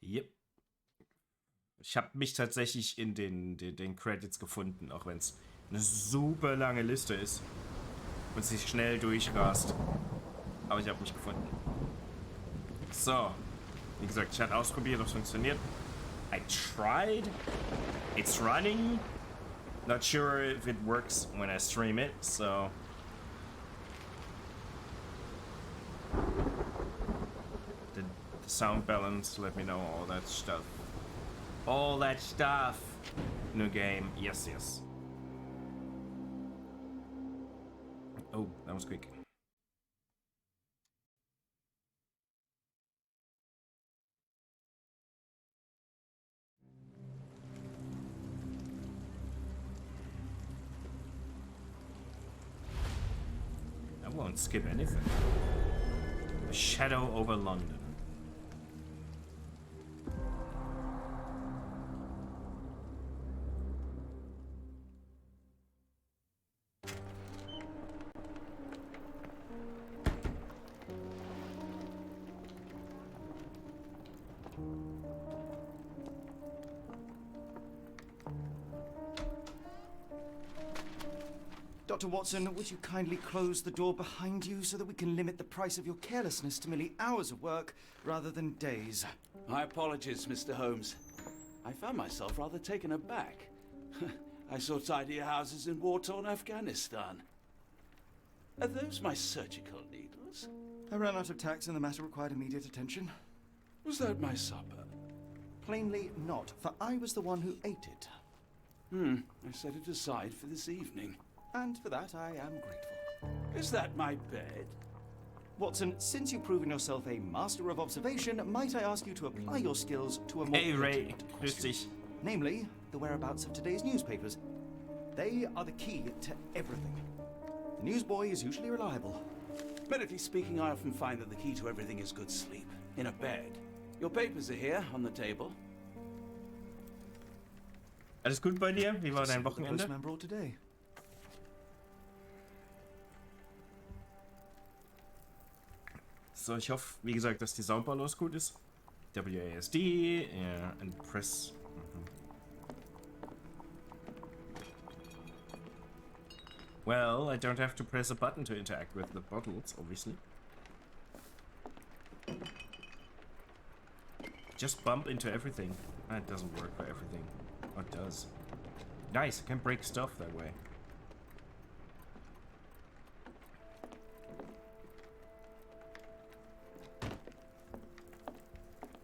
Yep. Ich habe mich tatsächlich in den Credits gefunden, auch wenn es eine super lange Liste ist und sich schnell durchrast. Aber ich habe mich gefunden. So. Wie gesagt, ich hatte ausprobiert, ob es funktioniert. I tried. It's running. Not sure if it works when I stream it, so... The sound balance, let me know, all that stuff. All that stuff! New game, yes, yes. Oh, that was quick. I won't skip anything. The shadow over London. Dr. Watson, would you kindly close the door behind you so that we can limit the price of your carelessness to merely hours of work rather than days? My apologies, Mr. Holmes. I found myself rather taken aback. I saw tidier houses in war-torn Afghanistan. Are those my surgical needles? I ran out of tacks and the matter required immediate attention. Was that my supper? Plainly not, for I was the one who ate it. I set it aside for this evening. And for that I am grateful. Is that my bed? Watson, since you've proven yourself a master of observation, might I ask you to apply your skills to a more Hey Ray, pertinent grüß question. dich. Namely, the whereabouts of today's newspapers. They are the key to everything. The newsboy is usually reliable. Medically speaking, I often find that the key to everything is good sleep. In a bed. Your papers are here, on the table. Alles gut bei dir? Wie war dein The Wochenende? postman brought today. So, ich hoffe, wie gesagt, dass die Soundbalance gut ist. WASD, yeah, and press. Well, I don't have to press a button to interact with the bottles, obviously. Just bump into everything. That doesn't work for everything. Oh, it does. Nice, I can break stuff that way.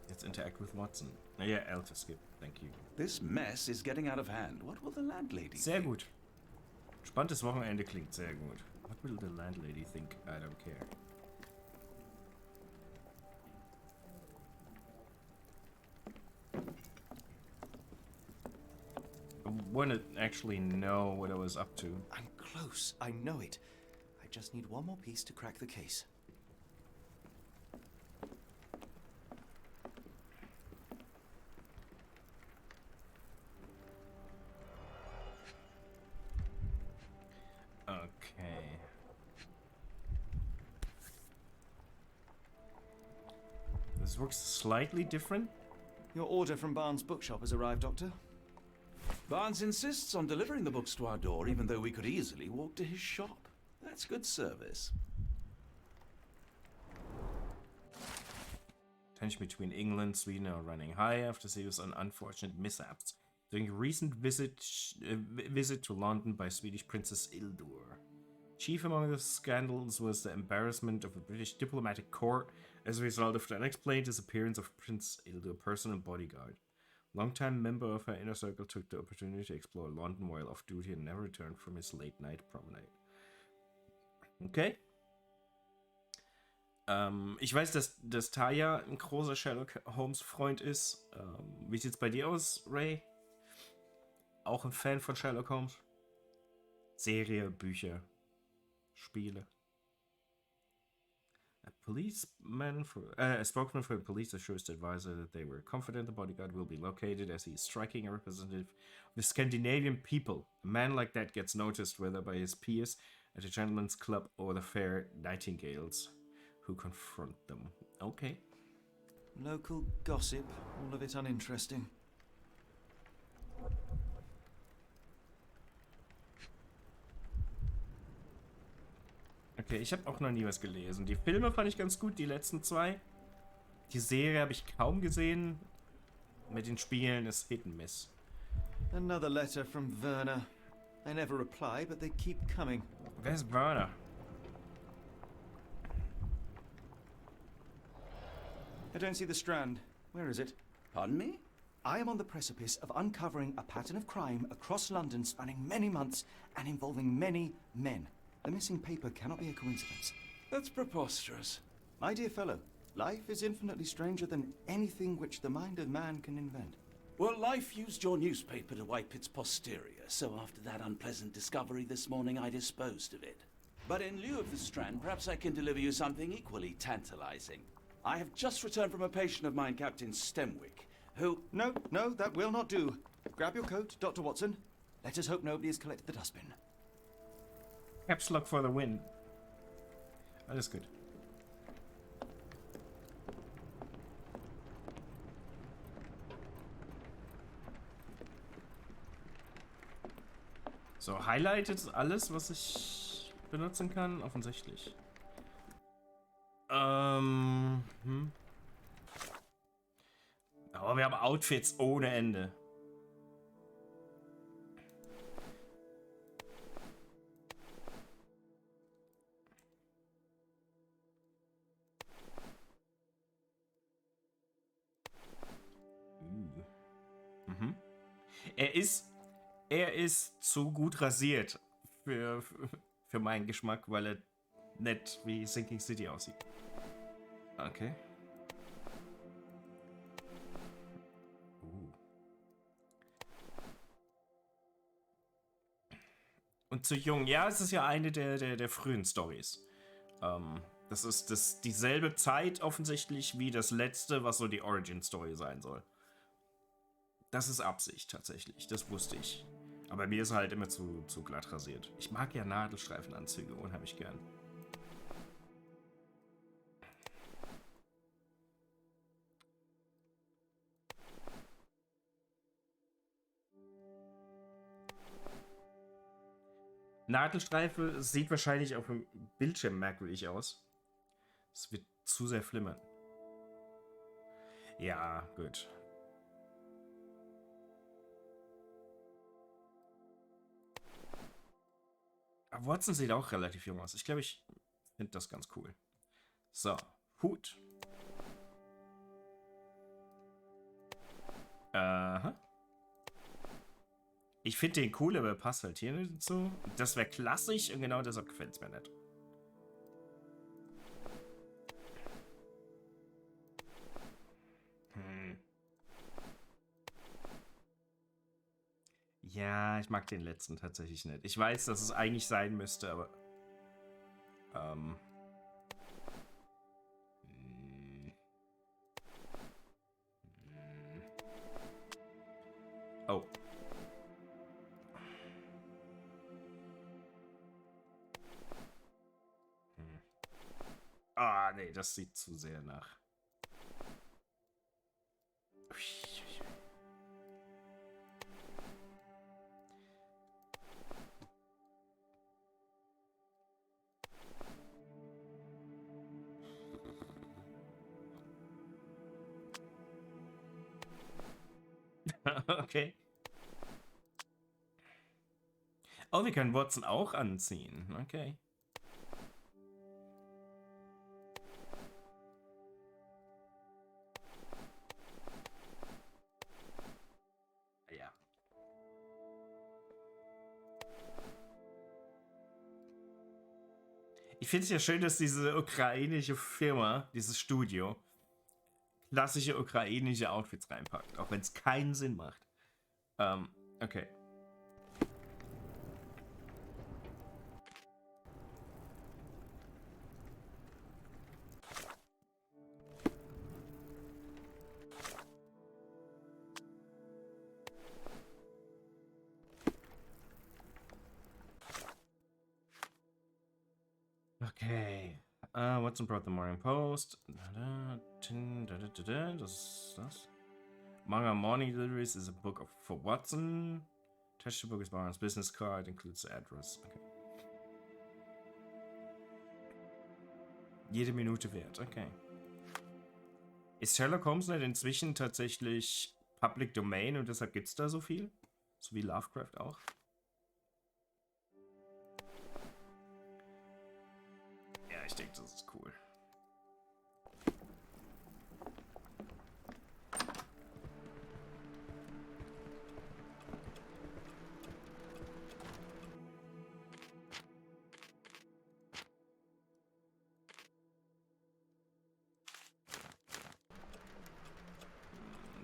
Let's interact with Watson. Oh, yeah, L to skip. Thank you. This mess is getting out of hand. What will the landlady Sehr think? gut. Spannendes Wochenende klingt sehr gut. What will the landlady think? I don't care. I want to actually know what I was up to. I'm close, I know it. I just need one more piece to crack the case. Okay. This works slightly different. Your order from Barnes' bookshop has arrived, Doctor. Barnes insists on delivering the books to our door, even though we could easily walk to his shop. That's good service. Tension between England and Sweden are running high after a series of unfortunate mishaps during a recent visit to London by Swedish Princess Ildur. Chief among the scandals was the embarrassment of a British diplomatic corps as a result of the unexplained disappearance of Prince Ildur, personal bodyguard. Longtime member of her inner circle took the opportunity to explore London while off duty and never returned from his late-night promenade. Okay. Ich weiß, dass Taya ein großer Sherlock Holmes Freund ist. Wie sieht's bei dir aus, Ray? Auch ein Fan von Sherlock Holmes? Serie, Bücher, Spiele. A spokesman for the police assures the advisor that they were confident the bodyguard will be located as he is striking a representative of the Scandinavian people. A man like that gets noticed whether by his peers at a gentleman's club or the fair nightingales who confront them. Okay. Local gossip, all of it uninteresting. Okay, ich habe auch noch nie was gelesen. Die Filme fand ich ganz gut, die letzten 2. Die Serie habe ich kaum gesehen. Mit den Spielen ist Hit and Miss. Another letter from Werner. They never reply, but they keep coming. Wer ist Werner? I don't see the Strand. Where is it? Pardon me? I am on the precipice of uncovering a pattern of crime across London spanning many months and involving many men. The missing paper cannot be a coincidence. That's preposterous. My dear fellow, life is infinitely stranger than anything which the mind of man can invent. Well, life used your newspaper to wipe its posterior, so after that unpleasant discovery this morning, I disposed of it. But in lieu of the Strand, perhaps I can deliver you something equally tantalizing. I have just returned from a patient of mine, Captain Stemwick, who... No, that will not do. Grab your coat, Dr. Watson. Let us hope nobody has collected the dustbin. Caps Lock for the win. Alles gut. So, Highlight ist alles, was ich benutzen kann, offensichtlich. Aber wir haben Outfits ohne Ende. Er ist zu gut rasiert für meinen Geschmack, weil er nicht wie Sinking City aussieht. Okay. Und zu jung. Ja, es ist ja eine der frühen Stories. Das ist dieselbe Zeit offensichtlich wie das letzte, was so die Origin-Story sein soll. Das ist Absicht tatsächlich, das wusste ich. Aber mir ist er halt immer zu glatt rasiert. Ich mag ja Nadelstreifenanzüge unheimlich gern. Nadelstreife sieht wahrscheinlich auf dem Bildschirm merkwürdig aus. Es wird zu sehr flimmern. Ja, gut. Aber Watson sieht auch relativ jung aus. Ich glaube, ich finde das ganz cool. So, Hut. Aha. Ich finde den cool, aber passt halt hier nicht so. Das wäre klassisch und genau deshalb gefällt es mir nicht. Ja, ich mag den letzten tatsächlich nicht. Ich weiß, dass es eigentlich sein müsste, aber... Oh. Ah, nee, das sieht zu sehr nach. Okay. Oh, wir können Watson auch anziehen. Okay. Ja. Ich finde es ja schön, dass diese ukrainische Firma, dieses Studio, klassische ukrainische Outfits reinpackt, auch wenn es keinen Sinn macht. Okay. Okay. Watson brought the Morning Post. Das. Manga Morning Deliveries is a book for Watson. Touch the book is Baron's business card, includes the address. Okay. Jede Minute wert, okay. Ist Sherlock Holmes nicht inzwischen tatsächlich Public Domain und deshalb gibt's da so viel? So wie Lovecraft auch? Ja, ich denke, das ist cool.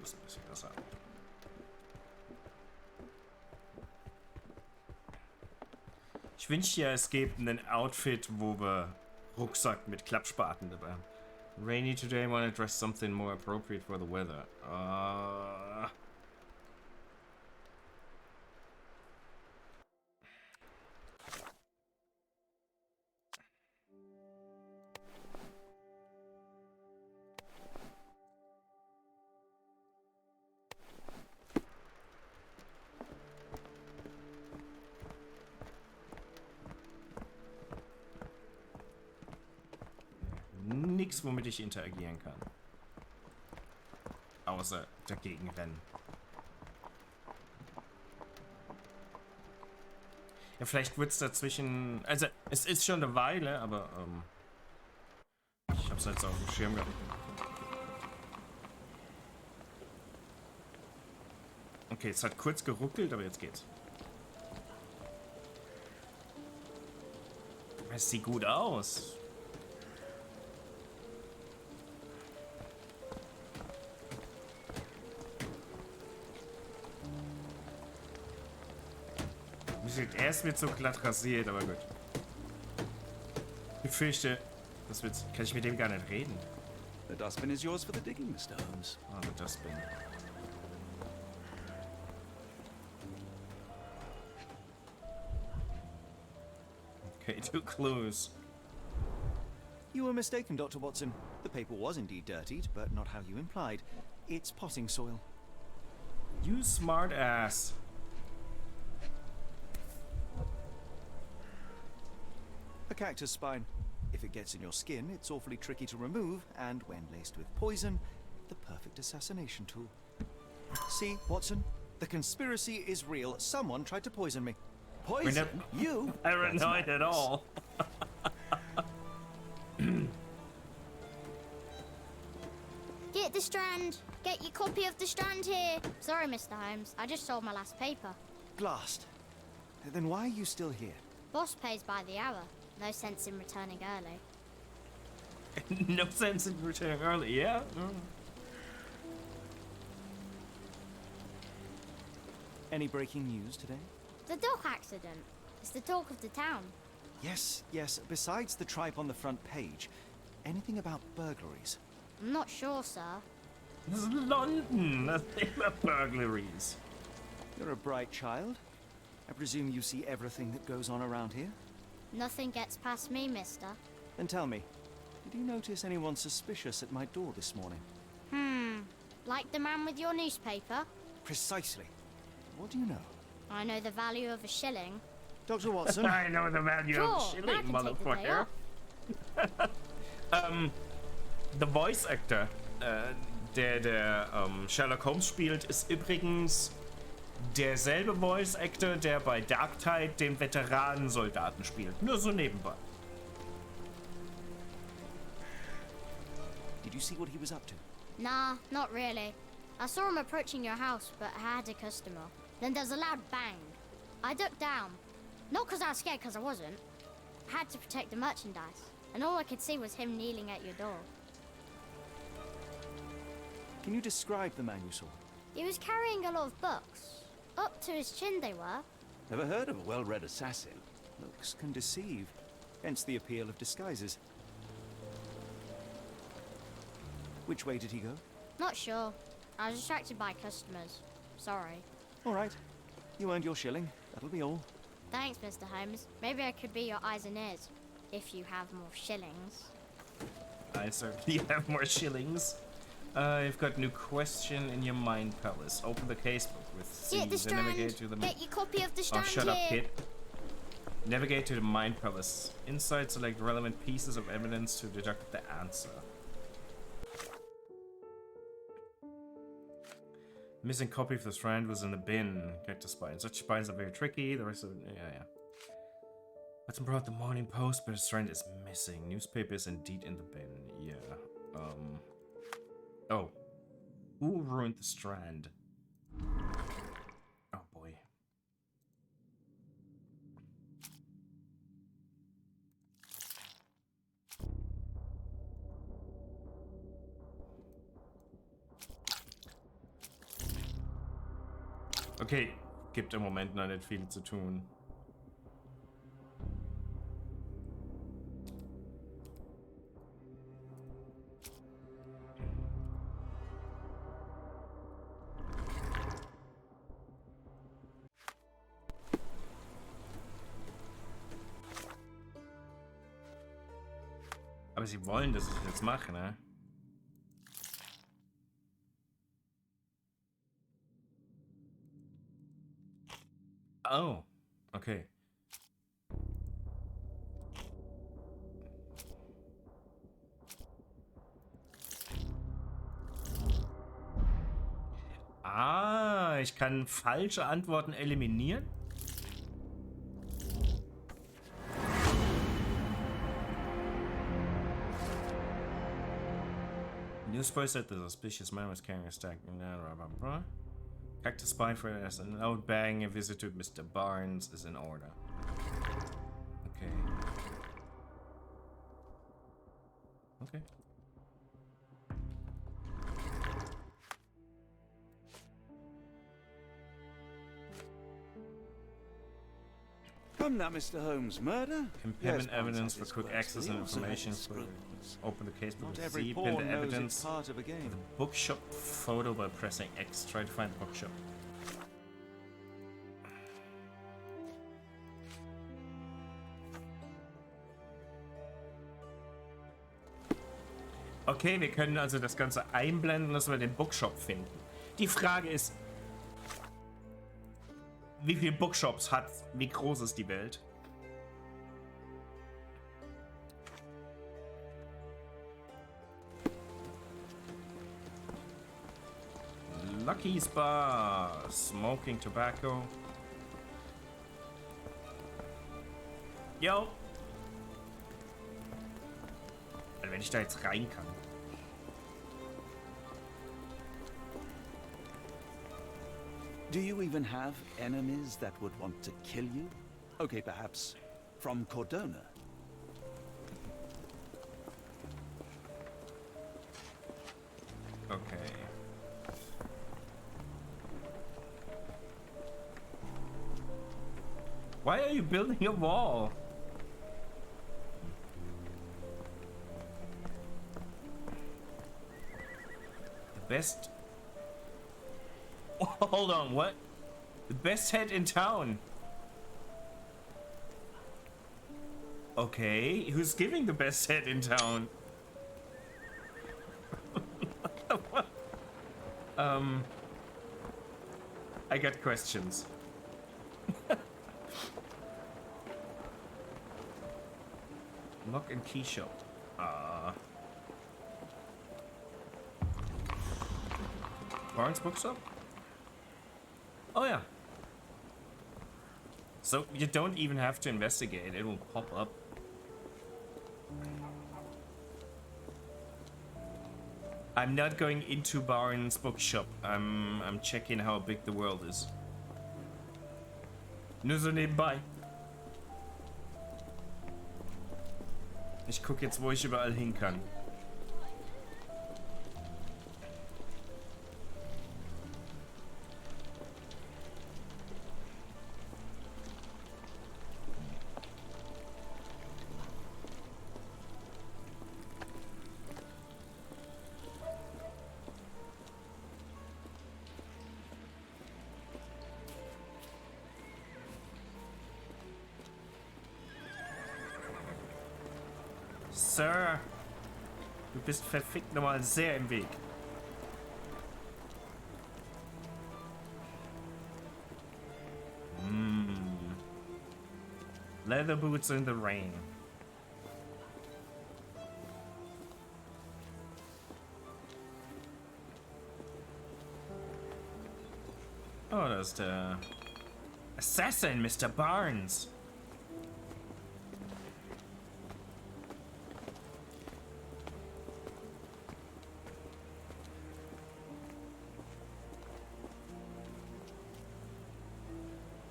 Das ist ein bisschen besser. Ich wünschte ja, es gäbe einen Outfit, wo wir Rucksack mit Klappspaten dabei haben. Rainy today, wanna dress something more appropriate for the weather. Nix, womit ich interagieren kann. Außer dagegen rennen. Ja, vielleicht wird es dazwischen... Also, es ist schon eine Weile, aber ich hab's jetzt auf dem Schirm gehabt. Okay, es hat kurz geruckelt, aber jetzt geht's. Es sieht gut aus. Erst wird so glatt rasiert, aber gut. Ich fürchte, das wird. Kann ich mit dem gar nicht reden. The dustbin is yours for the digging, Mr. Holmes. Ah, der Dustbin. Okay, 2 clues. You were mistaken, Dr. Watson. The paper was indeed dirtied, but not how you implied. It's potting soil. You smart ass. A cactus spine. If it gets in your skin, it's awfully tricky to remove, and when laced with poison, the perfect assassination tool. See, Watson? The conspiracy is real. Someone tried to poison me. Poison? You? Paranoid at all. Get the Strand. Get your copy of the Strand here. Sorry, Mr. Holmes. I just sold my last paper. Blast. Then why are you still here? Boss pays by the hour. No sense in returning early. No sense in returning early, yeah? Any breaking news today? The dock accident. It's the talk of the town. Yes. Besides the tripe on the front page, anything about burglaries? I'm not sure, sir. This is London. That's immer burglaries. You're a bright child. I presume you see everything that goes on around here? Nothing gets past me, mister. Then tell me, did you notice anyone suspicious at my door this morning? Like the man with your newspaper? Precisely. What do you know? I know the value of a shilling. Dr. Watson? I know the value Sure, of I shilling, can take the day motherfucker. The Voice Actor, der Sherlock Holmes spielt, ist übrigens derselbe Voice Actor, der bei Dark Tide den Veteranensoldaten spielt. Nur so nebenbei. Did you see what he was up to? Nah, not really. I saw him approaching your house, but I had a customer. Then there's a loud bang. I ducked down. Not because I was scared, because I wasn't. I had to protect the merchandise. And all I could see was him kneeling at your door. Can you describe the man you saw? He was carrying a lot of books. Up to his chin they were. Never heard of a well-read assassin. Looks can deceive. Hence the appeal of disguises. Which way did he go? Not sure. I was distracted by customers. Sorry. All right. You earned your shilling. That'll be all. Thanks, Mr. Holmes. Maybe I could be your eyes and ears. If you have more shillings. I certainly have more shillings. You've got new question in your mind palace. Open the casebook with See at the C to navigate Strand. to the... Get your copy of the Oh, Strand shut up, here. kid. Navigate to the mind palace. Inside, select relevant pieces of evidence to deduct the answer. Missing copy of the Strand was in the bin. Character spines. Such spines are very tricky. The rest of it, yeah. Watson brought the Morning Post, but the Strand is missing. Newspaper is indeed in the bin. Yeah. Oh. Who ruined the Strand? Oh boy. Okay, gibt im Moment noch nicht viel zu tun. Aber sie wollen, dass ich das jetzt mache, ne? Oh, okay. Ah, ich kann falsche Antworten eliminieren? Newsboy said the suspicious man was carrying a stack. Cactus spy for us. An out bang. A visit to Mr. Barnes is in order. Okay. Okay. Come now, Mr. Holmes. Murder? Impairment Yes, evidence Barnes for had his quick quest, access but he and also had information his for scruples. open the case book Not with every Z, pin pawn the knows evidence. it's part of a game. Bookshop photo by pressing X. Try to find the bookshop. Okay, wir können also das Ganze einblenden, dass wir den Bookshop finden. Die Frage ist, wie viele Bookshops hat, wie groß ist die Welt? Lucky's Bar, smoking tobacco. Yo! Also wenn ich da jetzt rein kann. Do you even have enemies that would want to kill you? Okay, perhaps from Cordona. Okay. Why are you building a wall? The best... Hold on, what? The best head in town. Okay, who's giving the best head in town? I got questions. Lock and key shop. Barnes bookshop? Oh yeah. So you don't even have to investigate, it will pop up. I'm not going into Barnes bookshop. I'm checking how big the world is. Nur so nebenbei. Ich guck jetzt, wo ich überall hin kann. Sir, Du bist verfickt nochmal sehr im Weg. Leather boots in the rain. Oh, das ist der Assassin, Mr. Barnes.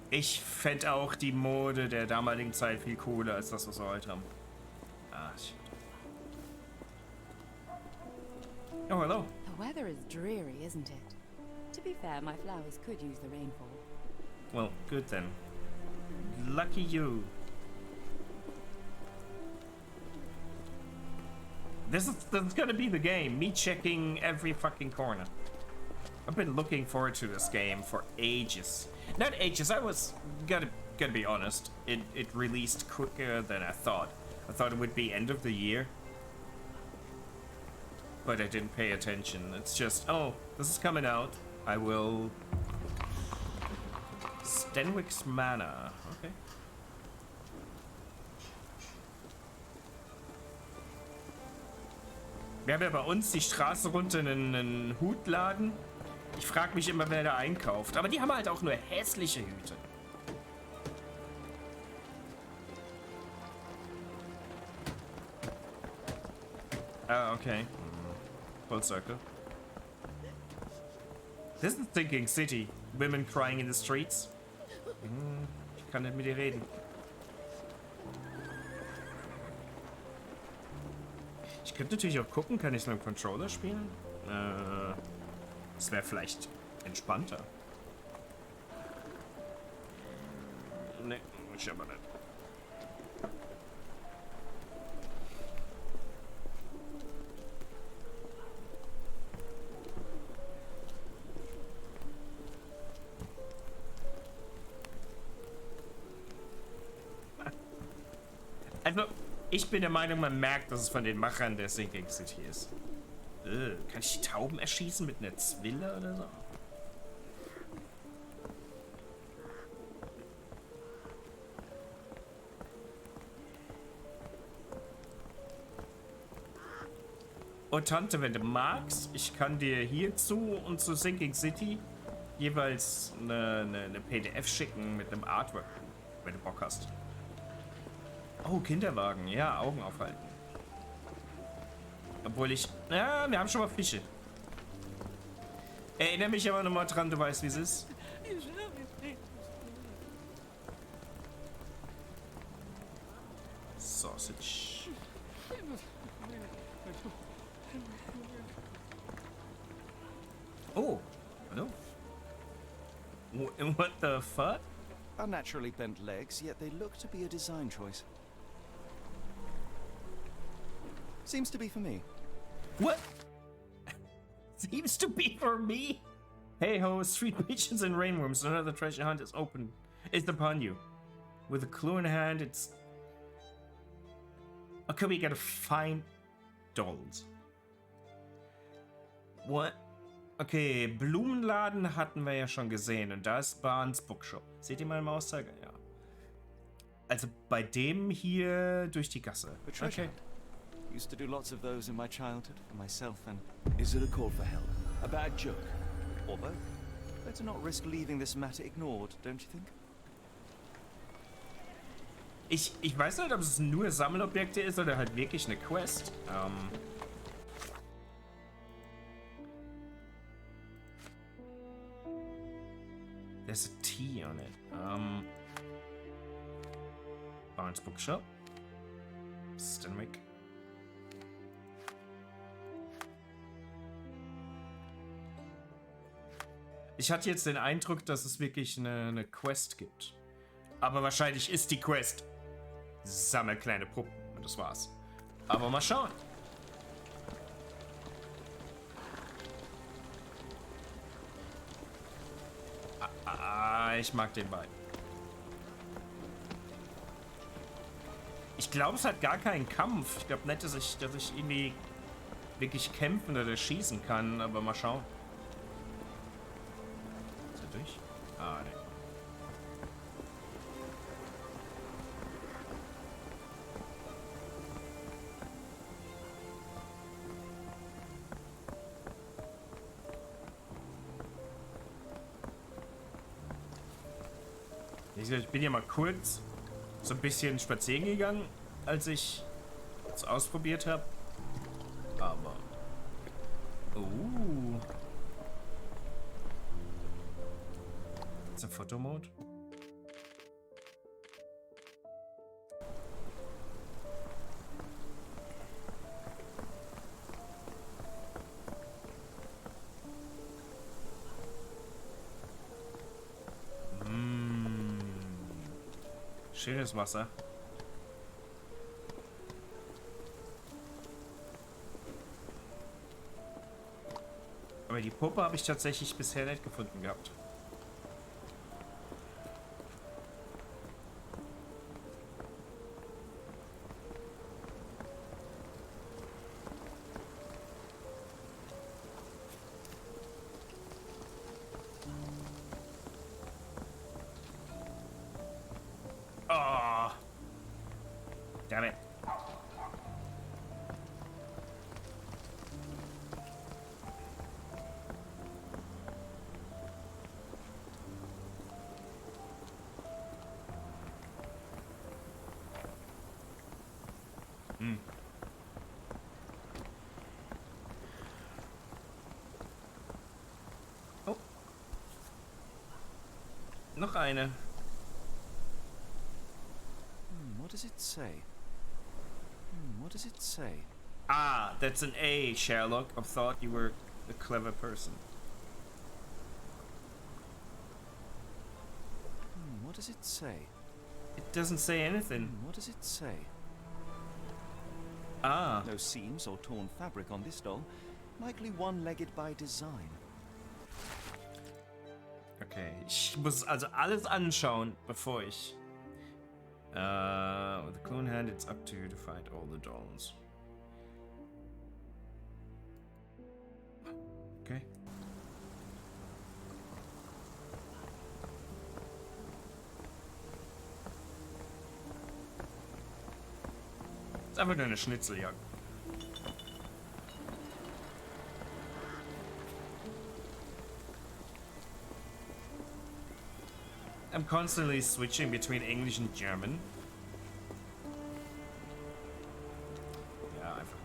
Ich fände auch die Mode der damaligen Zeit viel cooler als das, was wir heute haben. Ah, shit. Oh, hello. The weather is dreary, isn't it? To be fair, my flowers could use the rainfall. Well, good then. Lucky you. This is gonna be the game. Me checking every fucking corner. I've been looking forward to this game for ages. Not ages. I was gonna be honest. It released quicker than I thought. I thought it would be end of the year, but I didn't pay attention. It's just, oh, this is coming out. I will. Stenwick's Manor. Okay. Wir haben ja bei uns die Straße runter einen Hutladen. Ich frage mich immer, wer da einkauft. Aber die haben halt auch nur hässliche Hüte. Ah, okay. Full circle. This is Thinking City. Women crying in the streets. Ich kann nicht mit dir reden. Ich könnte natürlich auch gucken, kann ich es mit dem Controller spielen? Das wäre vielleicht entspannter. Ne, ich aber nicht. Also, ich bin der Meinung, man merkt, dass es von den Machern der Sinking City ist. Kann ich die Tauben erschießen mit einer Zwille oder so? Oh Tante, wenn du magst, ich kann dir hierzu und zu Sinking City jeweils eine PDF schicken mit einem Artwork, wenn du Bock hast. Oh, Kinderwagen. Ja, Augen aufhalten. Obwohl ich... Ja, wir haben schon mal Fische. Erinnere mich aber nochmal dran, du weißt, wie es ist. Sausage. Oh, hallo. What the fuck? Unnaturally bent legs, yet they look to be a design choice. Seems to be for me. What? Seems to be for me? Hey ho, street pigeons and rainworms, another treasure hunt is open. It's upon you. With a clue in hand, it's... Okay, we gotta find dolls. What? Okay, Blumenladen hatten wir ja schon gesehen und da ist Barnes Bookshop. Seht ihr meinen Mauszeiger? Ja. Also bei dem hier durch die Gasse. Okay. Used to do lots of those in my childhood for myself and... Is it a call for help? A bad joke? Or both. Better not risk leaving this matter ignored, don't you think? Ich weiß nicht, ob es nur Sammelobjekte ist oder halt wirklich eine Quest. There's a T on it. Barnes Bookshop. Stenwick. Ich hatte jetzt den Eindruck, dass es wirklich eine Quest gibt. Aber wahrscheinlich ist die Quest: sammel kleine Puppen. Und das war's. Aber mal schauen. Ich mag den Vibe. Ich glaube, es hat gar keinen Kampf. Ich glaube nicht, dass ich irgendwie wirklich kämpfen oder schießen kann, aber mal schauen. Ist er durch? Ah, ne. Wie gesagt, ich bin ja mal kurz so ein bisschen spazieren gegangen, als ich es ausprobiert habe. Aber... Ist der Fotomode? Schönes Wasser. Aber die Puppe habe ich tatsächlich bisher nicht gefunden gehabt. Oh. Damn it. Oh. Noch eine. What does it say? What does it say? Ah, that's an A, Sherlock. I thought you were a clever person. What does it say? It doesn't say anything. What does it say? Ah. No seams or torn fabric on this doll. Likely one-legged by design. Okay, ich muss also alles anschauen, bevor ich... with the clone hand, it's up to you to find all the dolls. Okay. Ist einfach nur eine Schnitzeljagd. I'm constantly switching between English and German. Ja, einfach.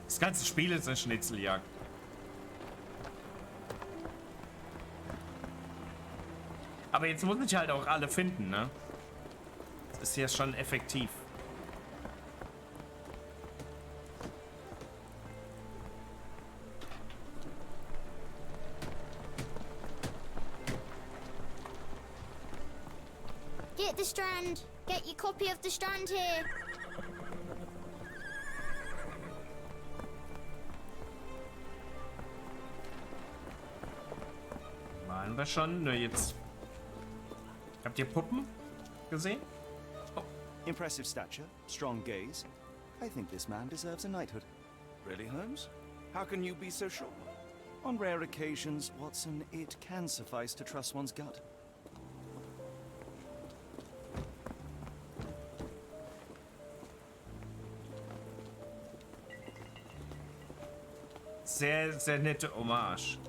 Das ganze Spiel ist eine Schnitzeljagd. Aber jetzt muss ich halt auch alle finden, ne? Das ist ja schon effektiv. Get the strand. Get your copy of the strand here. Waren wir schon, nur jetzt. Habt ihr Puppen gesehen? Oh. Impressive stature, strong gaze. I think this man deserves a knighthood. Really, Holmes? How can you be so sure? On rare occasions, Watson, it can suffice to trust one's gut. Sehr, sehr nette Hommage.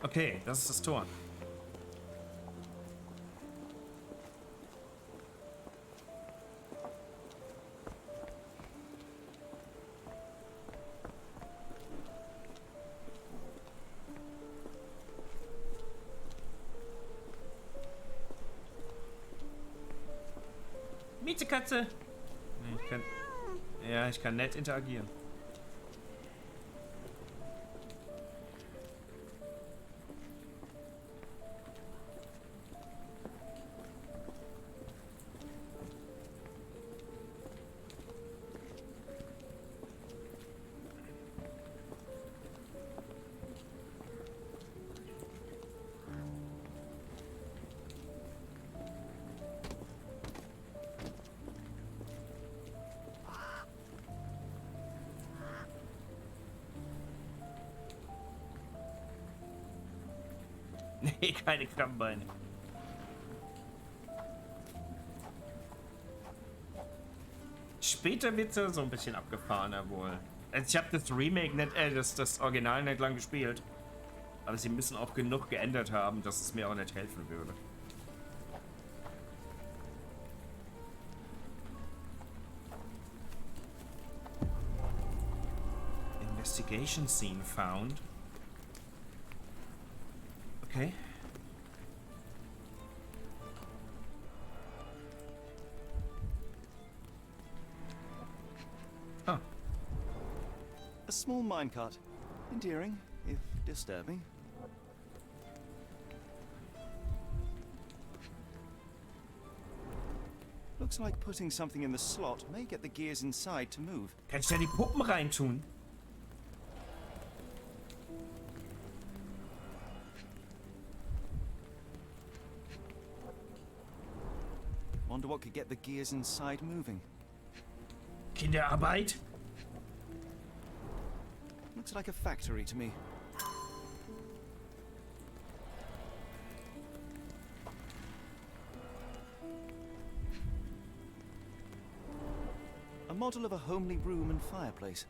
Okay, das ist das Tor. Miezekatze! Nee, ich kann... Ja, ich kann nett interagieren. Nee, keine Krabbenbeine. Später wird es ja so ein bisschen abgefahrener wohl. Also ich habe das Remake nicht, das Original nicht lang gespielt. Aber sie müssen auch genug geändert haben, dass es mir auch nicht helfen würde. Investigation scene found. Okay. Ah. A small minecart. Endearing, if disturbing. Looks like putting something in the slot may get the gears inside to move. Kann ich da die Puppen reintun? Wonder what could get the gears inside moving. Kinderarbeit? Looks like a factory to me. A model of a homely room and fireplace.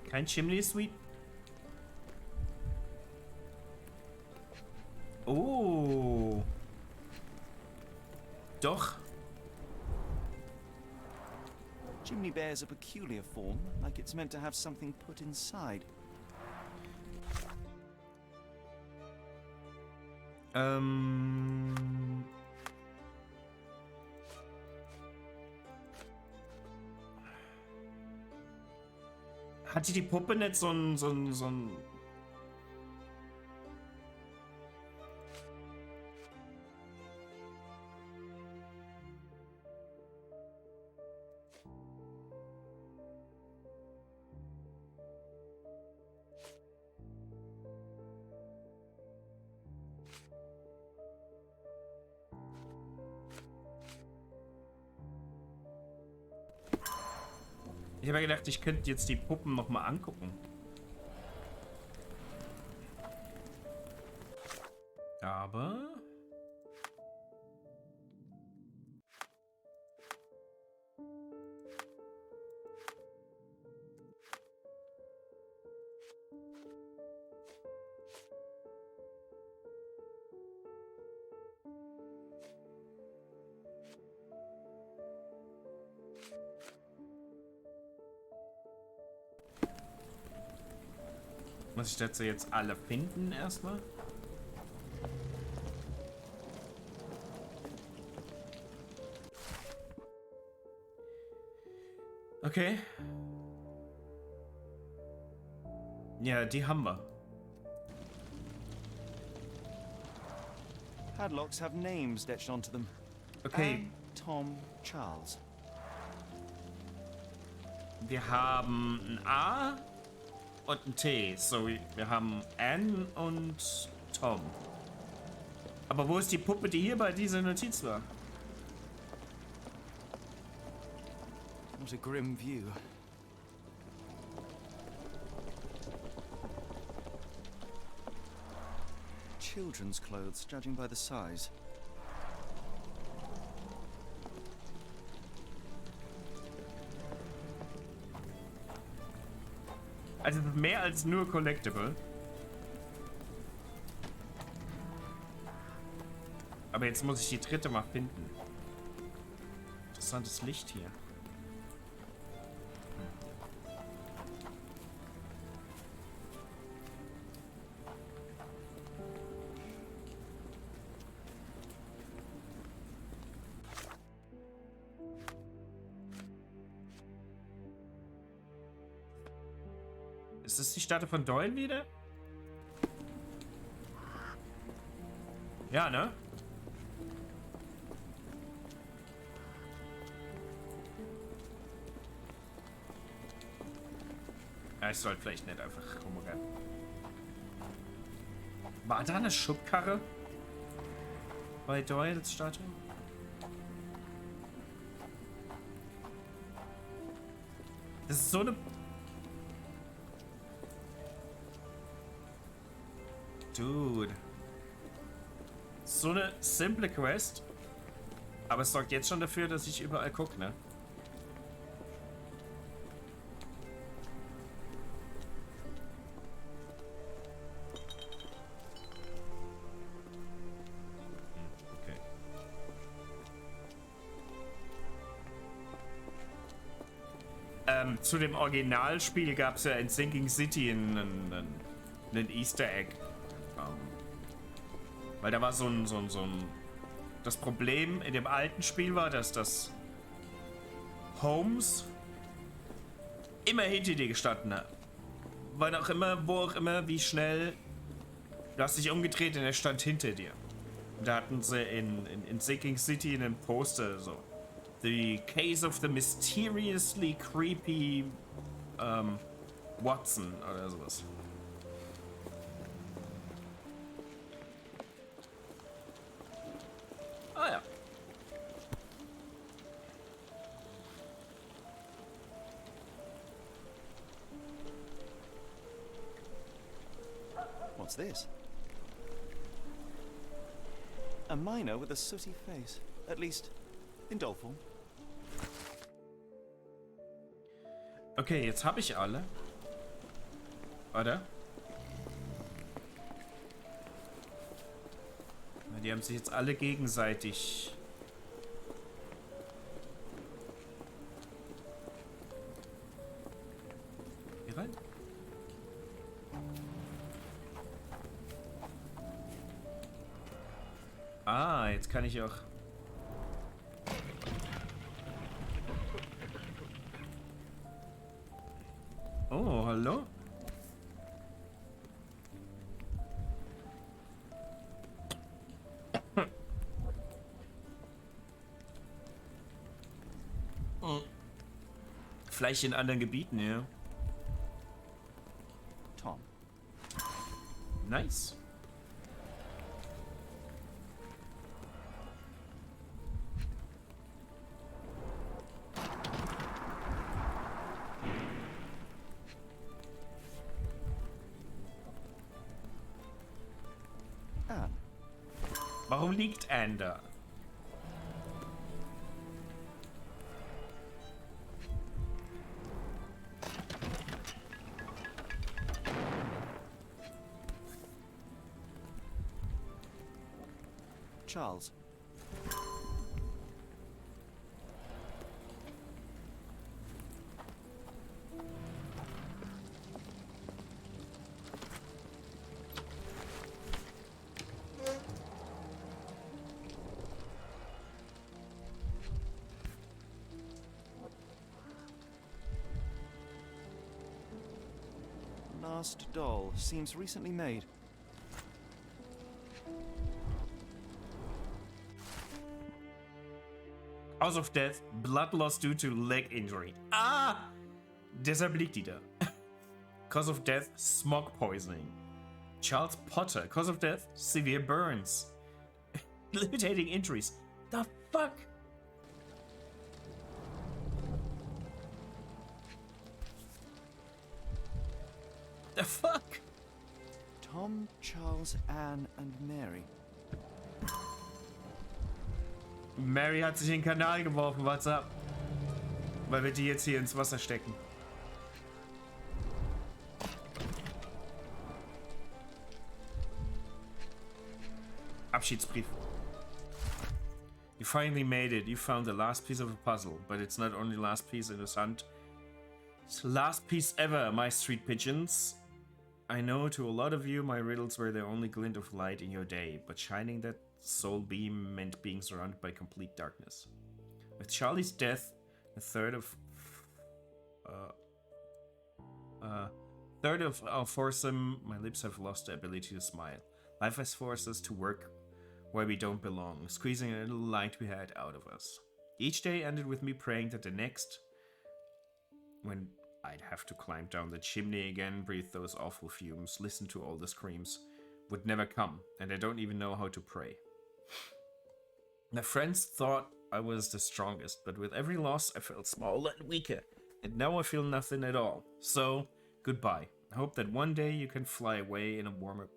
Kein Chimney Sweep? Oh. Doch. Chimney bears a peculiar form, like it's meant to have something put inside. Hatte die Puppe nicht so ein... Ich habe ja gedacht, ich könnte jetzt die Puppen noch mal angucken. Aber... Muss ich dazu jetzt alle finden erstmal? Okay. Ja, die haben wir. Padlocks have names etched onto them. Okay, Anne, Tom, Charles. wir haben ein A und ein T. So, wir haben Anne und Tom. Aber wo ist die Puppe, die hier bei dieser Notiz war? What a grim view. Children's clothes, judging by the size. Also mehr als nur Collectible. Aber jetzt muss ich die dritte mal finden. Interessantes Licht hier. Ist das die Statue von Doyle wieder? Ja, ne? Ja, ich sollte vielleicht nicht einfach rumrennen. War da eine Schubkarre? Bei Doyles Statue? Das ist so eine... Dude. So eine simple Quest. Aber es sorgt jetzt schon dafür, dass ich überall gucke, ne? Okay. Zu dem Originalspiel gab es ja in Sinking City einen Easter Egg. Weil da war so ein... Das Problem in dem alten Spiel war, dass das Holmes immer hinter dir gestanden hat. Wann auch immer, wo auch immer, wie schnell. Du hast dich umgedreht und er stand hinter dir. Und da hatten sie in Sinking City einen Poster so. The Case of the Mysteriously Creepy Watson oder sowas. Ah ja. What's this? A miner with a sooty face. At least, in doll form. Okay, jetzt habe ich alle. Oder? Die haben sich jetzt alle gegenseitig... Hier rein? Ah, jetzt kann ich auch... Oh, hallo? Vielleicht in anderen Gebieten, ja. Tom. Nice. Anne. Warum liegt Anne da? Charles. Last doll seems recently made. Cause of death, blood loss due to leg injury. Ah! Deshalb liegt die da. Cause of death, smog poisoning. Charles Potter. Cause of death, severe burns. Debilitating injuries. The fuck? The fuck? Tom, Charles, Anne, and Mary. Mary hat sich in den Kanal geworfen, what's up? Weil wir die jetzt hier ins Wasser stecken. Abschiedsbrief. You finally made it. You found the last piece of a puzzle. But it's not only the last piece in the hunt. It's the last piece ever, my street pigeons. I know to a lot of you, my riddles were the only glint of light in your day. But shining that soul beam meant being surrounded by complete darkness. With Charlie's death, a third of our foursome, my lips have lost the ability to smile. Life has forced us to work where we don't belong, squeezing a little light we had out of us. Each day ended with me praying that the next, when I'd have to climb down the chimney again, breathe those awful fumes, listen to all the screams, would never come, and I don't even know how to pray. My friends thought I was the strongest, but with every loss I felt smaller and weaker. and now I feel nothing at all. So, goodbye. I hope that one day you can fly away in a warmer,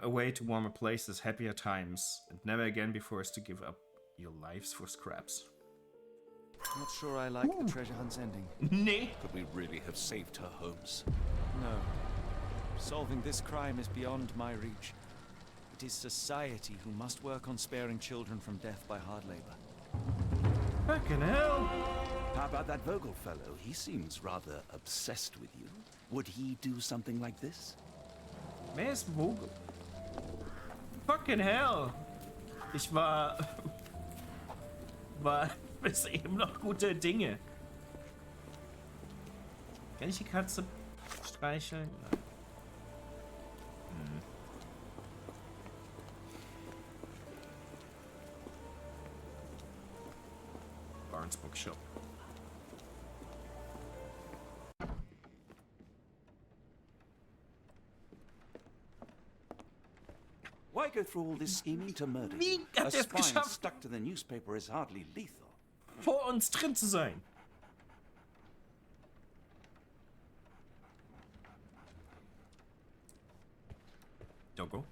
away to warmer places, happier times, and never again be forced to give up your lives for scraps. Not sure I like the treasure hunt's ending. Nee. Could we really have saved her, Holmes? No. Solving this crime is beyond my reach. It is society who must work on sparing children from death by hard labor. Fucking hell. How about that Vogel fellow? He seems rather obsessed with you. Would he do something like this? Wer ist Vogel? Fucking hell. Ich war bis eben noch gute Dinge. Kann ich die Katze streicheln? Barnes Bookshop. Why go through all this scheming to murder Wie you? hat A er es spine geschafft, stuck to the newspaper is hardly lethal. vor uns drin zu sein? Doggo.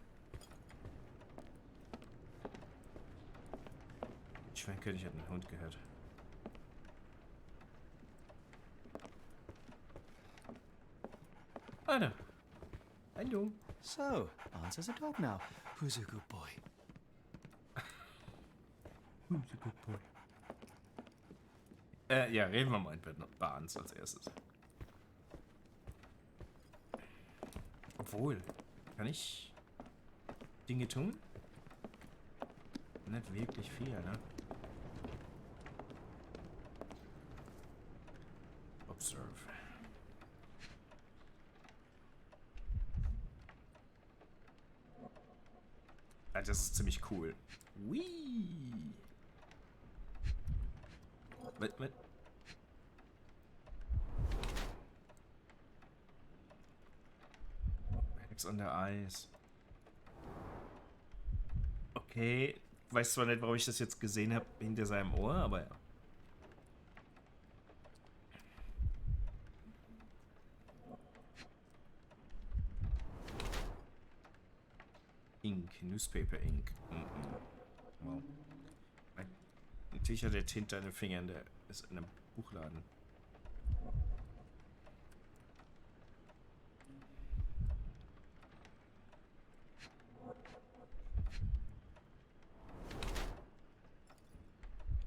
Ich hätte einen Hund gehört. Anna. Hallo. So, Barnes has a dog now. Who's a good boy? Who's a good boy? Ja, reden wir mal mit Barnes als erstes. Obwohl, kann ich Dinge tun? Nicht wirklich viel, ne? Observe. Ah, das ist ziemlich cool. Whee! Mit. Bags on the Eyes. Okay. Ich weiß zwar nicht, warum ich das jetzt gesehen habe hinter seinem Ohr, aber ja. Ink, Newspaper Ink. Wow. Natürlich hat er Tinte an den Fingern, der ist in einem Buchladen.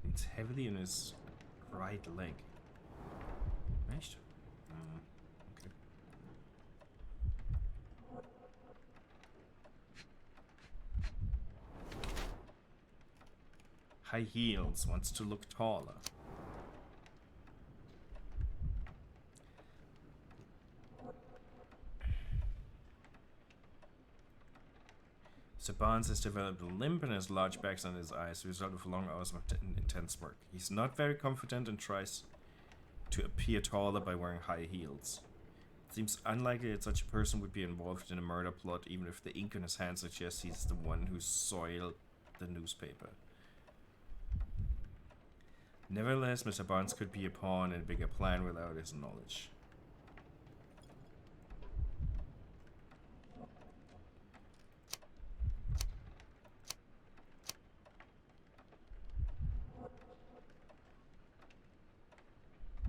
It's heavily in his right leg. Echt? Okay. High heels, wants to look taller. Sir Barnes has developed a limp and has large bags under his eyes, the result of long hours of intense work. He's not very confident and tries to appear taller by wearing high heels. It seems unlikely that such a person would be involved in a murder plot, even if the ink on his hand suggests he's the one who soiled the newspaper. Nevertheless, Mr. Barnes could be a pawn in a bigger plan without his knowledge.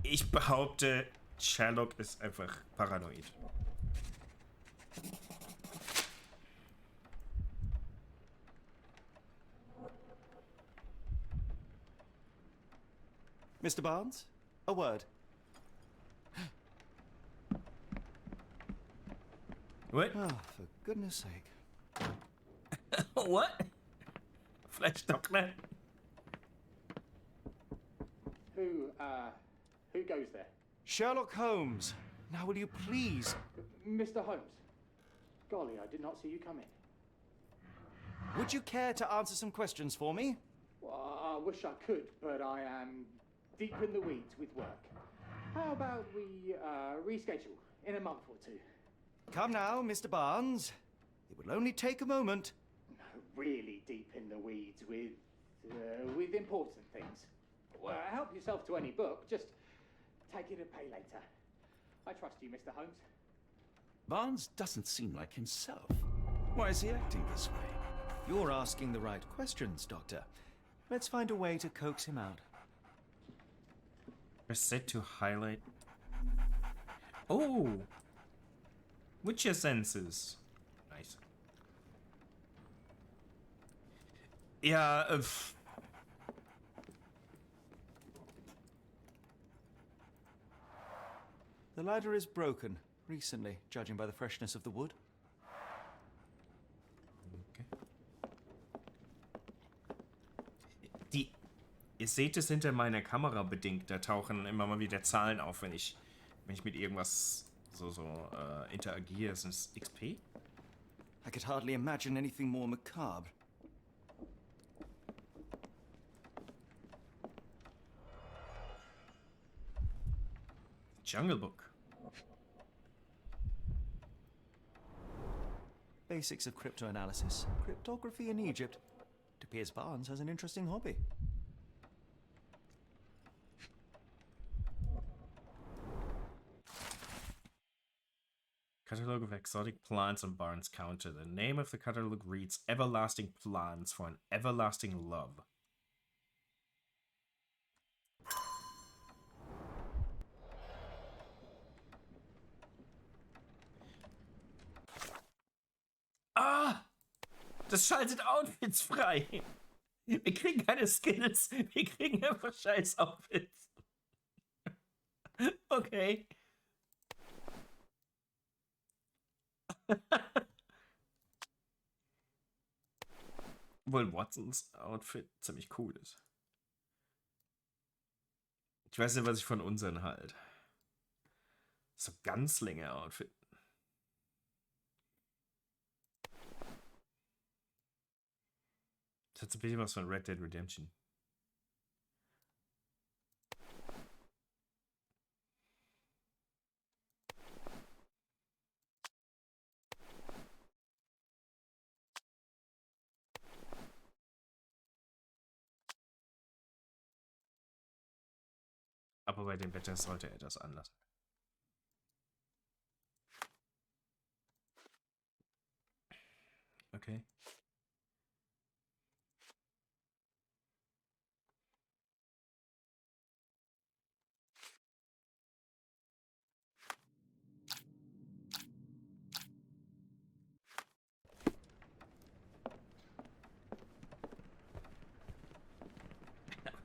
Ich behaupte, Sherlock ist einfach paranoid. Mr. Barnes? A word. What? Oh, for goodness sake. What? Vielleicht doch nicht. Who goes there? Sherlock Holmes. Now will you please? Mr. Holmes. Golly, I did not see you come in. Would you care to answer some questions for me? Well, I wish I could, but I am deep in the weeds with work. How about we reschedule in a month or two? Come now, Mr. Barnes. It will only take a moment. No, really deep in the weeds with important things. Well, help yourself to any book. Just Take it and pay later. I trust you, Mr. Holmes. Barnes doesn't seem like himself. Why is he acting this way? You're asking the right questions, Doctor. Let's find a way to coax him out. Press Z to highlight. Oh! Witcher senses. Nice. Ja, The ladder is broken, recently, judging by the freshness of the wood. Okay. Ihr seht es hinter meiner Kamera bedingt, da tauchen immer mal wieder Zahlen auf, wenn ich mit irgendwas so interagiere. Ist das XP? I could hardly imagine anything more macabre. Jungle Book. Basics of cryptoanalysis. Cryptography in Egypt. It appears Barnes has an interesting hobby. Catalog of exotic plants on Barnes' counter. The name of the catalog reads Everlasting Plants for an Everlasting Love. Ah! Das schaltet Outfits frei. Wir kriegen keine Skills. Wir kriegen einfach scheiß Outfits. Okay. Obwohl Watsons Outfit ziemlich cool ist. Ich weiß nicht, was ich von unseren halt. So ganz länger Outfit. Das hat so ein bisschen was von Red Dead Redemption. Aber bei dem Wetter sollte er das anlassen. Okay.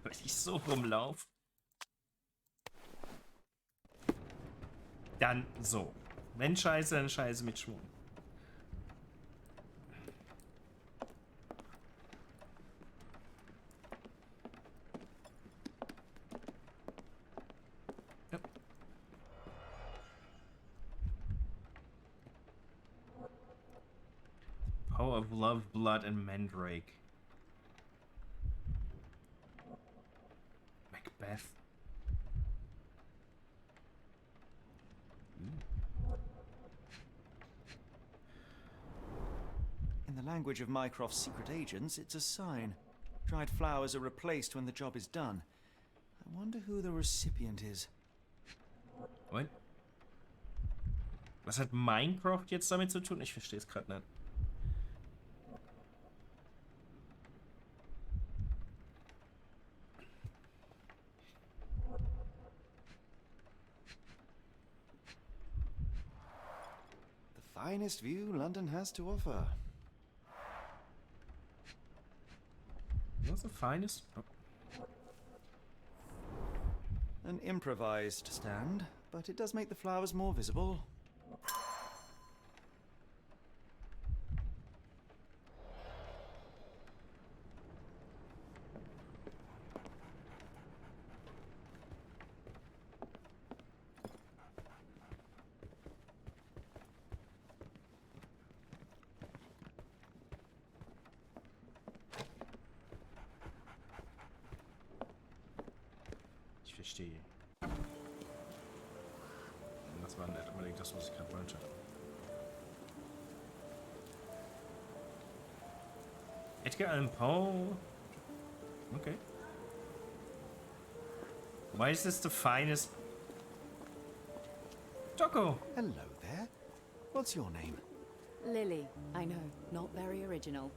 Wenn ich so rumlaufe. Dann so. Wenn Scheiße, dann Scheiße mit Schwung. Ja. Power of Love, Blood and Mandrake. Macbeth. In the language of Mycroft's secret agents, it's a sign. Dried flowers are replaced when the job is done. I wonder who the recipient is. What? Was hat Minecraft jetzt damit zu tun? Ich verstehe es gerade nicht. The finest view London has to offer. What's the finest? Oh. An improvised stand, but it does make the flowers more visible. Ich verstehe. Das war nicht unbedingt das, was ich gerade wollte. Edgar Allan Poe. Okay. Why is this the finest Jocko! Hello there. What's your name? Lily, I know, not very original.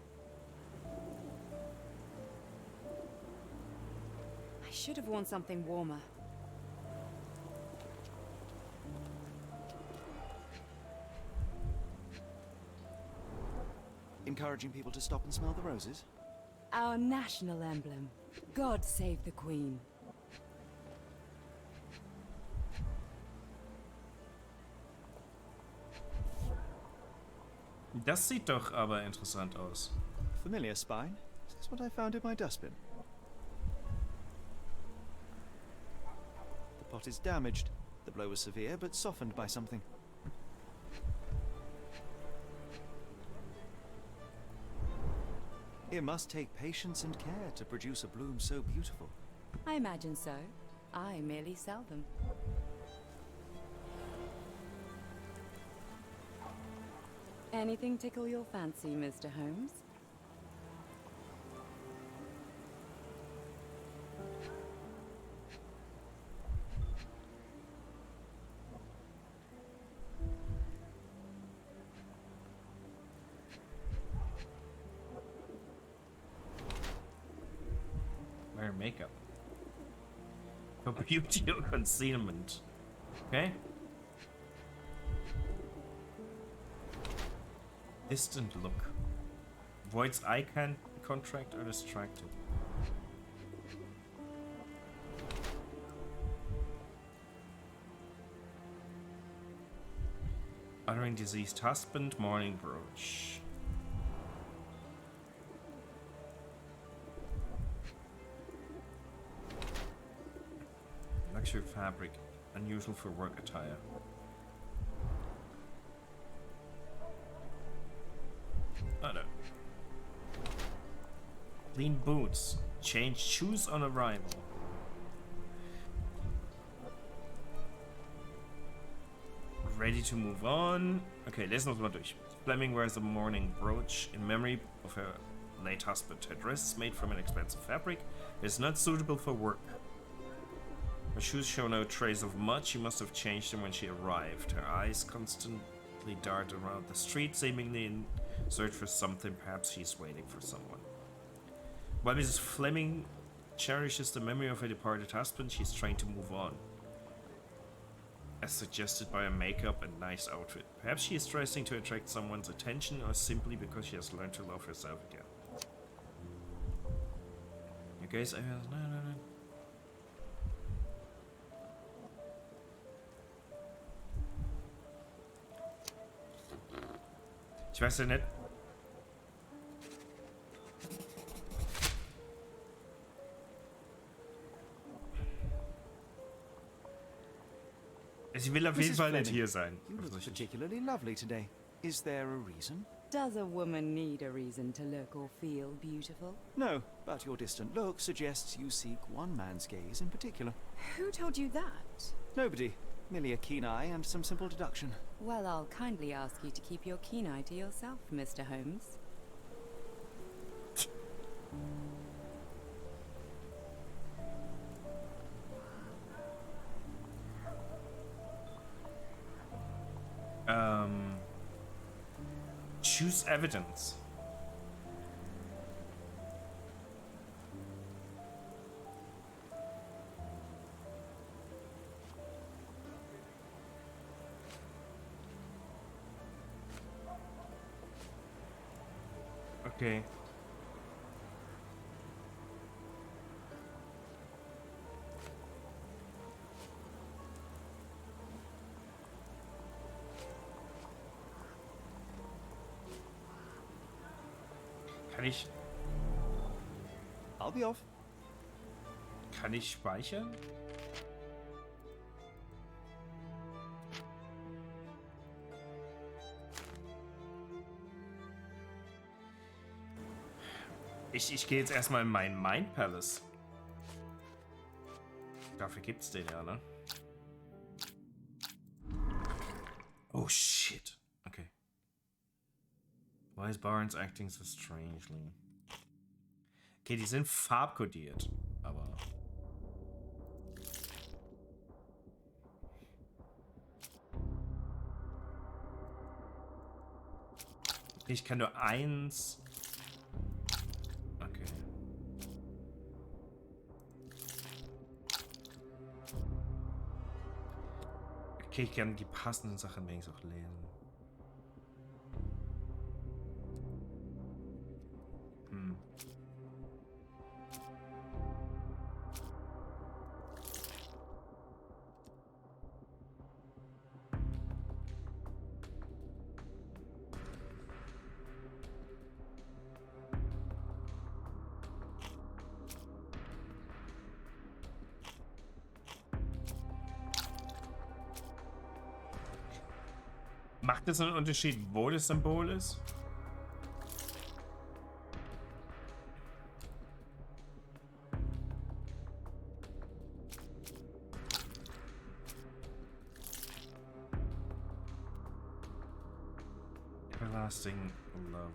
I should have worn something warmer. Encouraging people to stop and smell the roses? Our national emblem. God save the Queen. Das sieht doch aber interessant aus. Familiar spine? Is this what I found in my dustbin? The pot is damaged. The blow was severe, but softened by something. It must take patience and care to produce a bloom so beautiful. I imagine so. I merely sell them. Anything tickle your fancy, Mr. Holmes? Wear makeup. For beauty or concealment. Okay. Distant look. Avoids eye contact or distracted. Honoring deceased husband, mourning brooch. Luxury fabric, unusual for work attire. Oh no. Clean boots. Change shoes on arrival. Ready to move on. Okay, lesen wir uns mal durch. Fleming wears a mourning brooch in memory of her late husband. Her dress is made from an expensive fabric. It is not suitable for work. Her shoes show no trace of mud. She must have changed them when she arrived. Her eyes constantly dart around the street, seemingly in search for something. Perhaps she's waiting for someone. While Mrs. Fleming cherishes the memory of her departed husband, she's trying to move on, as suggested by her makeup and nice outfit. Perhaps she is dressing to attract someone's attention, or simply because she has learned to love herself again. You guys, no. Ich weiß ja nicht. Ich will auf jeden Mrs. Fall nicht Fleming, hier sein. You look Offensichtlich. particularly lovely today. Is there a reason? Does a woman need a reason to look or feel beautiful? No, but your distant look suggests you seek one man's gaze in particular. Who told you that? Nobody. Merely a keen eye and some simple deduction. Well, I'll kindly ask you to keep your keen eye to yourself, Mr. Holmes. Choose evidence. Okay. Kann ich... I'll be off. Kann ich speichern? Ich gehe jetzt erstmal in meinen Mind Palace. Dafür gibt's den ja, ne? Oh shit. Okay. Why is Barnes acting so strangely? Okay, die sind farbkodiert, aber... Ich kann nur eins. Okay. Okay, ich kann die passenden Sachen wenigstens auch lesen. Macht es einen Unterschied, wo das Symbol ist? Everlasting Love.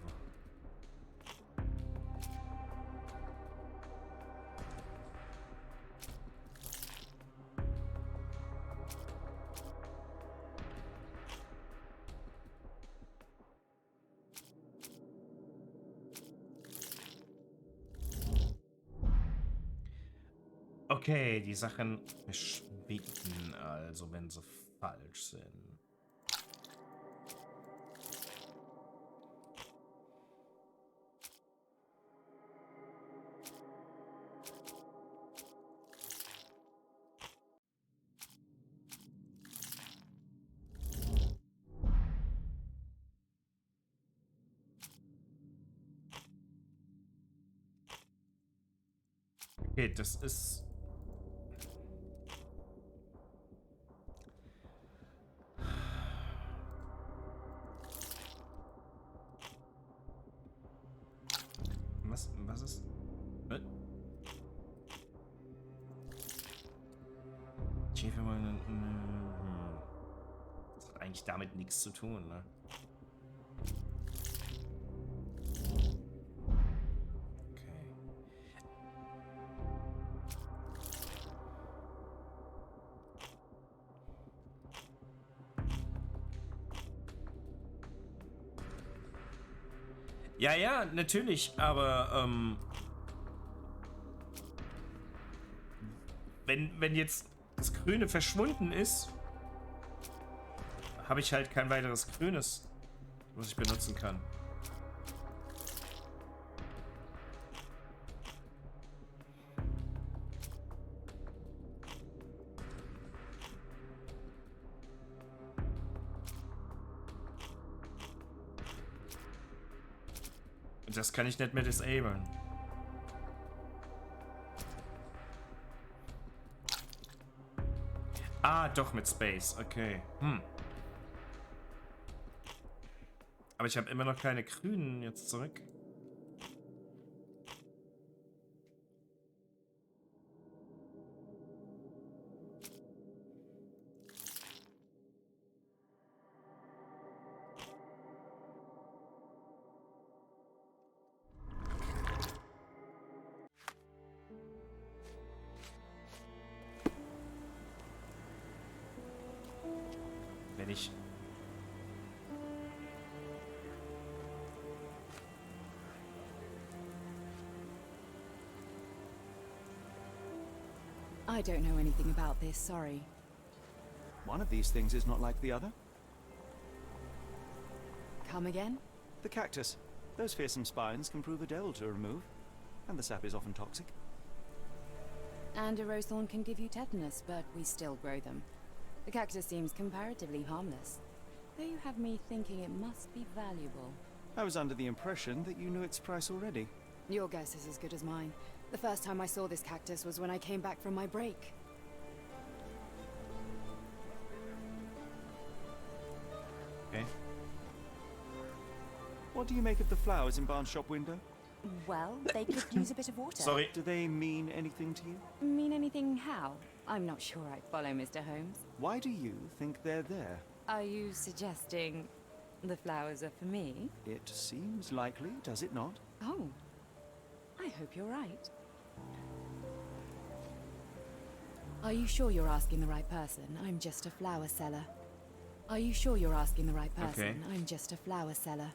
Okay, die Sachen verschwinden also, wenn sie falsch sind. Okay, das ist... Was ist... Das hat eigentlich damit nichts zu tun, ne? Okay. Ja, ja, natürlich, aber wenn jetzt das Grüne verschwunden ist, habe ich halt kein weiteres Grünes, was ich benutzen kann. Und das kann ich nicht mehr disablen. Ah, doch mit Space. Okay. Aber ich habe immer noch keine grünen jetzt zurück. Wenn ich... I don't know anything about this, sorry. One of these things is not like the other. Come again? The cactus. Those fearsome spines can prove a devil to remove, and the sap is often toxic. And a rose thorn can give you tetanus, but we still grow them. The cactus seems comparatively harmless, though you have me thinking it must be valuable. I was under the impression that you knew its price already. Your guess is as good as mine. The first time I saw this cactus was when I came back from my break. Okay. What do you make of the flowers in Barnes' shop window? Well, they could use a bit of water. Sorry. Do they mean anything to you? Mean anything how? I'm not sure I follow, Mr. Holmes. Why do you think they're there? Are you suggesting the flowers are for me? It seems likely, does it not? Oh, I hope you're right. Are you sure you're asking the right person? I'm just a flower seller. Are you sure you're asking the right person? Okay. I'm just a flower seller.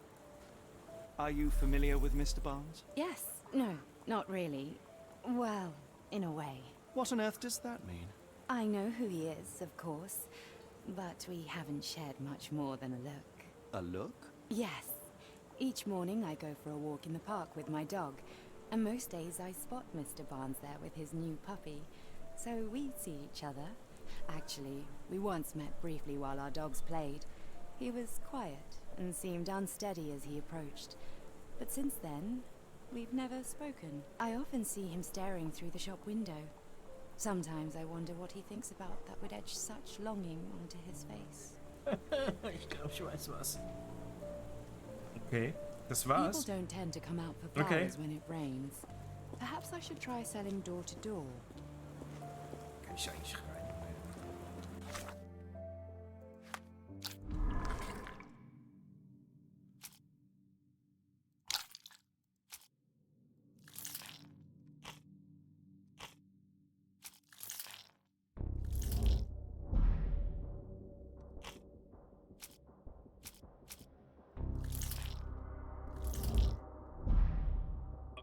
Are you familiar with Mr. Barnes? Yes. No, not really. Well, in a way. What on earth does that mean? I know who he is, of course, but we haven't shared much more than a look. A look? Yes. Each morning I go for a walk in the park with my dog, and most days I spot Mr. Barnes there with his new puppy, so we see each other. Actually, we once met briefly while our dogs played. He was quiet and seemed unsteady as he approached, but since then, we've never spoken. I often see him staring through the shop window. Sometimes I wonder what he thinks about that would etch such longing onto his face. Ich glaube, ich weiß was. Okay, das People war's. don't tend to come out for Okay. flowers when it rains. Perhaps I should try selling door to door. Kann ich eigentlich rein?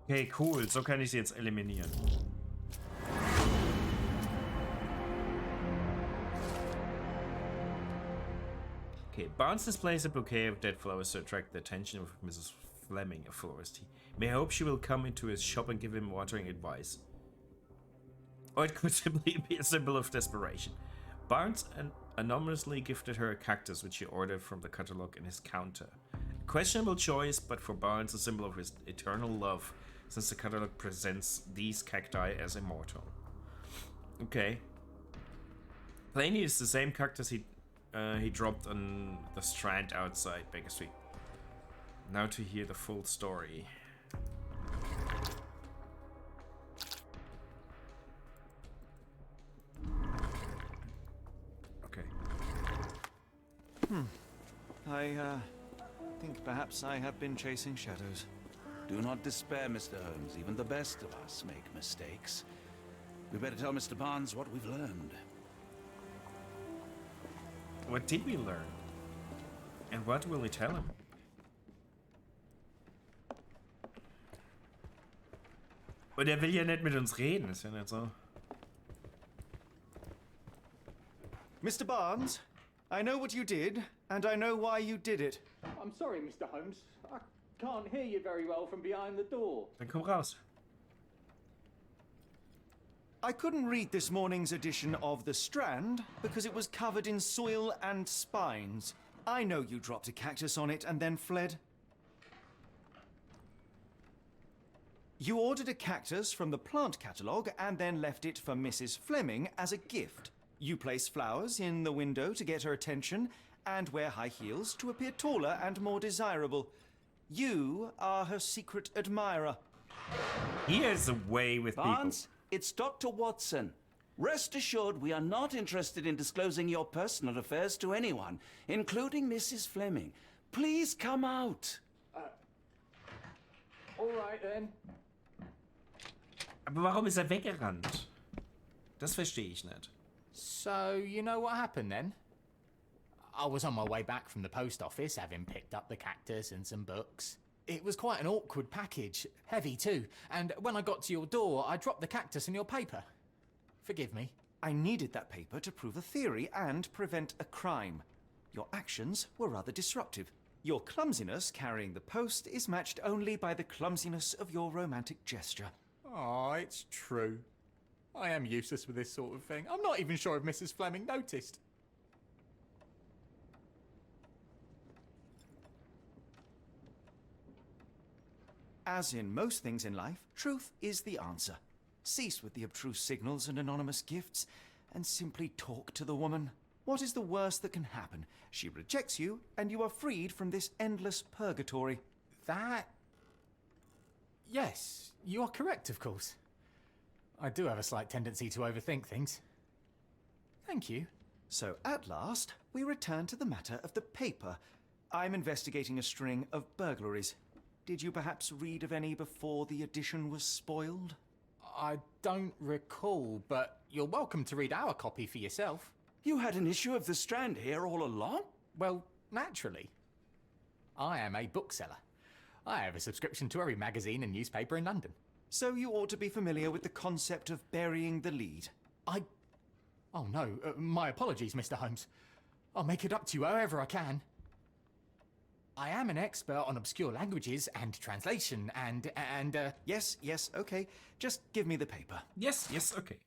Okay, cool. So kann ich sie jetzt eliminieren. Okay, Barnes displays a bouquet of dead flowers to attract the attention of Mrs. Fleming, a florist. He may hope she will come into his shop and give him watering advice. Or it could simply be a symbol of desperation. Barnes anonymously gifted her a cactus which he ordered from the catalog in his counter. A questionable choice, but for Barnes a symbol of his eternal love, since the catalog presents these cacti as immortal. Okay. Plainly, it's the same cactus he dropped on the strand outside Baker Street. Now to hear the full story. Okay. I think perhaps I have been chasing shadows. Do not despair, Mr. Holmes. Even the best of us make mistakes. We better tell Mr. Barnes what we've learned. What did we learn? And what will we tell him? Und er will ja nicht mit uns reden, ist ja nicht so. Mr. Barnes, I know what you did, and I know why you did it. I'm sorry, Mr. Holmes. I can't hear you very well from behind the door. Dann komm raus. I couldn't read this morning's edition of The Strand because it was covered in soil and spines. I know you dropped a cactus on it and then fled. You ordered a cactus from the plant catalogue and then left it for Mrs. Fleming as a gift. You place flowers in the window to get her attention and wear high heels to appear taller and more desirable. You are her secret admirer. He has a way with Barnes, it's Dr. Watson. Rest assured, we are not interested in disclosing your personal affairs to anyone, including Mrs. Fleming. Please come out. All right then. Aber warum ist er weggerannt? Das verstehe ich nicht. So, you know what happened then? I was on my way back from the post office, having picked up the cactus and some books. It was quite an awkward package, heavy too, and when I got to your door, I dropped the cactus in your paper. Forgive me. I needed that paper to prove a theory and prevent a crime. Your actions were rather disruptive. Your clumsiness carrying the post is matched only by the clumsiness of your romantic gesture. Oh, it's true. I am useless with this sort of thing. I'm not even sure if Mrs. Fleming noticed. As in most things in life, truth is the answer. Cease with the abstruse signals and anonymous gifts, and simply talk to the woman. What is the worst that can happen? She rejects you, and you are freed from this endless purgatory. That... Yes, you are correct, of course. I do have a slight tendency to overthink things. Thank you. So at last, we return to the matter of the paper. I'm investigating a string of burglaries. Did you perhaps read of any before the edition was spoiled? I don't recall, but you're welcome to read our copy for yourself. You had an issue of The Strand here all along? Well, naturally. I am a bookseller. I have a subscription to every magazine and newspaper in London. So you ought to be familiar with the concept of burying the lead. Oh no, my apologies, Mr. Holmes. I'll make it up to you however I can. I am an expert on obscure languages and translation and. Yes, okay. Just give me the paper. Yes, okay.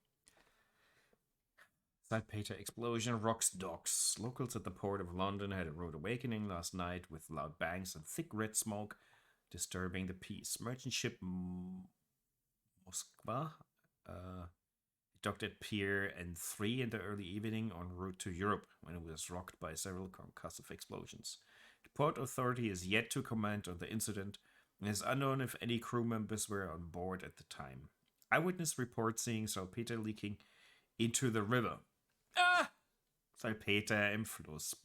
Saltpeter explosion rocks docks. Locals at the port of London had a rude awakening last night with loud bangs and thick red smoke disturbing the peace. Merchant ship Moskva docked at Pier N3 in the early evening en route to Europe when it was rocked by several concussive explosions. The port authority is yet to comment on the incident, and it is unknown if any crew members were on board at the time. Eyewitness reports seeing saltpeter leaking into the river. Saltpeter im Fluss.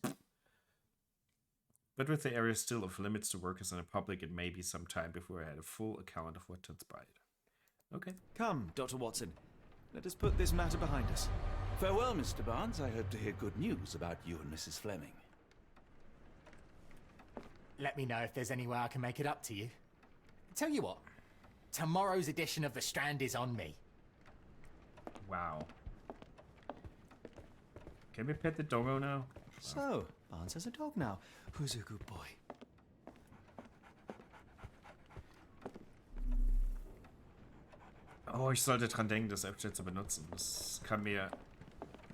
But with the area still off limits to workers and the public, it may be some time before I had a full account of what transpired. Okay. Come, Dr. Watson. Let us put this matter behind us. Farewell, Mr. Barnes. I hope to hear good news about you and Mrs. Fleming. Let me know if there's any way I can make it up to you. Tell you what, tomorrow's edition of The Strand is on me. Wow. Can we pet the doggo now? So, Barnes has a dog now. Who's a good boy? Oh, ich sollte dran denken, das App zu benutzen. Das kann mir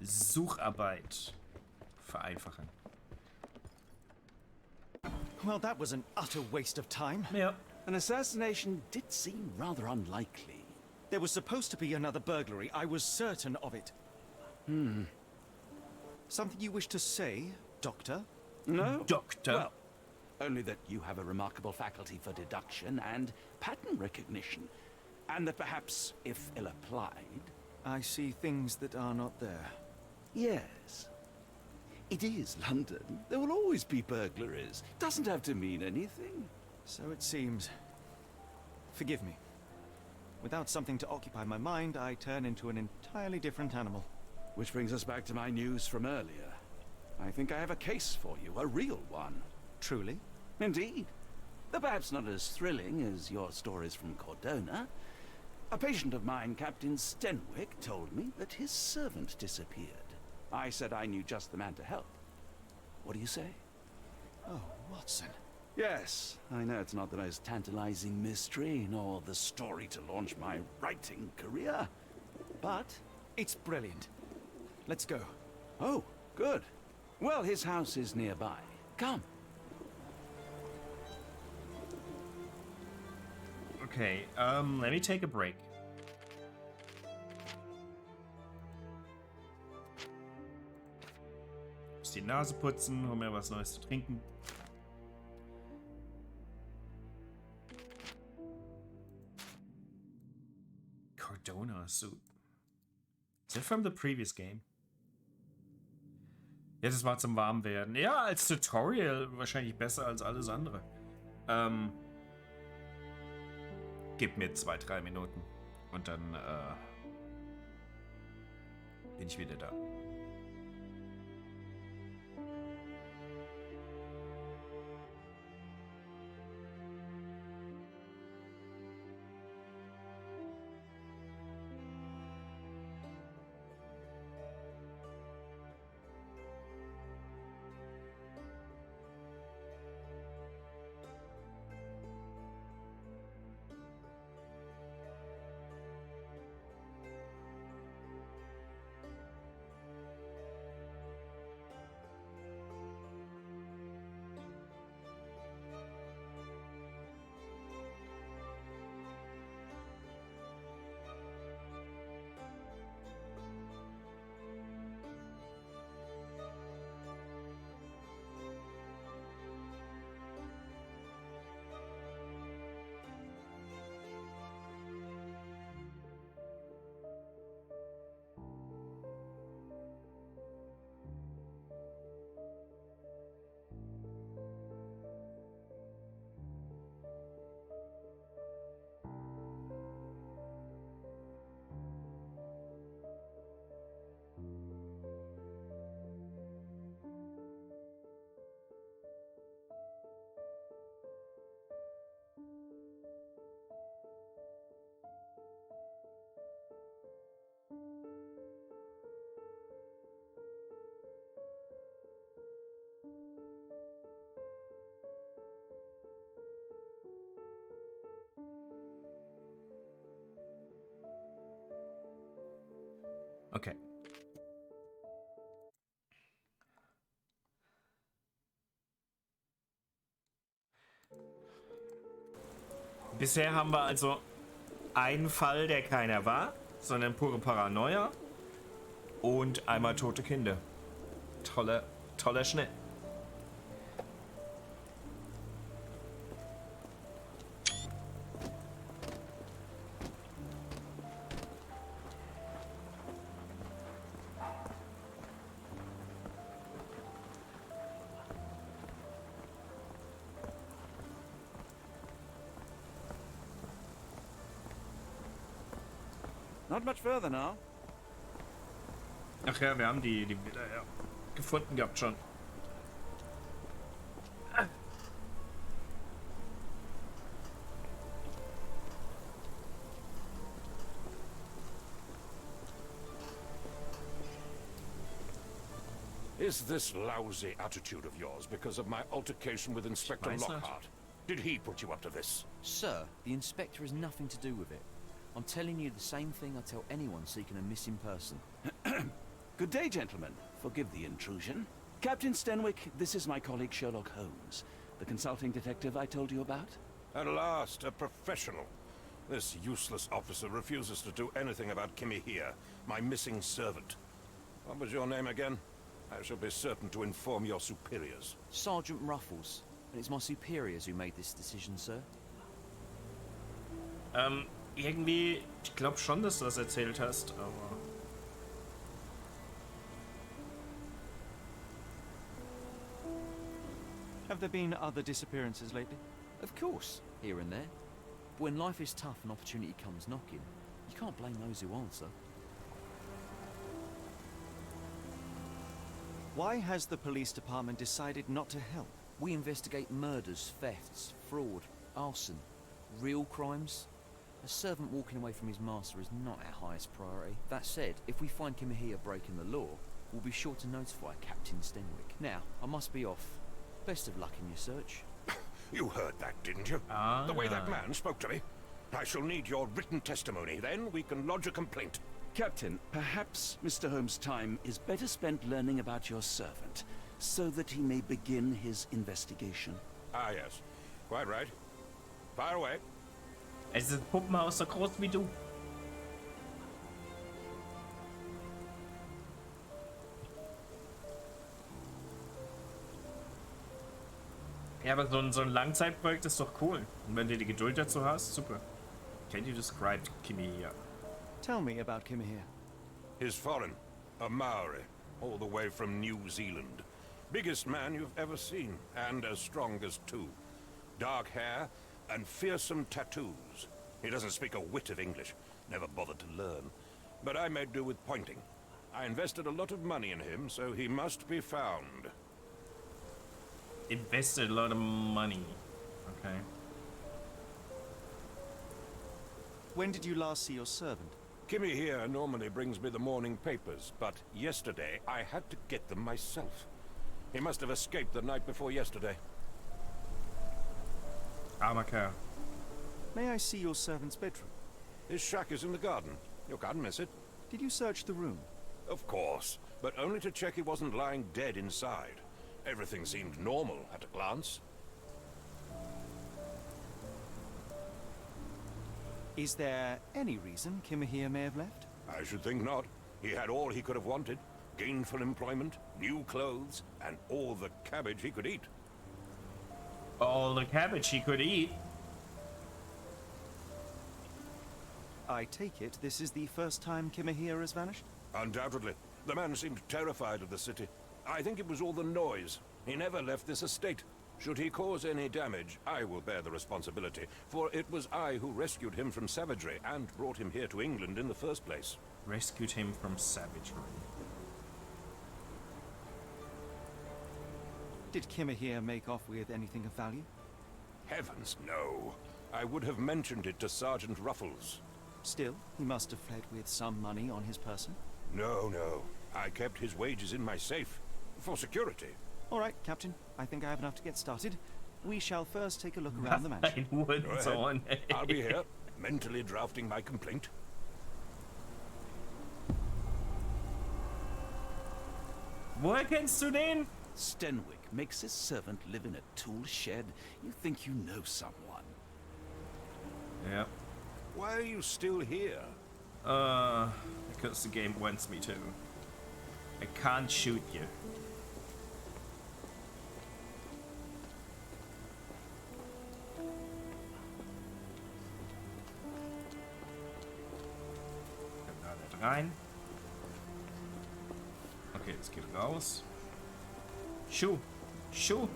Sucharbeit vereinfachen. Well, that was an utter waste of time. Ja. An assassination did seem rather unlikely. There was supposed to be another burglary. I was certain of it. Something you wish to say, Doctor? No? Doctor. Well, only that you have a remarkable faculty for deduction and pattern recognition. And that perhaps, if ill-applied... I see things that are not there. Yes. It is London. There will always be burglaries. Doesn't have to mean anything. So it seems. Forgive me. Without something to occupy my mind, I turn into an entirely different animal. Which brings us back to my news from earlier. I think I have a case for you, a real one. Truly? Indeed. Though perhaps not as thrilling as your stories from Cordona. A patient of mine, Captain Stenwick, told me that his servant disappeared. I said I knew just the man to help. What do you say? Oh, Watson. Yes, I know it's not the most tantalizing mystery, nor the story to launch my writing career. But... It's brilliant. Let's go. Oh, good. Well, his house is nearby. Come. Okay, let me take a break. Muss die Nase putzen, hol mir was Neues zu trinken. Cordona suit. Is it from the previous game? Ja, das war zum Warmwerden. Ja, als Tutorial wahrscheinlich besser als alles andere. Gib mir 2-3 Minuten und dann bin ich wieder da. Okay. Bisher haben wir also einen Fall, der keiner war, sondern pure Paranoia und einmal tote Kinder. Toller Schnitt. Not much further now. Ach ja, wir haben die Villa ja gefunden gehabt schon. Is this lousy attitude of yours because of my altercation with Inspector Schmeiß nicht. Lockhart? Did he put you up to this? Sir, the inspector has nothing to do with it. I'm telling you the same thing I tell anyone seeking a missing person. Good day, gentlemen. Forgive the intrusion. Captain Stenwick, this is my colleague Sherlock Holmes, the consulting detective I told you about. At last, a professional. This useless officer refuses to do anything about Kimmy here, my missing servant. What was your name again? I shall be certain to inform your superiors. Sergeant Ruffles, and it's my superiors who made this decision, sir. Irgendwie, ich glaube schon, dass du das erzählt hast, aber... Have there been other disappearances lately? Of course, here and there. But when life is tough and opportunity comes knocking, you can't blame those who answer. Why has the police department decided not to help? We investigate murders, thefts, fraud, arson, real crimes. A servant walking away from his master is not our highest priority. That said, if we find Kimahia breaking the law, we'll be sure to notify Captain Stenwick. Now, I must be off. Best of luck in your search. You heard that, didn't you? The way that man spoke to me. I shall need your written testimony. Then we can lodge a complaint. Captain, perhaps Mr. Holmes' time is better spent learning about your servant, so that he may begin his investigation. Ah, yes. Quite right. Fire away. Es ist ein Puppenhaus so groß wie du. Ja, aber so ein Langzeitprojekt ist doch cool. Und wenn du die Geduld dazu hast, super. Can you describe Kimmy here? Tell me about Kimahia. He's foreign. A Maori. All the way from New Zealand. Biggest man you've ever seen. And as strong as two. Dark hair and fearsome tattoos. He doesn't speak a whit of English. Never bothered to learn. But I made do with pointing. I invested a lot of money in him, so he must be found. Invested a lot of money. Okay. When did you last see your servant? Kimmy here normally brings me the morning papers, but yesterday I had to get them myself. He must have escaped the night before yesterday. Armer Kerl. May I see your servant's bedroom? His shack is in the garden. You can't miss it. Did you search the room? Of course, but only to check he wasn't lying dead inside. Everything seemed normal at a glance. Is there any reason Kimahia may have left? I should think not. He had all he could have wanted. Gainful employment, new clothes, and all the cabbage he could eat. All the cabbage he could eat. I take it this is the first time Kimahia has vanished? Undoubtedly. The man seemed terrified of the city. I think it was all the noise. He never left this estate. Should he cause any damage, I will bear the responsibility, for it was I who rescued him from savagery and brought him here to England in the first place. Rescued him from savagery. Did Kimahia make off with anything of value? Heavens, no. I would have mentioned it to Sergeant Ruffles. Still, he must have fled with some money on his person. No, no. I kept his wages in my safe. For security. All right, Captain. I think I have enough to get started. We shall first take a look around the mansion. Ein Hund, Go so ahead. ein- I'll be here, mentally drafting my complaint. Woher kennst du den? Stenwick makes his servant live in a tool shed. You think you know someone. Yeah. Why are you still here? Because the game wants me to. I can't shoot you. Kann da nicht rein. Okay, jetzt geht raus. Schuh! Schuh!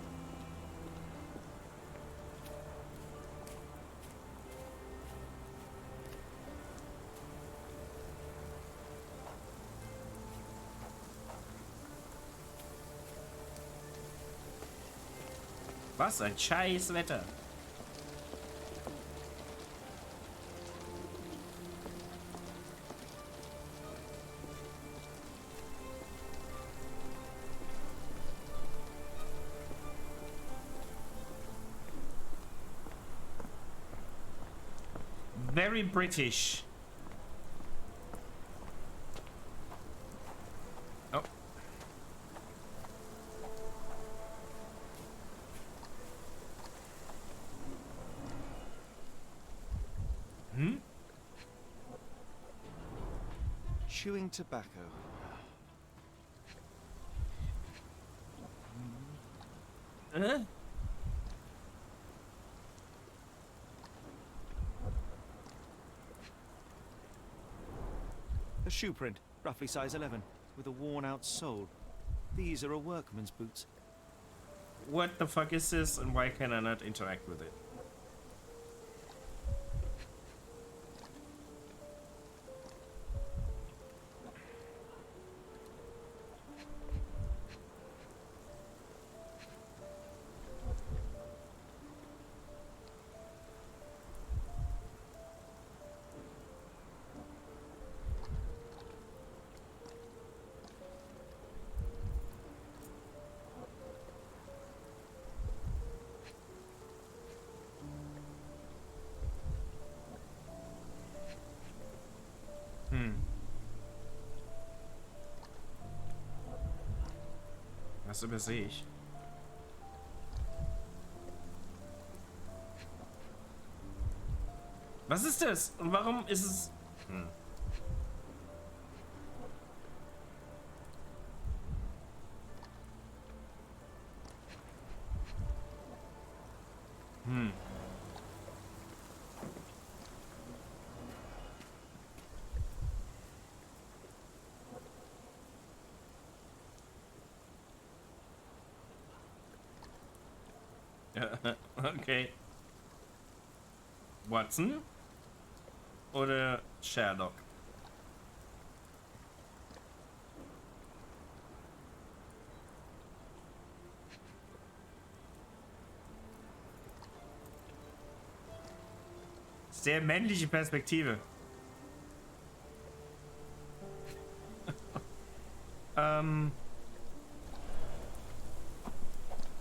Was ein scheiß Wetter. Very British. Oh. Chewing tobacco. A shoe print, roughly size 11, with a worn-out sole. These are a workman's boots. What the fuck is this, and why can I not interact with it? Was übersehe ich? Was ist das? Und warum ist es... Okay. Watson? Oder Sherlock? Sehr männliche Perspektive.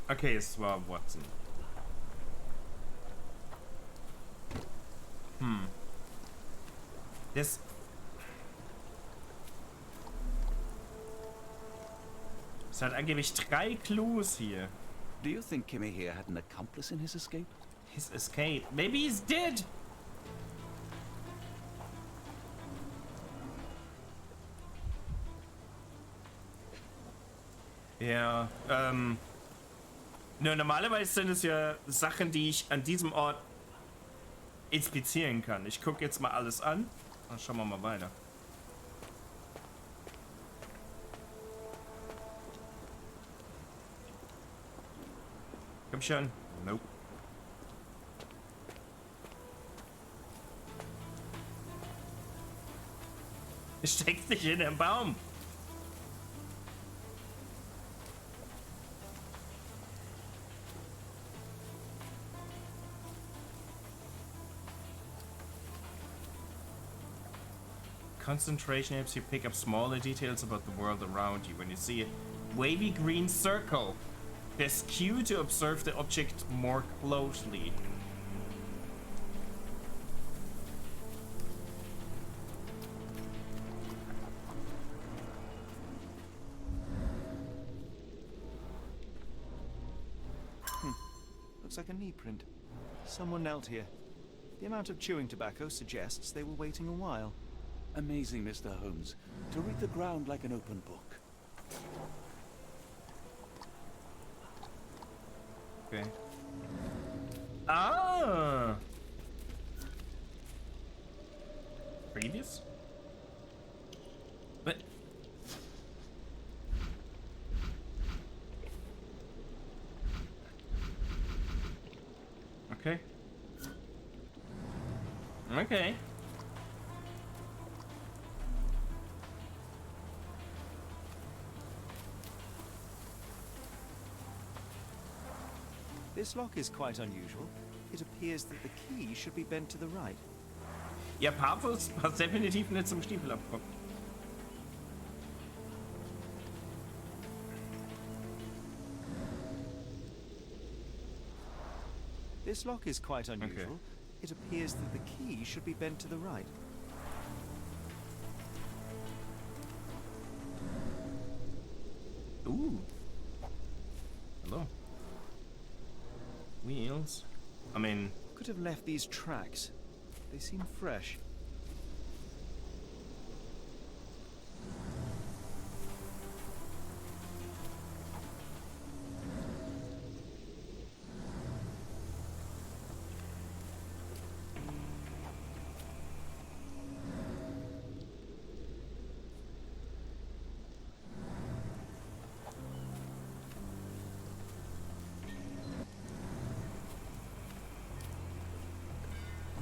Okay, es war Watson. Das... Es hat angeblich 3 Clues hier. Do you think Kimmy here had an accomplice in his escape? His escape. Maybe he's dead. Ja, nur normalerweise sind es ja Sachen, die ich an diesem Ort inspizieren kann. Ich gucke jetzt mal alles an. Dann schauen wir mal weiter. Komm schon. Nope. Steckt nicht in den Baum. Concentration helps you pick up smaller details about the world around you. When you see a wavy green circle, there's cue to observe the object more closely. looks like a knee print. Someone knelt here. The amount of chewing tobacco suggests they were waiting a while. Amazing, Mr. Holmes. To read the ground like an open book. Okay. Ah! Previous? But... Okay. Okay. This lock is quite unusual. It appears that the key should be bent to the right. Ja, Paphos passt definitiv nicht zum Stiefelabbruch. This lock is quite unusual. It appears that the key should be bent to the right. Ooh. Hello. Wheels. I mean... Could have left these tracks. They seem fresh.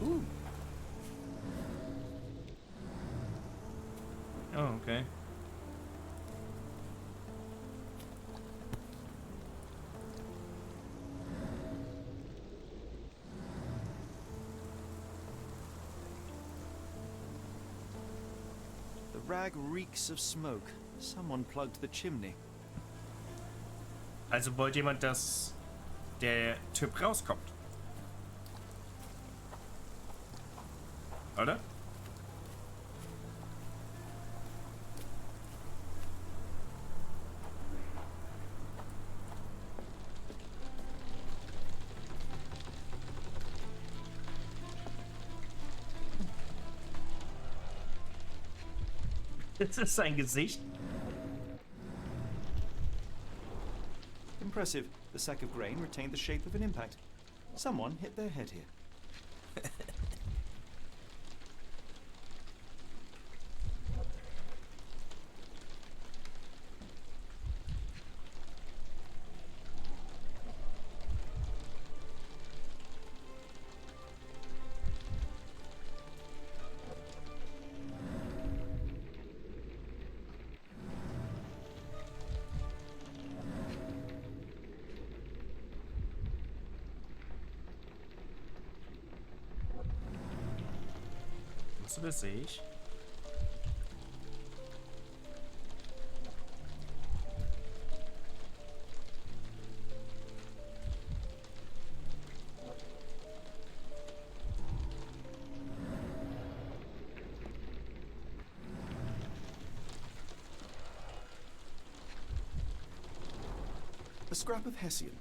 Ooh. Oh, okay. The rag reeks of smoke. Someone plugged the chimney. Also wollte jemand, dass der Typ rauskommt. Oder? Das ist sein Gesicht. Impressive. The sack of grain retained the shape of an impact. Someone hit their head here. Was übersehe ich? A scrap of Hessian.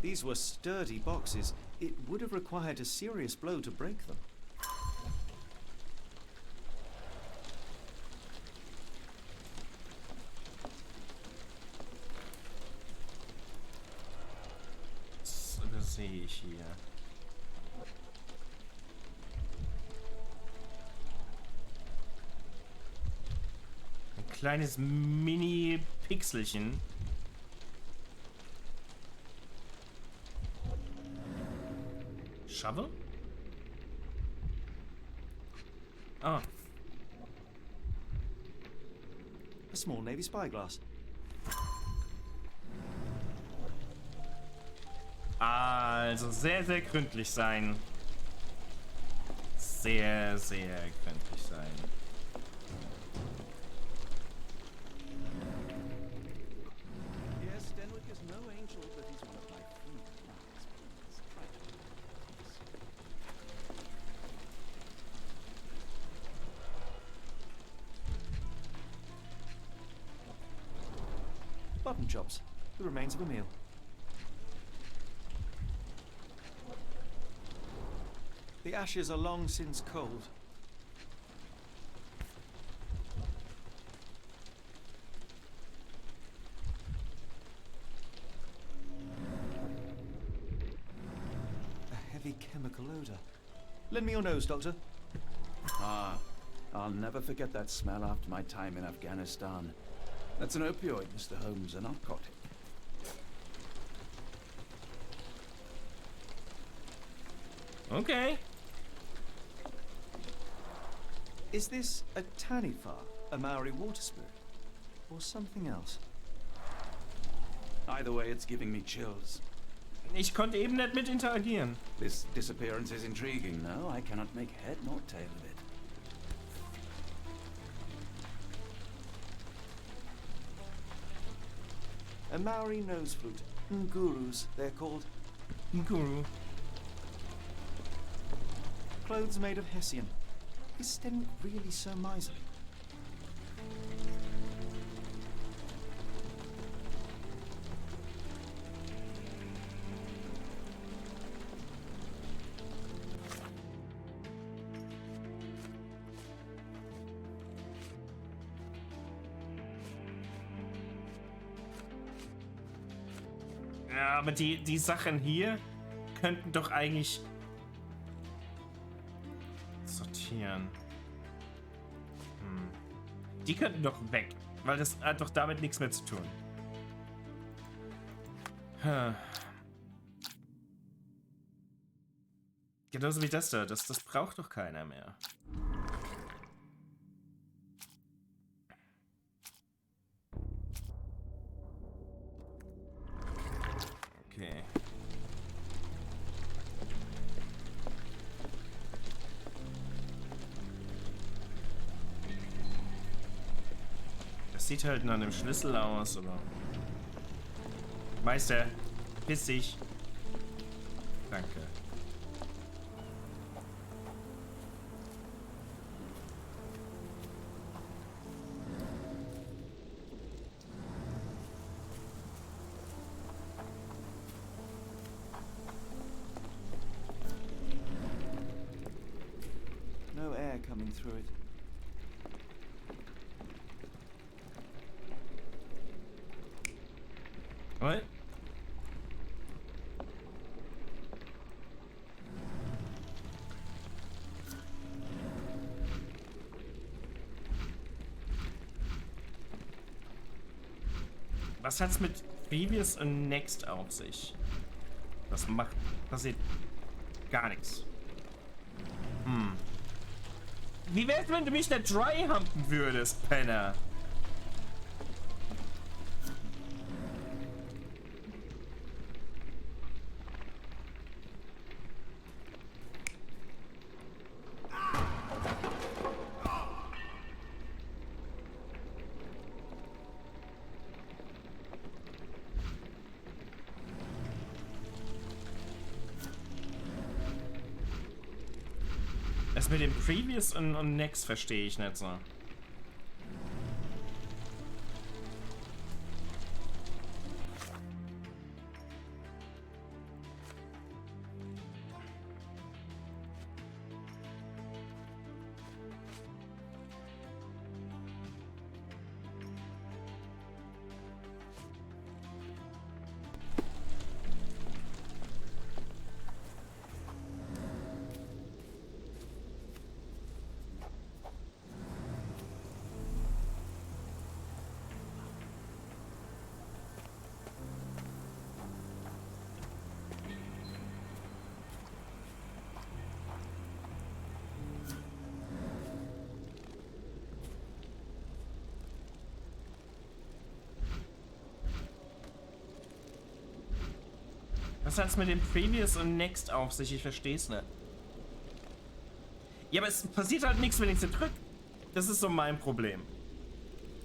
These were sturdy boxes. It would have required a serious blow to break them. Was übersehe ich hier? Ein kleines Mini-Pixelchen. Shovel? Ah. A small Navy spyglass. Also sehr, sehr gründlich sein. Sehr, sehr gründlich sein. Yes, Denwick is no angel, but he's one of my few clients. Please try to be nice. garden jobs. The remains of a meal. The ashes are long since cold. A heavy chemical odor. Lend me your nose, Doctor. Ah, I'll never forget that smell after my time in Afghanistan. That's an opioid, Mr. Holmes, a narcotic. Okay. Is this a Tanifar, a Maori water spirit, or something else? Either way, it's giving me chills. Ich konnte eben nicht mit interagieren. This disappearance is intriguing, no? I cannot make head nor tail of it. A Maori nose flute. Ngurus, they're called. Guru. Clothes made of Hessian. Is Sten really so miserly? Ja, aber die Sachen hier könnten doch eigentlich sortieren. Die könnten doch weg, weil das hat doch damit nichts mehr zu tun. Genauso wie das da, das braucht doch keiner mehr. Okay. Das sieht halt nach einem Schlüssel aus, aber... Meister, piss dich. Danke. No air coming through it. What? Was hat's mit Previous und Next auf sich? Das passiert gar nichts. Wie wär's, wenn du mich da dry humpen würdest, Penner? Das mit dem Previous und Next verstehe ich nicht so. Was hat's mit dem Previous und Next auf sich? Ich versteh's nicht. Ja, aber es passiert halt nichts, wenn ich sie drücke. Das ist so mein Problem.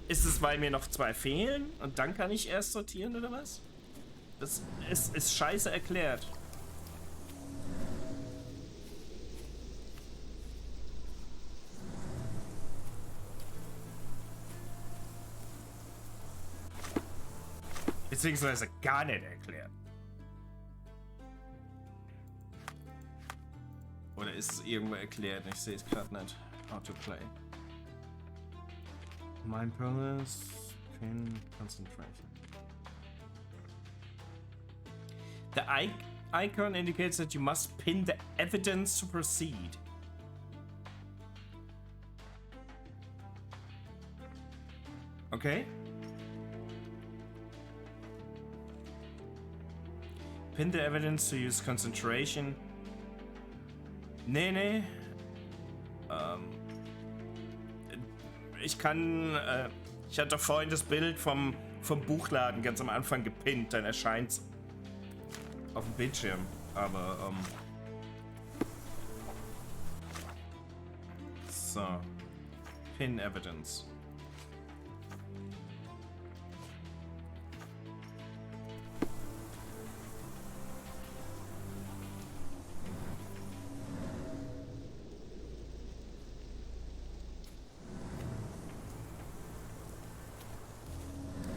Ist es, weil mir noch 2 fehlen und dann kann ich erst sortieren oder was? Das ist scheiße erklärt. Beziehungsweise gar nicht erklärt. Oder ist es irgendwo erklärt? Ich sehe es gerade nicht. Autoplay. Mindfulness, Pin, Concentration. The icon indicates that you must pin the evidence to proceed. Okay. Pin the evidence to use concentration. Nee. Ich kann, ich hatte doch vorhin das Bild vom Buchladen ganz am Anfang gepinnt, dann erscheint's auf dem Bildschirm, aber, so. Pin Evidence.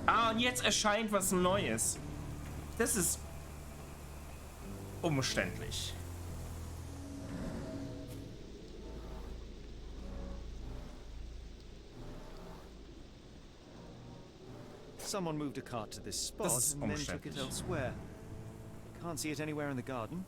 Ah, und jetzt erscheint was Neues. Das ist umständlich. Someone moved a cart to this spot Das ist and then took it umständlich. elsewhere. Can't see it anywhere in the garden.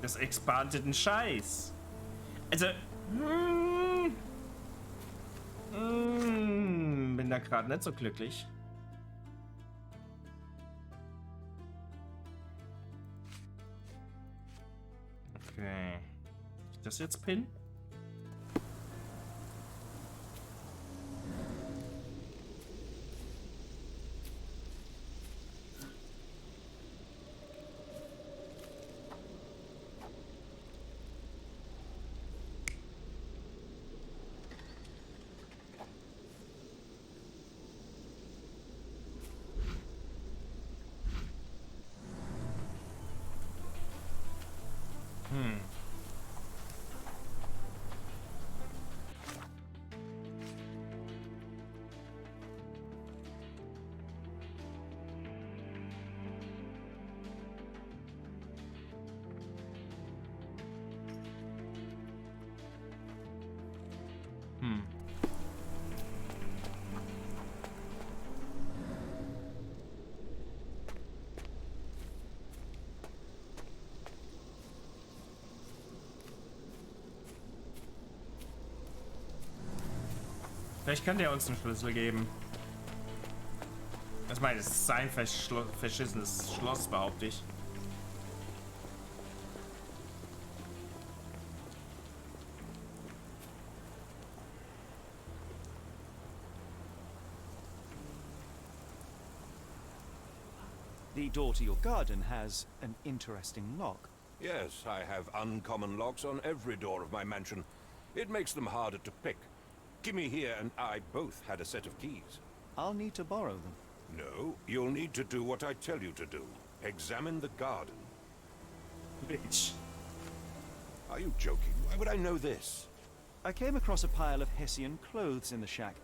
Das expandet einen Scheiß. Also, bin da gerade nicht so glücklich. Okay. Ich das jetzt pin? Vielleicht kann der uns einen Schlüssel geben. Ich meine, es ist sein verschissenes Schloss, behaupte ich. The door to your garden has an interesting lock. Yes, I have uncommon locks on every door of my mansion. It makes them harder to pick. Kimmy here and I both had a set of keys. I'll need to borrow them. No, you'll need to do what I tell you to do. Examine the garden. Bitch. Are you joking? Why would I know this? I came across a pile of Hessian clothes in the shack.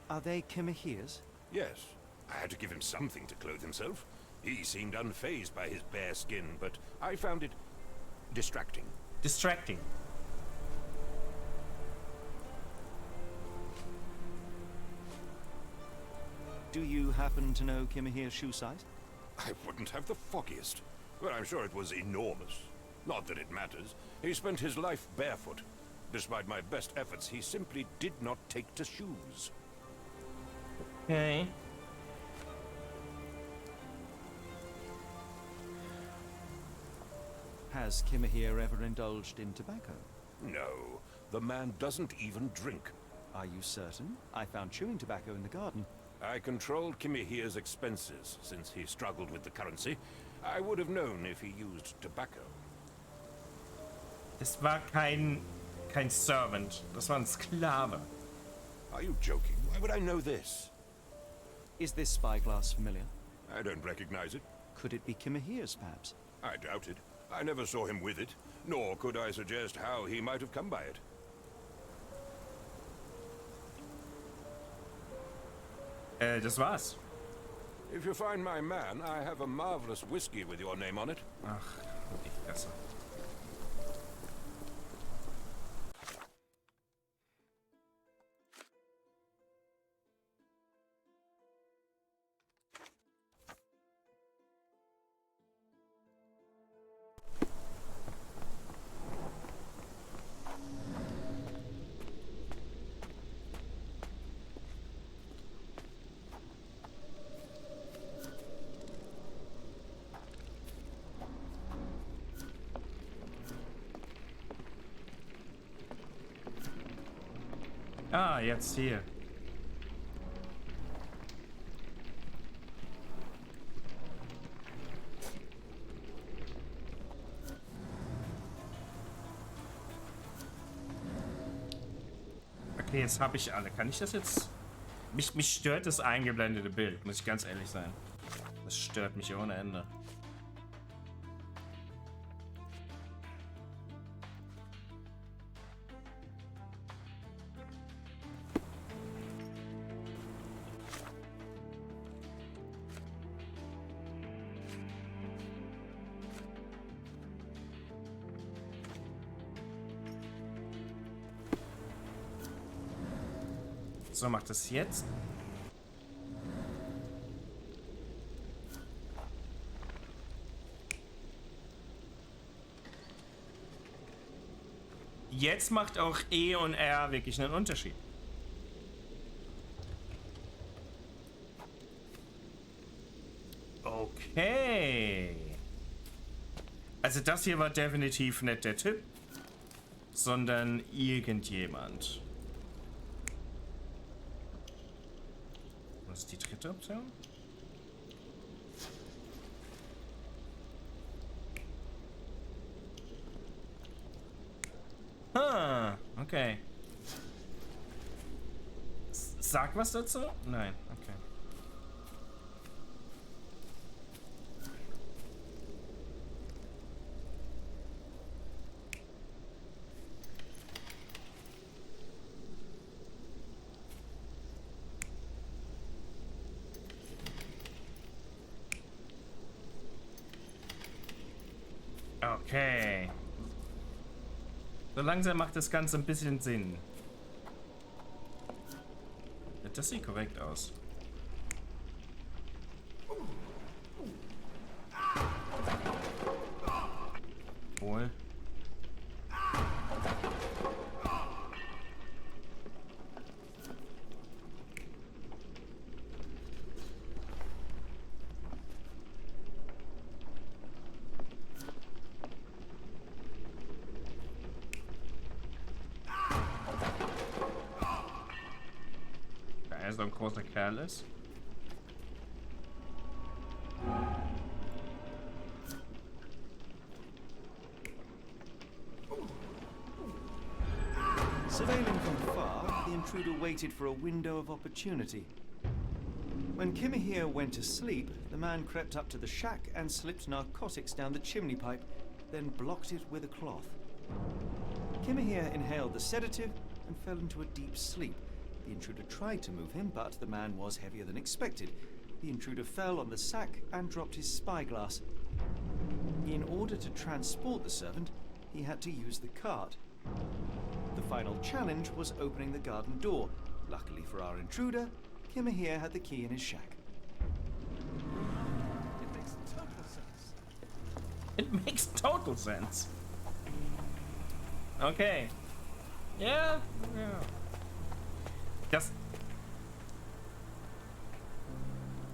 Are they Kimahir's? Yes. I had to give him something to clothe himself. He seemed unfazed by his bare skin, but I found it distracting. Distracting. Do you happen to know Kimahir's shoe size? I wouldn't have the foggiest. Well, I'm sure it was enormous. Not that it matters. He spent his life barefoot. Despite my best efforts, he simply did not take to shoes. Okay. Has Kimahir ever indulged in tobacco? No, the man doesn't even drink. Are you certain? I found chewing tobacco in the garden. I controlled Kimahir's expenses since he struggled with the currency. I would have known if he used tobacco. Das war kein Servant. Das war ein Sklave. Are you joking? Why would I know this? Is this spyglass familiar? I don't recognize it. Could it be Kimahir's, perhaps? I doubt it. I never saw him with it, nor could I suggest how he might have come by it. Das war's. If you find my man, I have a marvelous whiskey with your name on it. Ach, die Fresse. Ah, jetzt hier. Okay, jetzt habe ich alle. Kann ich das jetzt? Mich stört das eingeblendete Bild, muss ich ganz ehrlich sein. Das stört mich ohne Ende. So, macht das jetzt. Jetzt macht auch E und R wirklich einen Unterschied. Okay. Also das hier war definitiv nicht der Typ, sondern irgendjemand. Was ist die dritte Option? Ah, okay. Sag was dazu? Nein, okay. Okay. So langsam macht das Ganze ein bisschen Sinn. Ja, das sieht korrekt aus. Wohl. So ein großer Kerl ist. Surveilling from far, the intruder waited for a window of opportunity. When Kimahir went to sleep, the man crept up to the shack and slipped narcotics down the chimney pipe, then blocked it with a cloth. Kimahir inhaled the sedative and fell into a deep sleep. The intruder tried to move him, but the man was heavier than expected. The intruder fell on the sack and dropped his spyglass. In order to transport the servant, he had to use the cart. The final challenge was opening the garden door. Luckily for our intruder, Kimahir had the key in his shack. It makes total sense. It makes total sense. Okay. Ja. Ja.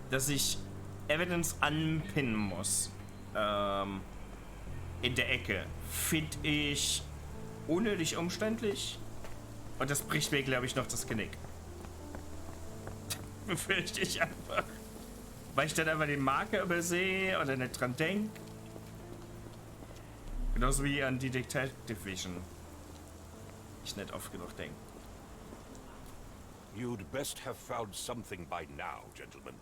Dass ich Evidence anpinnen muss in der Ecke, finde ich unnötig umständlich und das bricht mir, glaube ich, noch das Genick. Befürchte ich einfach. Weil ich dann einfach den Marker übersehe oder nicht dran denke. Genauso wie an die Detective Vision. Ich nicht oft genug denke. You'd best have found something by now, gentlemen.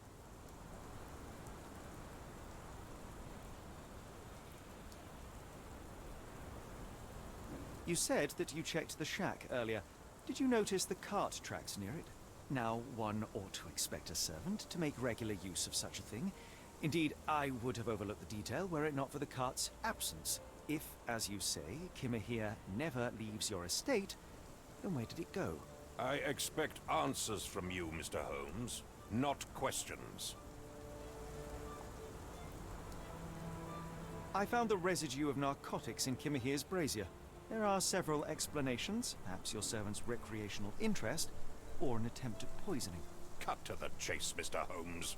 You said that you checked the shack earlier. Did you notice the cart tracks near it? Now, one ought to expect a servant to make regular use of such a thing. Indeed, I would have overlooked the detail were it not for the cart's absence. If, as you say, Kimahir never leaves your estate, then where did it go? I expect answers from you, Mr. Holmes, not questions. I found the residue of narcotics in Kimahir's brazier. There are several explanations, perhaps your servant's recreational interest, or an attempt at poisoning. Cut to the chase, Mr. Holmes.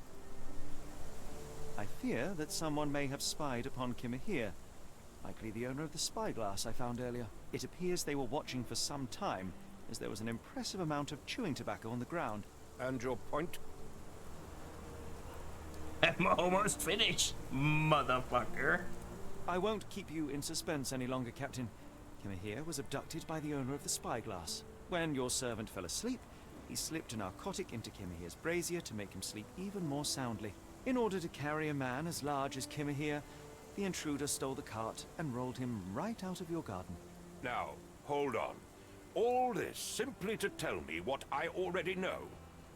I fear that someone may have spied upon Kimahir. Likely the owner of the spyglass I found earlier. It appears they were watching for some time, as there was an impressive amount of chewing tobacco on the ground. And your point? I'm almost finished, motherfucker. I won't keep you in suspense any longer, Captain. Kimahir was abducted by the owner of the spyglass. When your servant fell asleep, he slipped a narcotic into Kimahir's brazier to make him sleep even more soundly. In order to carry a man as large as Kimahir, the intruder stole the cart and rolled him right out of your garden. Now, hold on. All this simply to tell me what I already know.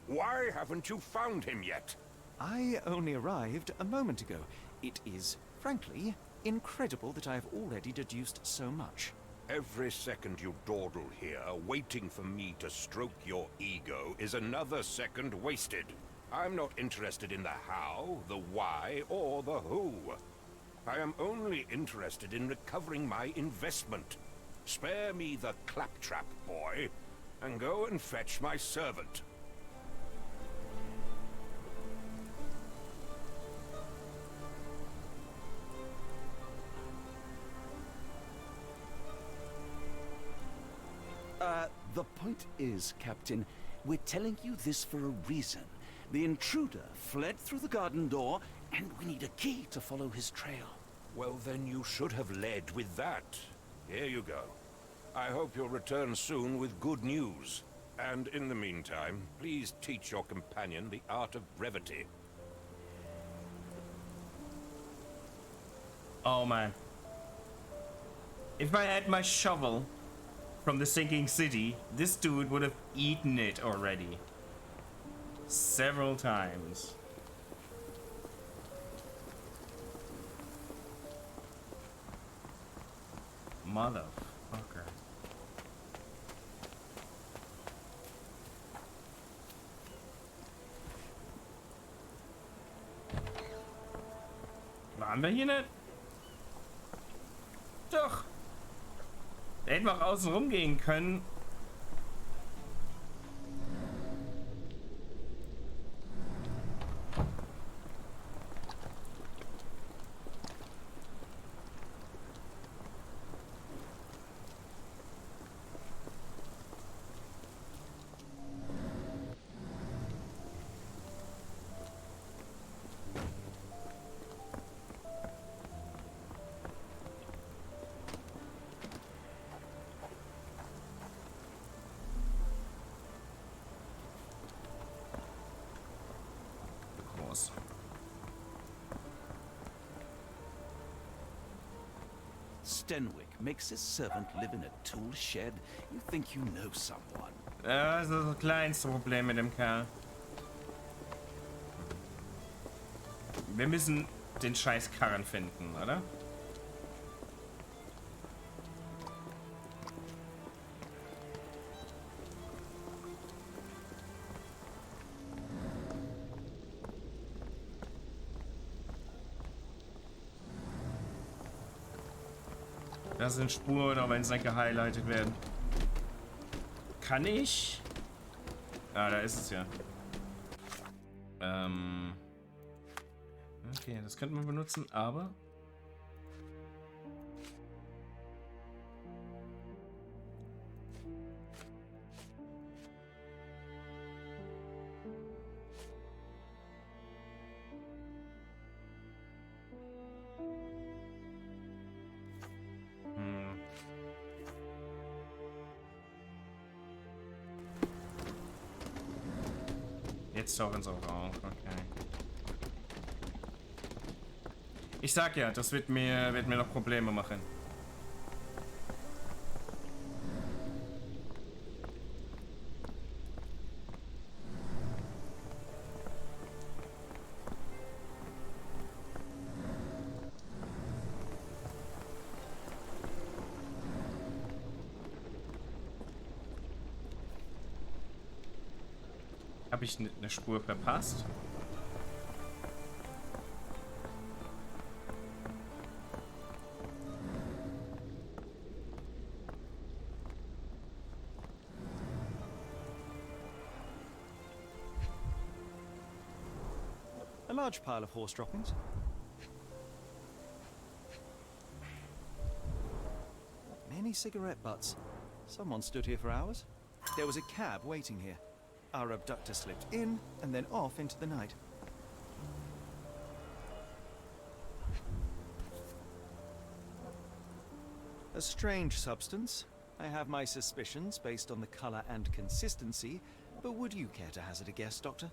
Why haven't you found him yet? I only arrived a moment ago. It is, frankly, incredible that I have already deduced so much. Every second you dawdle here, waiting for me to stroke your ego, is another second wasted. I'm not interested in the how, the why, or the who. I am only interested in recovering my investment. Spare me the claptrap, boy, and go and fetch my servant. The point is, Captain, we're telling you this for a reason. The intruder fled through the garden door, and we need a key to follow his trail. Well, then you should have led with that. Here you go. I hope you'll return soon with good news. And in the meantime, please teach your companion the art of brevity. Oh man. If I had my shovel from the sinking city, this dude would have eaten it already. Several times. Motherfucker. Waren wir hier nicht? Doch. Wir hätten auch außen rumgehen können. Stenwick makes his servant live in a tool shed. You think you know someone. Ja, das ist das kleinste Problem mit dem Kerl. Wir müssen den scheiß Karren finden, oder? Das sind Spuren, auch wenn sie nicht gehighlightet werden. Kann ich? Ah, da ist es ja. Okay, das könnte man benutzen, aber... Jetzt tauchen sie auch auf, okay. Ich sag ja, das wird mir noch Probleme machen. Habe ich eine Spur verpasst? A large pile of horse droppings. Many cigarette butts. Someone stood here for hours. There was a cab waiting here. Our abductor slipped in and then off into the night. A strange substance. I have my suspicions based on the color and consistency, but would you care to hazard a guess, Doctor?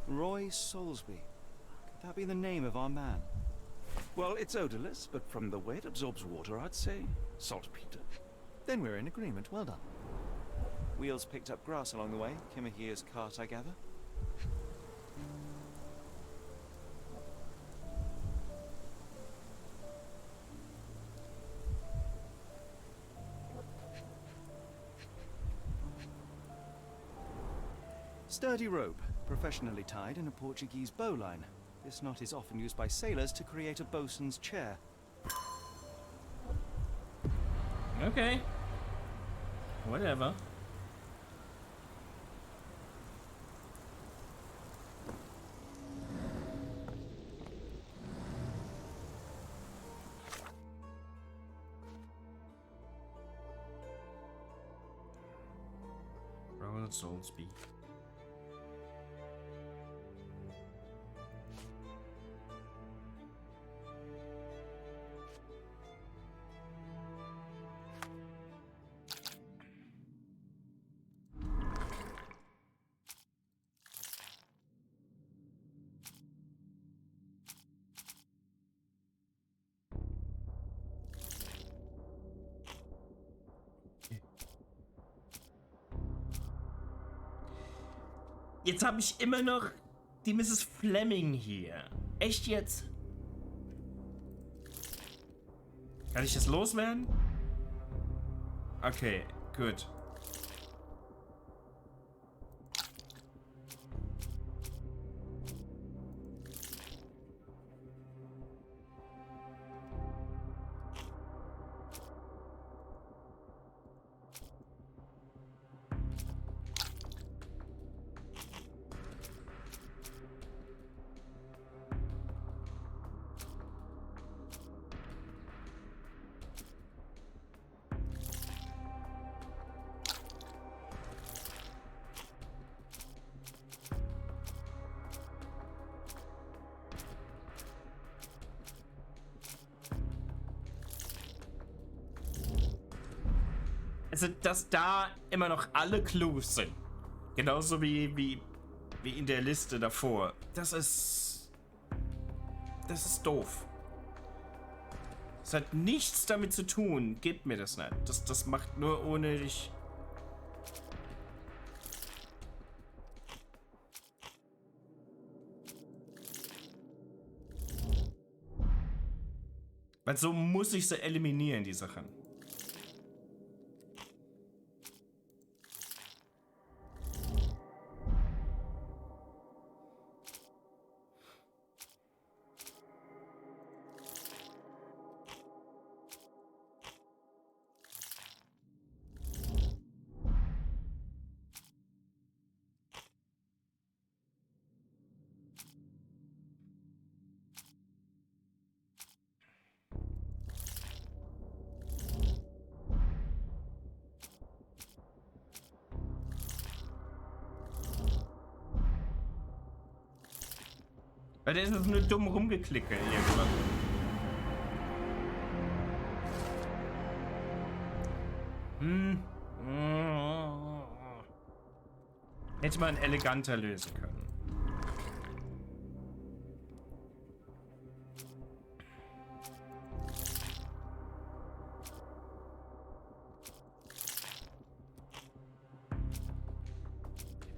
Roy Soulsby. Could that be the name of our man? Well, it's odorless, but from the way it absorbs water, I'd say saltpeter. Then we're in agreement. Well done. Wheels picked up grass along the way. Kimahia's cart, I gather. Sturdy rope, professionally tied in a Portuguese bowline. This knot is often used by sailors to create a bosun's chair. Okay. Whatever. Roland Soulsby. Jetzt habe ich immer noch die Mrs. Fleming hier. Echt jetzt? Kann ich das loswerden? Okay, gut. Also, dass da immer noch alle Clues sind. Genauso wie in der Liste davor. Das ist doof. Das hat nichts damit zu tun. Gebt mir das nicht. Das macht nur unnötig. Weil so muss ich sie eliminieren, die Sachen. Weil der ist nur dumm rumgeklickt irgendwann. Hätte man eleganter lösen können.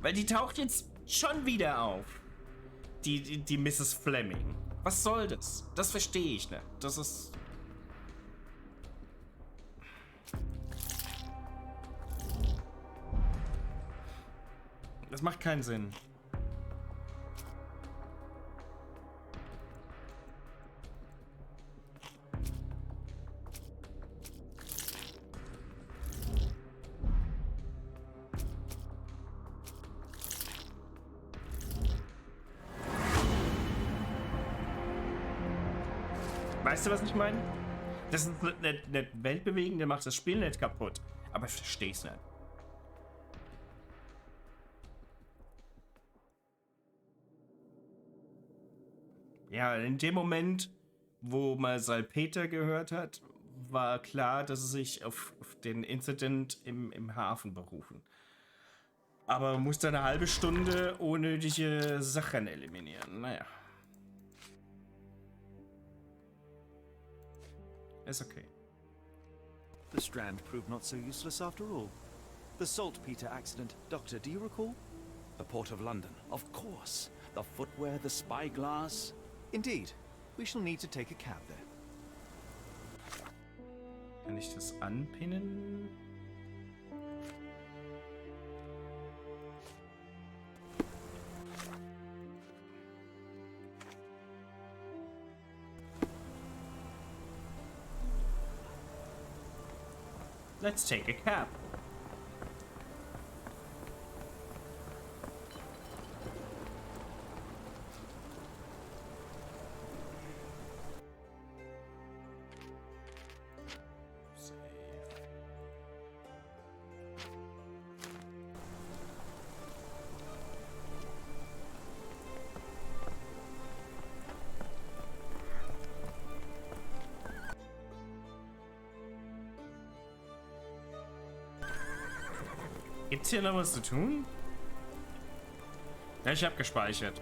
Weil die taucht jetzt schon wieder auf. Die Mrs. Fleming. Was soll das? Das verstehe ich nicht. Das ist... Das macht keinen Sinn. Weißt du, was ich meine? Das ist nicht weltbewegend, der macht das Spiel nicht kaputt. Aber ich verstehe es nicht. Ja, in dem Moment, wo man Salpeter gehört hat, war klar, dass sie sich auf den Incident im Hafen berufen. Aber man musste eine halbe Stunde unnötige Sachen eliminieren. Naja. Ist okay. The Strand proved not so useless after all. The saltpeter accident, Doctor, do you recall? The Port of London, of course. The footwear, the spyglass. Indeed. We shall need to take a cab there. Kann ich das anpinnen? Let's take a cab. Gibt's hier noch was zu tun? Ja, ich hab gespeichert.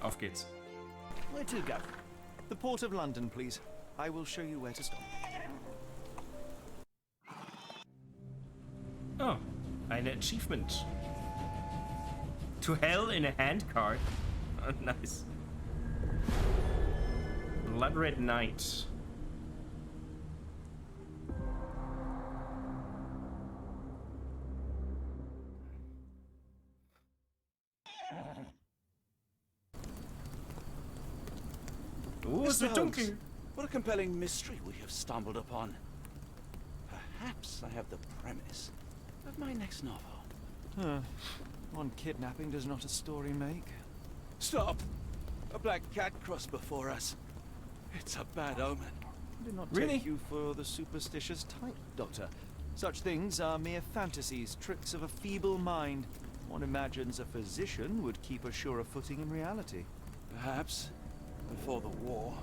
Auf geht's. Where to go? The Port of London, please. I will show you where to stop. Oh, eine Achievement. To hell in a handcart. Oh, nice. Blood Red Knight. Oh, es wird dunkel. Holmes, what a compelling mystery we have stumbled upon. Perhaps I have the premise of my next novel. One kidnapping does not a story make. Stop! A black cat crossed before us. It's a bad omen. I did not Really? take you for the superstitious type, Doctor. Such things are mere fantasies, tricks of a feeble mind. One imagines a physician would keep a surer footing in reality. Perhaps, before the war,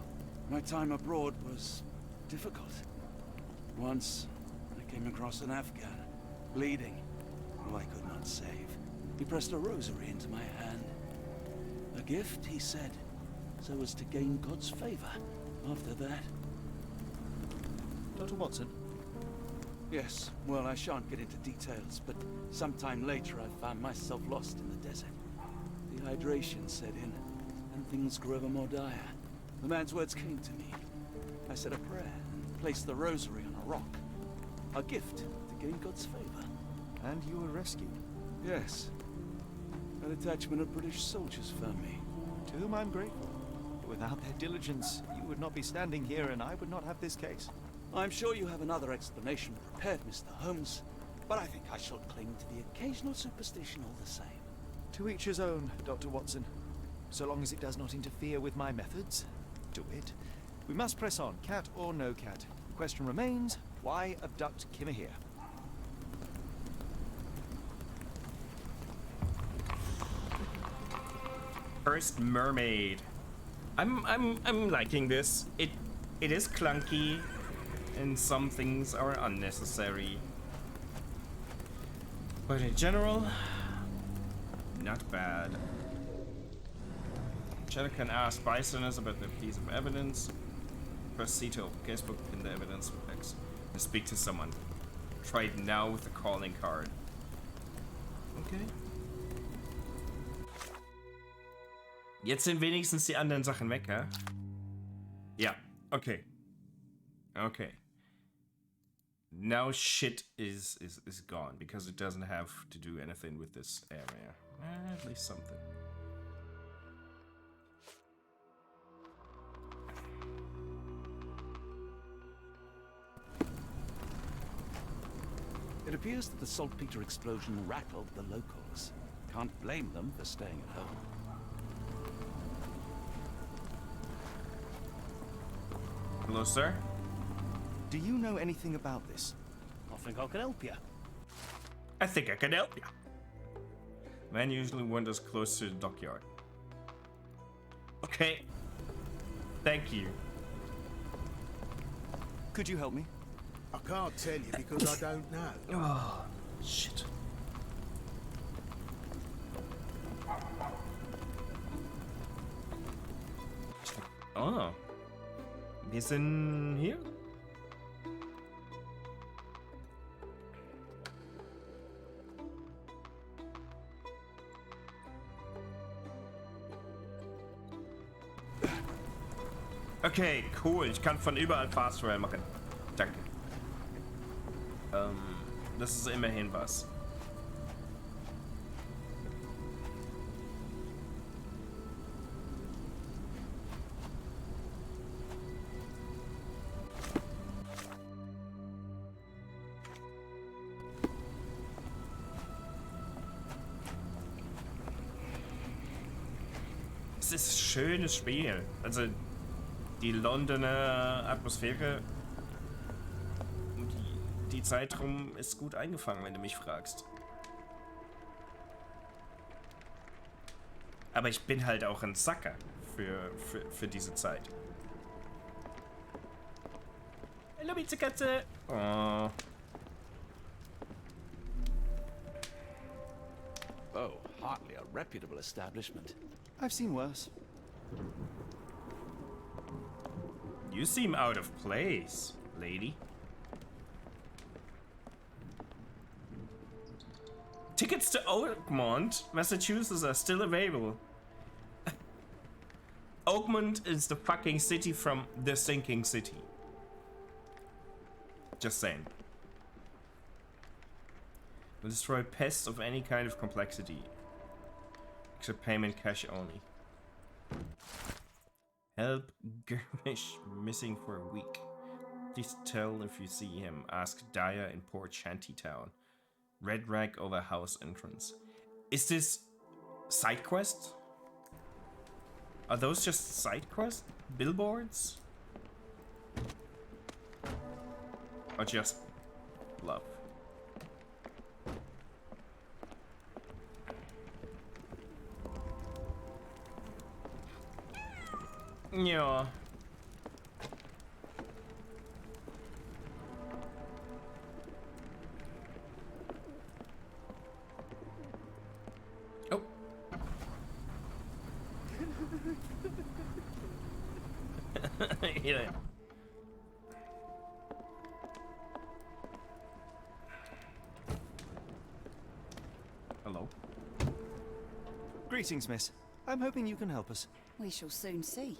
my time abroad was difficult. Once, I came across an Afghan, bleeding, who I could not save. He pressed a rosary into my hand. A gift, he said, so as to gain God's favor. After that... Dr. Watson? Yes, well, I shan't get into details, but sometime later I found myself lost in the desert. Dehydration set in, and things grew ever more dire. The man's words came to me. I said a prayer and placed the rosary on a rock. A gift to gain God's favor. And you were rescued. Yes. A detachment of British soldiers found me. To whom I'm grateful. Without their diligence, you would not be standing here and I would not have this case. I'm sure you have another explanation prepared, Mr. Holmes, but I think I shall cling to the occasional superstition all the same. To each his own, Dr. Watson. So long as it does not interfere with my methods, do it. We must press on, cat or no cat. The question remains, why abduct Kimahir? First mermaid. I'm liking this. It is clunky, and some things are unnecessary. But in general, not bad. Sherlock can ask bystanders about their piece of evidence. Press C to open casebook in the evidence with X. And speak to someone. Try it now with the calling card. Okay. Jetzt sind wenigstens die anderen Sachen weg, ja? Ja, okay. Okay. Now shit is gone because it doesn't have to do anything with this area. At least something. It appears that the saltpeter explosion rattled the locals. Can't blame them for staying at home. Hello, sir? Do you know anything about this? I think I can help you. I think I can help you. Man usually wanders close to the dockyard. Okay. Thank you. Could you help me? I can't tell you because I don't know. Oh, shit. Oh. Wir sind hier? Okay, cool. Ich kann von überall Fast Travel machen. Danke. Das ist immerhin was. Es ist ein schönes Spiel. Also die Londoner Atmosphäre, die Zeit rum ist gut eingefangen, wenn du mich fragst. Aber ich bin halt auch ein Sucker für diese Zeit. Hallo, Miezekatze! Oh. Oh, hardly a reputable establishment. I've seen worse. You seem out of place, lady. Tickets to Oakmont, Massachusetts are still available. Oakmont is the fucking city from The Sinking City. Just saying. Will destroy pests of any kind of complexity. Except payment cash only. Help Germish missing for a week. Please tell if you see him. Ask Dyer in Port Shantytown. Red rag over house entrance. Is this side quest? Are those just side quest billboards? Or just love? Yeah. Oh. Yeah. Hello. Greetings, miss. I'm hoping you can help us. We shall soon see.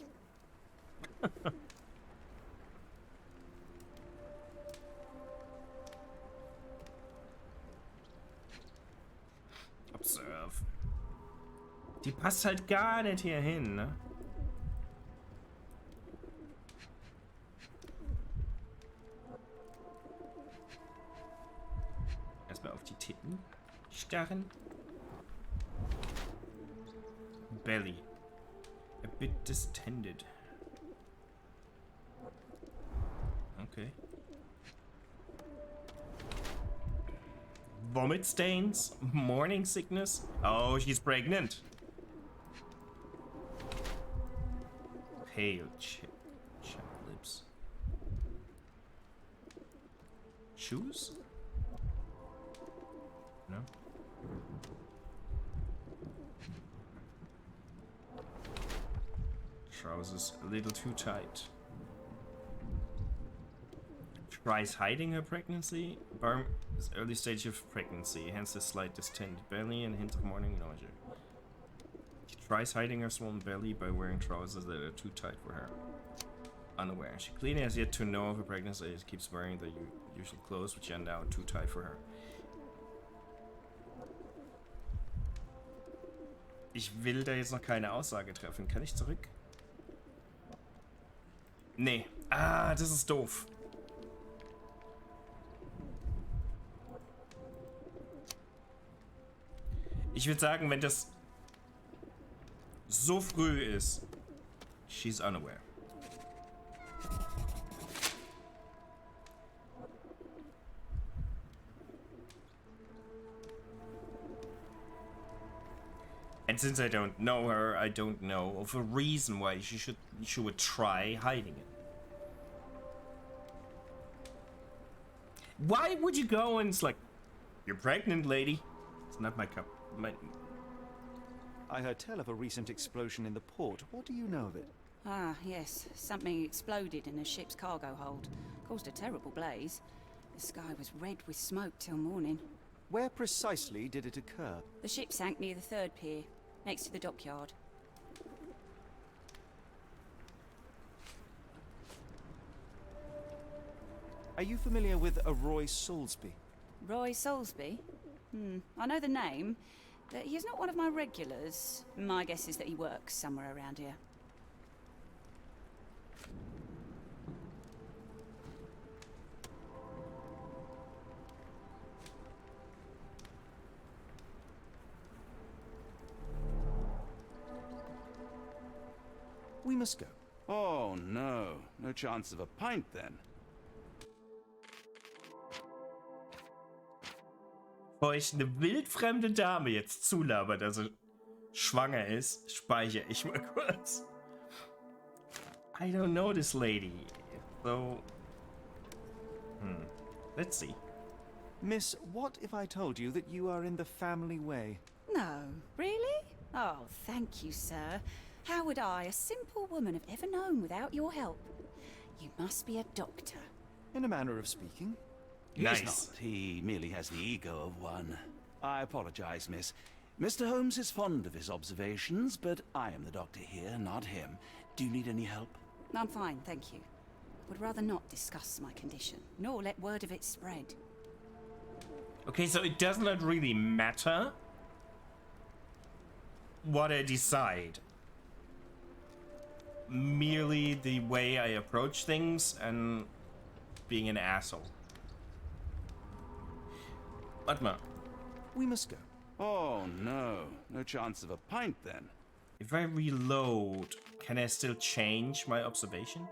Observe. Die passt halt gar nicht hier hin, ne? Erstmal auf die Titten starren. Belly. A bit distended. Okay. Vomit stains? Morning sickness? Oh, she's pregnant. Pale chapped lips. Shoes? No? Trousers a little too tight. Tries hiding her pregnancy. Barm is early stage of pregnancy, hence the slight distended belly and hint of morning nausea. She tries hiding her swollen belly by wearing trousers that are too tight for her. Unaware. She clearly has yet to know of her pregnancy. She keeps wearing the usual clothes, which are now too tight for her. Ich will da jetzt noch keine Aussage treffen. Kann ich zurück? Nee. Ah, das ist doof. Ich würde sagen, wenn das so früh ist, she's unaware. And since I don't know her, I don't know of a reason why she would try hiding it. Why would you go and it's like, you're pregnant, lady? It's not my cup. I heard tell of a recent explosion in the port. What do you know of it? Ah, yes. Something exploded in a ship's cargo hold. Caused a terrible blaze. The sky was red with smoke till morning. Where precisely did it occur? The ship sank near the third pier, next to the dockyard. Are you familiar with a Roy Soulsby? Roy Soulsby? I know the name, but he's not one of my regulars. My guess is that he works somewhere around here. We must go. Oh, no. No chance of a pint, then. Bevor ich eine wildfremde Dame jetzt zulabert, also schwanger ist, speichere ich mal kurz. I don't know this lady, so... Let's see. Miss, what if I told you that you are in the family way? No, really? Oh, thank you, sir. How would I, a simple woman, have ever known without your help? You must be a doctor. In a manner of speaking. Nice. He's not. He merely has the ego of one. I apologize, miss. Mr. Holmes is fond of his observations, but I am the doctor here, not him. Do you need any help? I'm fine, thank you. Would rather not discuss my condition, nor let word of it spread. Okay, so it does not really matter what I decide. Merely the way I approach things and being an asshole. Warte mal. We must go. Oh, no. No chance of a pint, then. If I reload, can I still change my observation?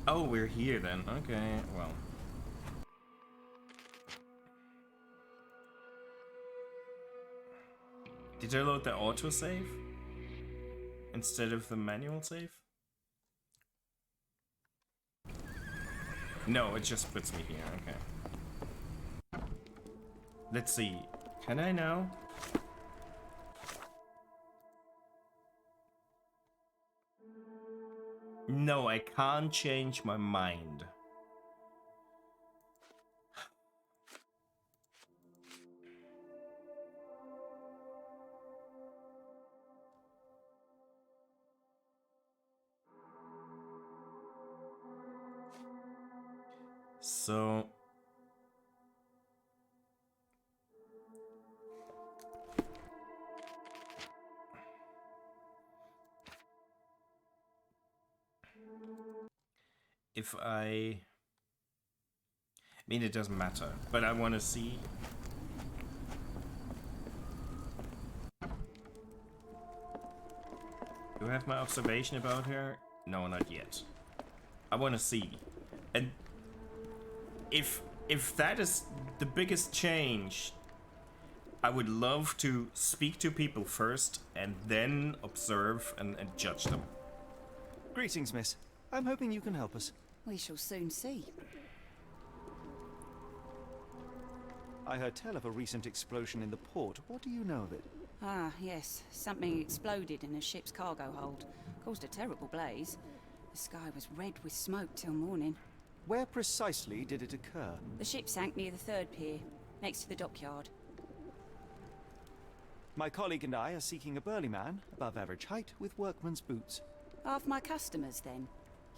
Oh, we're here then. Okay, well. Did I load the autosave instead of the manual save? No, it just puts me here. Okay. Let's see. Can I now? No, I can't change my mind. So if I mean, it doesn't matter, but I want to see. Do I have my observation about her? No, not yet. I want to see. And if that is the biggest change, I would love to speak to people first and then observe and judge them. Greetings, miss. I'm hoping you can help us. We shall soon see. I heard tell of a recent explosion in the port. What do you know of it? Ah, yes. Something exploded in a ship's cargo hold. Caused a terrible blaze. The sky was red with smoke till morning. Where precisely did it occur? The ship sank near the third pier, next to the dockyard. My colleague and I are seeking a burly man, above average height, with workman's boots. Half my customers, then.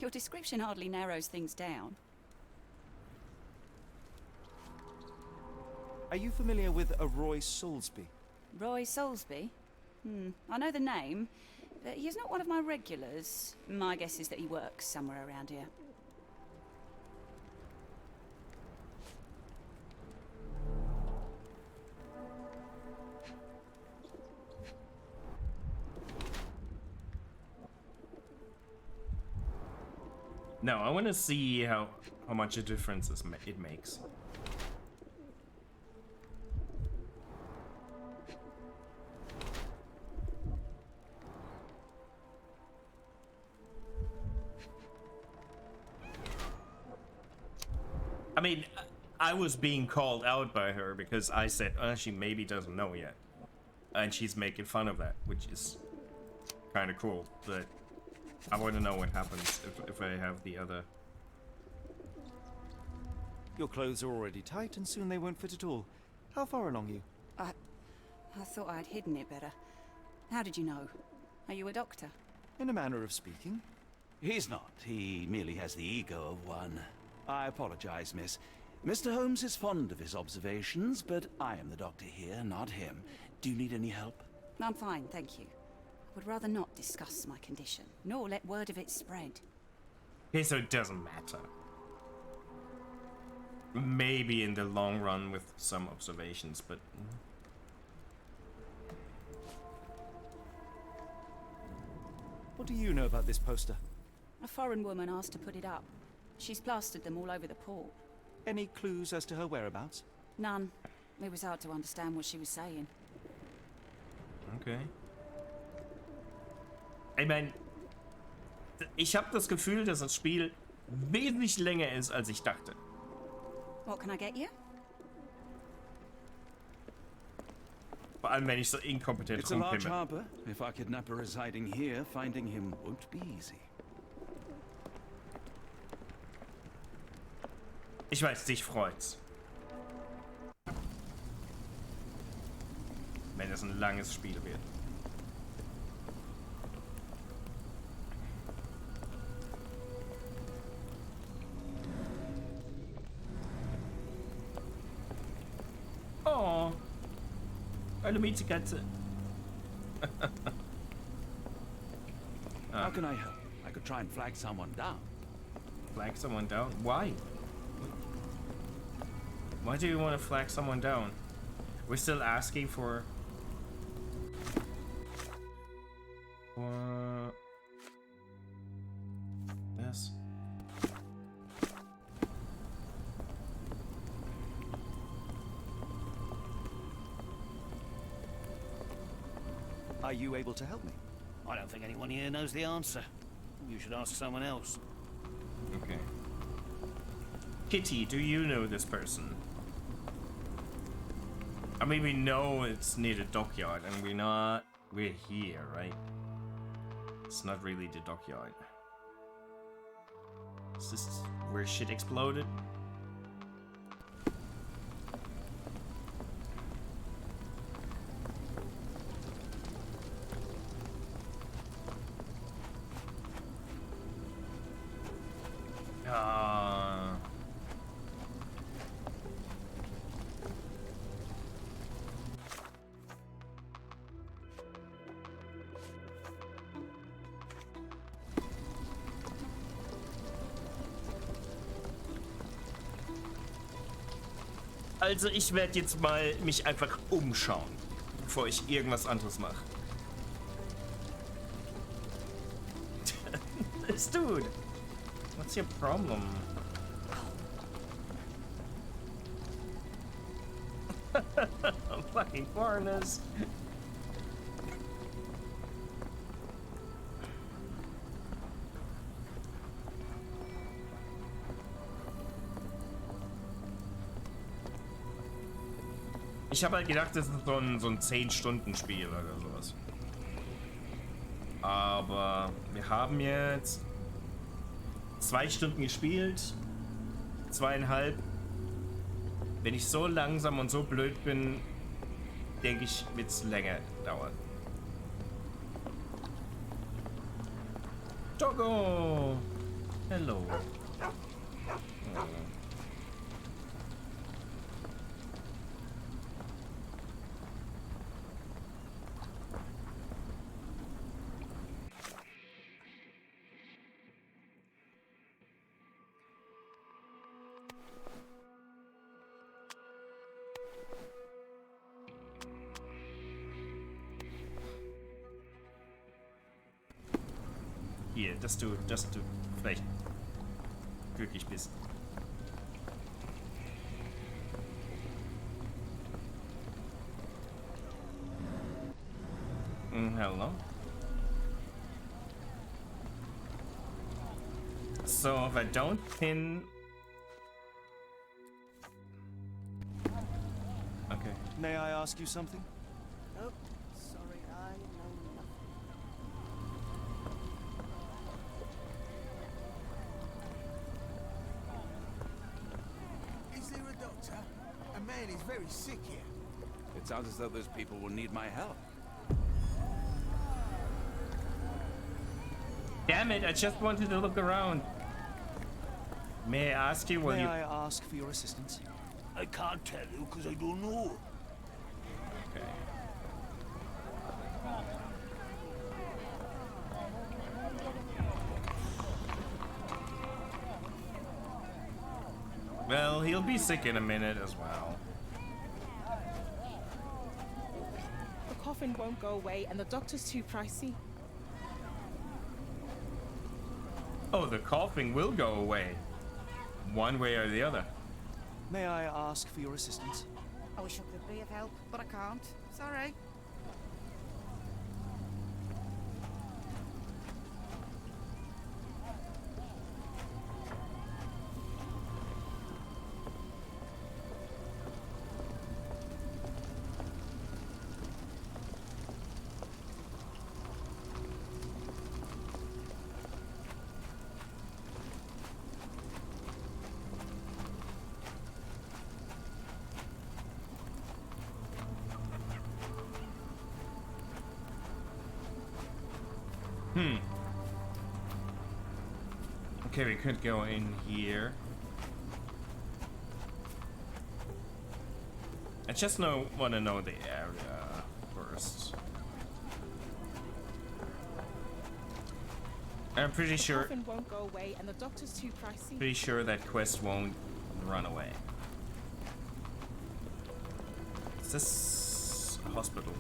Your description hardly narrows things down. Are you familiar with a Roy Soulsby? Roy Soulsby? I know the name, but he's not one of my regulars. My guess is that he works somewhere around here. No, I want to see how much a difference it makes. I mean, I was being called out by her because I said, she maybe doesn't know yet. And she's making fun of that, which is kind of cool. But I want to know what happens if I have the other. Your clothes are already tight and soon they won't fit at all. How far along you? I thought I'd hidden it better. How did you know? Are you a doctor? In a manner of speaking. He's not. He merely has the ego of one. I apologize, miss. Mr. Holmes is fond of his observations, but I am the doctor here, not him. Do you need any help? I'm fine, thank you. I would rather not discuss my condition, nor let word of it spread. Okay, so it doesn't matter. Maybe in the long run with some observations, but... What do you know about this poster? A foreign woman asked to put it up. She's plastered them all over the port. Any clues as to her whereabouts? None. It was hard to understand what she was saying. Okay. Ich meine, ich habe das Gefühl, dass das Spiel wesentlich länger ist, als ich dachte. What can I get you? Vor allem, wenn ich so inkompetent It's a large rumpimme. harbor. If our kidnapper residing here, finding him won't be easy. Ich weiß, dich freut's. Wenn es ein langes Spiel wird. Oh, eine Mietzekatze. How can I help? I could try and flag someone down. Flag someone down? Why? Why do you want to flag someone down? We're still asking for this. Are you able to help me? I don't think anyone here knows the answer. You should ask someone else. Okay. Kitty, do you know this person? I mean, we know it's near the dockyard, and we're here, right? It's not really the dockyard. Is this where shit exploded? Also ich werde jetzt mal mich einfach umschauen, bevor ich irgendwas anderes mache. This dude, what's your problem? Fucking foreigners. Ich habe halt gedacht, das ist so ein 10-Stunden-Spiel oder sowas. Aber wir haben jetzt 2 Stunden gespielt 2,5. Wenn ich so langsam und so blöd bin, denke ich, wird es länger dauern. Doggo! Hello. Oh. Hier, dass du vielleicht glücklich bist. Hello. So if I don't pin... Okay. May I ask you something? Oh, sorry, I know nothing. Is there a doctor? A man is very sick here. It sounds as though those people will need my help. Damn it, I just wanted to look around. May I ask you, will May you... I ask for your assistance? I can't tell you because I don't know. Okay. Well, he'll be sick in a minute as well. The coffin won't go away and the doctor's too pricey. Oh, the coughing will go away. One way or the other. May I ask for your assistance? I wish I could be of help, but I can't. Sorry. Okay, we could go in here. I just want to know the area first. I'm pretty sure. The coffin won't go away and the doctor's too pricey. Pretty sure that quest won't run away. Is this a hospital?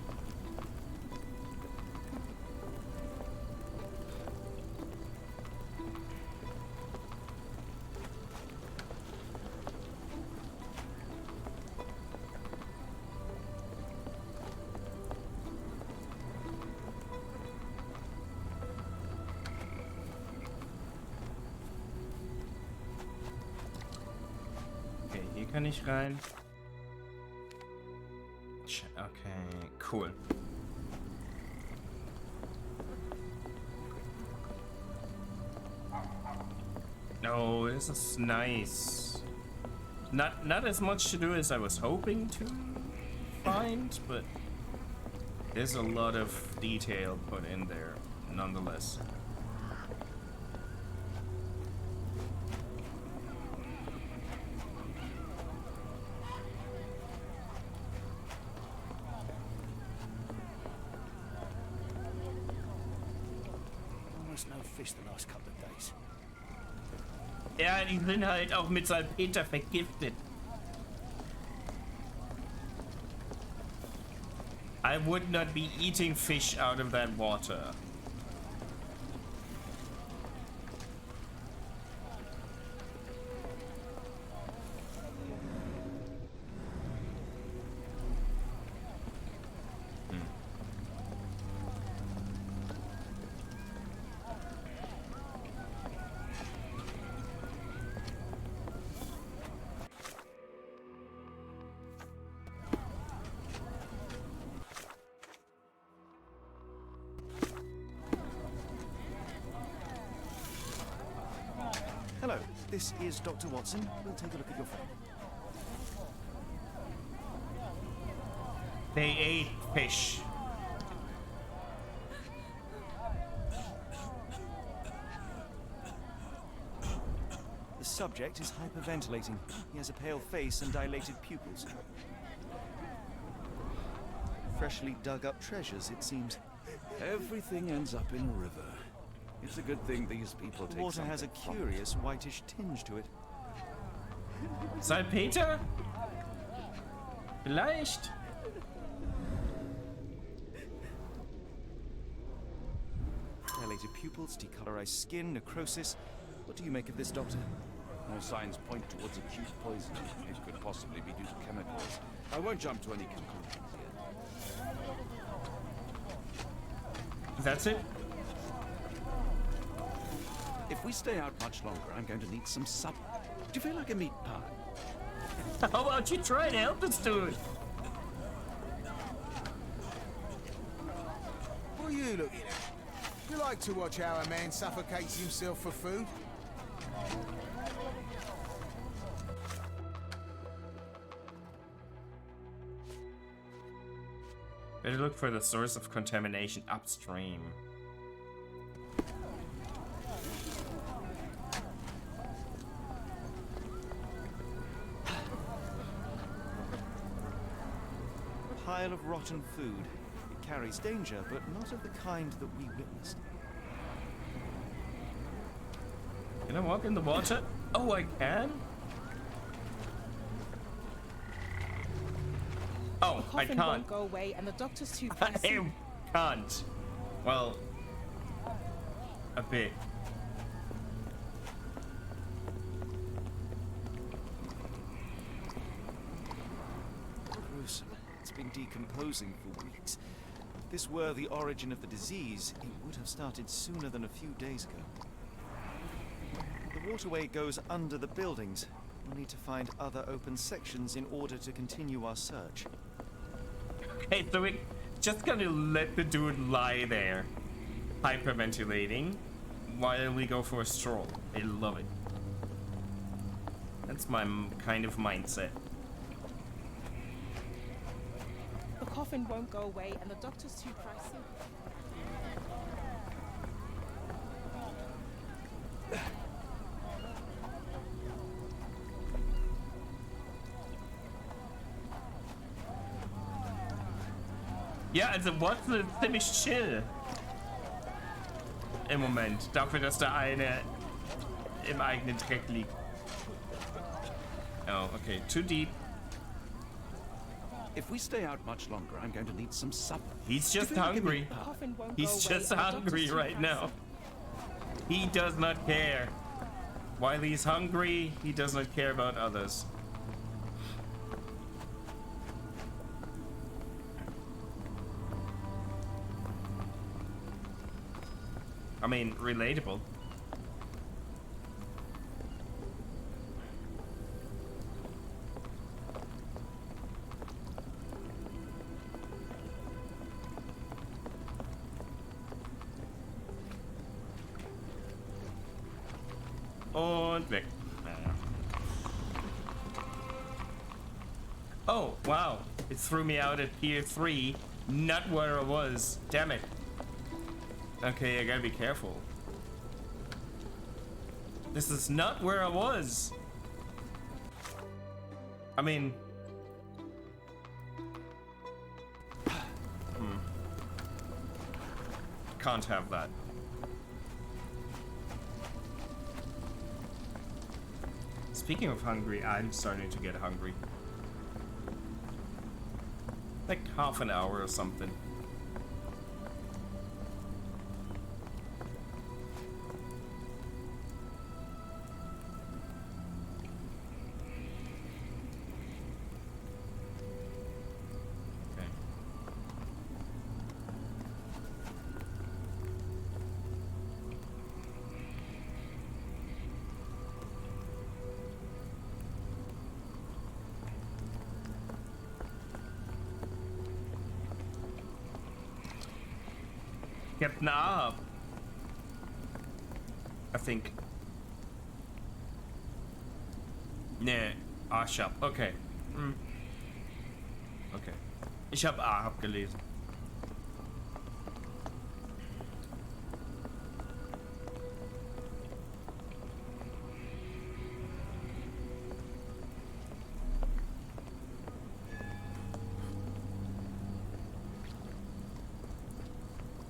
Okay, hier kann ich rein. Okay, cool. Oh, this is nice. Not as much to do as I was hoping to find, but there's a lot of detail put in there nonetheless. Almost no fish the last couple of days. Ja, die sind halt auch mit Salpeter vergiftet. I would not be eating fish out of that water. Hello, This is Dr. Watson. We'll take a look at your friend. They ate fish. The subject is hyperventilating. He has a pale face and dilated pupils. Freshly dug up treasures, it seems. Everything ends up in a river. It's a good thing these people The take water has a something from it. curious whitish tinge to it. Salpeter? Vielleicht? Dilated pupils, decolorized skin, necrosis. What do you make of this, Doctor? All signs point towards acute poisoning. It could possibly be due to chemicals. I won't jump to any conclusions yet. That's it? If we stay out much longer, I'm going to need some supper. Do you feel like a meat pie? How about you try and help us do it? What are you looking at? You like to watch how a man suffocates himself for food? Better look for the source of contamination upstream. Pile of rotten food. It carries danger, but not of the kind that we witnessed. Can I walk in the water? Oh, I can? Oh, The I coffin can't. won't go away, and the doctor's too I pricey. can't. Well, a bit. Gruesome. It's been decomposing for weeks. If this were the origin of the disease, it would have started sooner than a few days ago. The waterway goes under the buildings. We'll need to find other open sections in order to continue our search. Okay, so we just gonna let the dude lie there, hyperventilating, while we go for a stroll. I love it. That's my kind of mindset. The coffin won't go away, and the doctor's too pricey. Ja, also Watson ist ziemlich chill. Im Moment. Dafür, dass der eine im eigenen Dreck liegt. Oh, okay. Too deep. If we stay out much longer, I'm going to need some supper. He's Do you just feel like a hungry. meat pie? The coffin won't He's go away, just and the doctor's hungry too right pricey. now. He does not care. While he's hungry, he does not care about others. I mean, relatable. Und weg. Oh, wow. It threw me out at Pier 3, not where I was. Damn it. Okay, I gotta be careful. This is not where I was. I mean... Can't have that. Speaking of hungry, I'm starting to get hungry. Like half an hour or something. Okay. Getting up. I think. Nee, ich hab. Okay. Hm. Okay. Ich hab A abgelesen.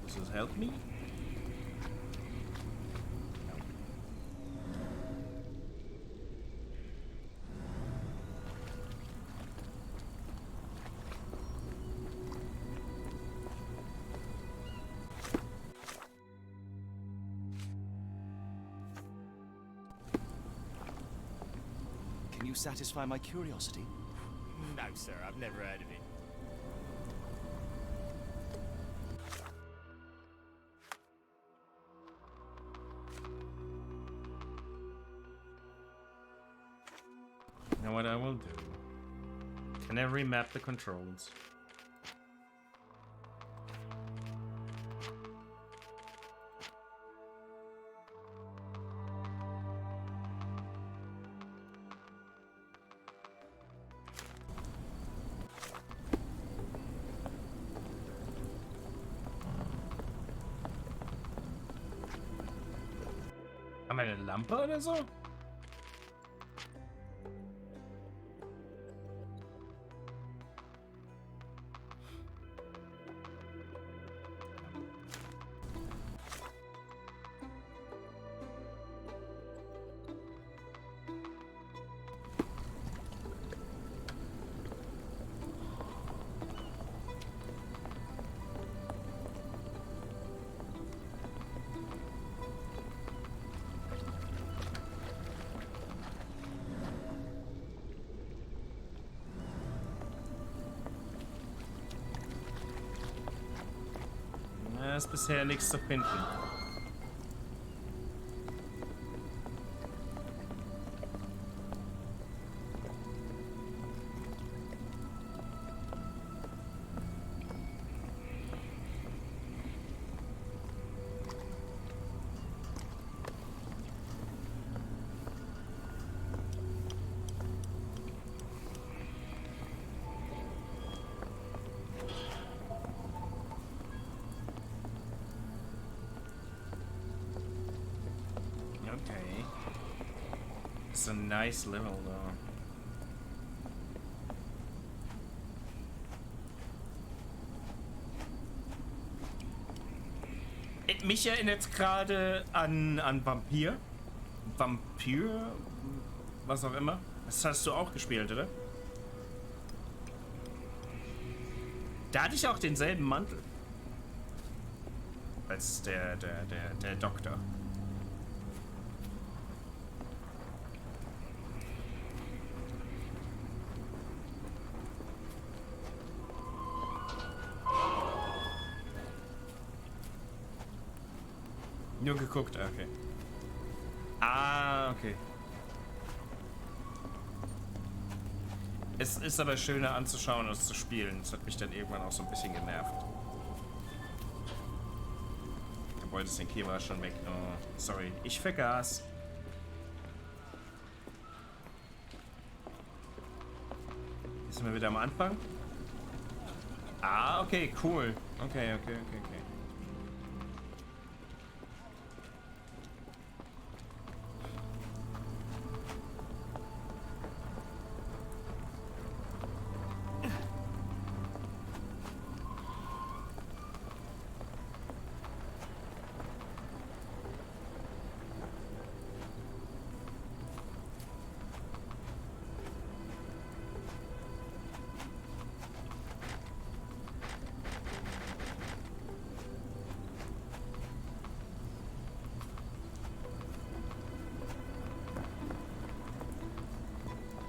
Does this help me? Can you satisfy my curiosity? No, sir, I've never heard of it. Now what I will do. Can I remap the controls? Haben wir eine Lampe oder so? Da ist bisher nichts zu finden. Okay. It's a nice level though. Mich erinnert es gerade an Vampir. Vampir? Was auch immer. Das hast du auch gespielt, oder? Da hatte ich auch denselben Mantel. Als der Doktor. Nur geguckt, okay. Ah, okay. Es ist aber schöner anzuschauen als zu spielen. Das hat mich dann irgendwann auch so ein bisschen genervt. Obwohl, das Ding hier war schon weg. Oh, sorry. Ich vergaß. Jetzt sind wir wieder am Anfang. Ah, okay, cool. Okay.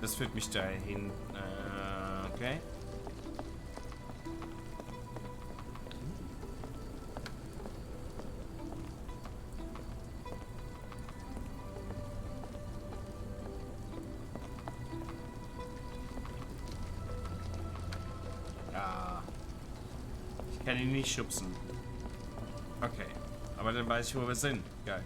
Das führt mich dahin. Okay. Ja. Ich kann ihn nicht schubsen. Okay. Aber dann weiß ich, wo wir sind. Geil.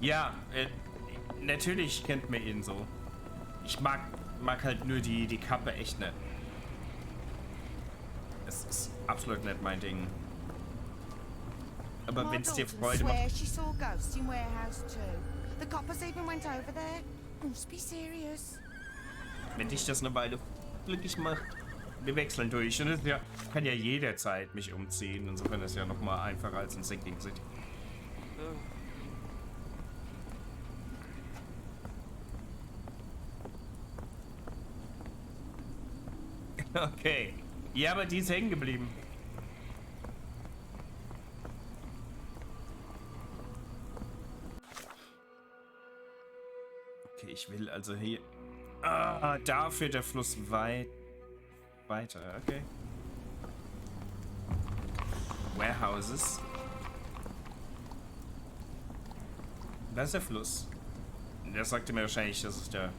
Ja, natürlich kennt man ihn so. Ich mag halt nur die Kappe echt nicht. Es ist absolut nicht mein Ding. Aber wenn es dir Freude macht. She saw ghosts in warehouse too. The coppers even went over there. Must be serious. Wenn dich das eine Weile glücklich macht, wir wechseln durch. Und es ja, kann ja jederzeit mich umziehen. Insofern ist ja nochmal einfacher als ein Sinking City. Okay. Ja, aber die ist hängen geblieben. Okay, ich will also hier... Ah, da führt der Fluss weiter. Okay. Warehouses. Das ist der Fluss. Der sagte mir wahrscheinlich, das ist der...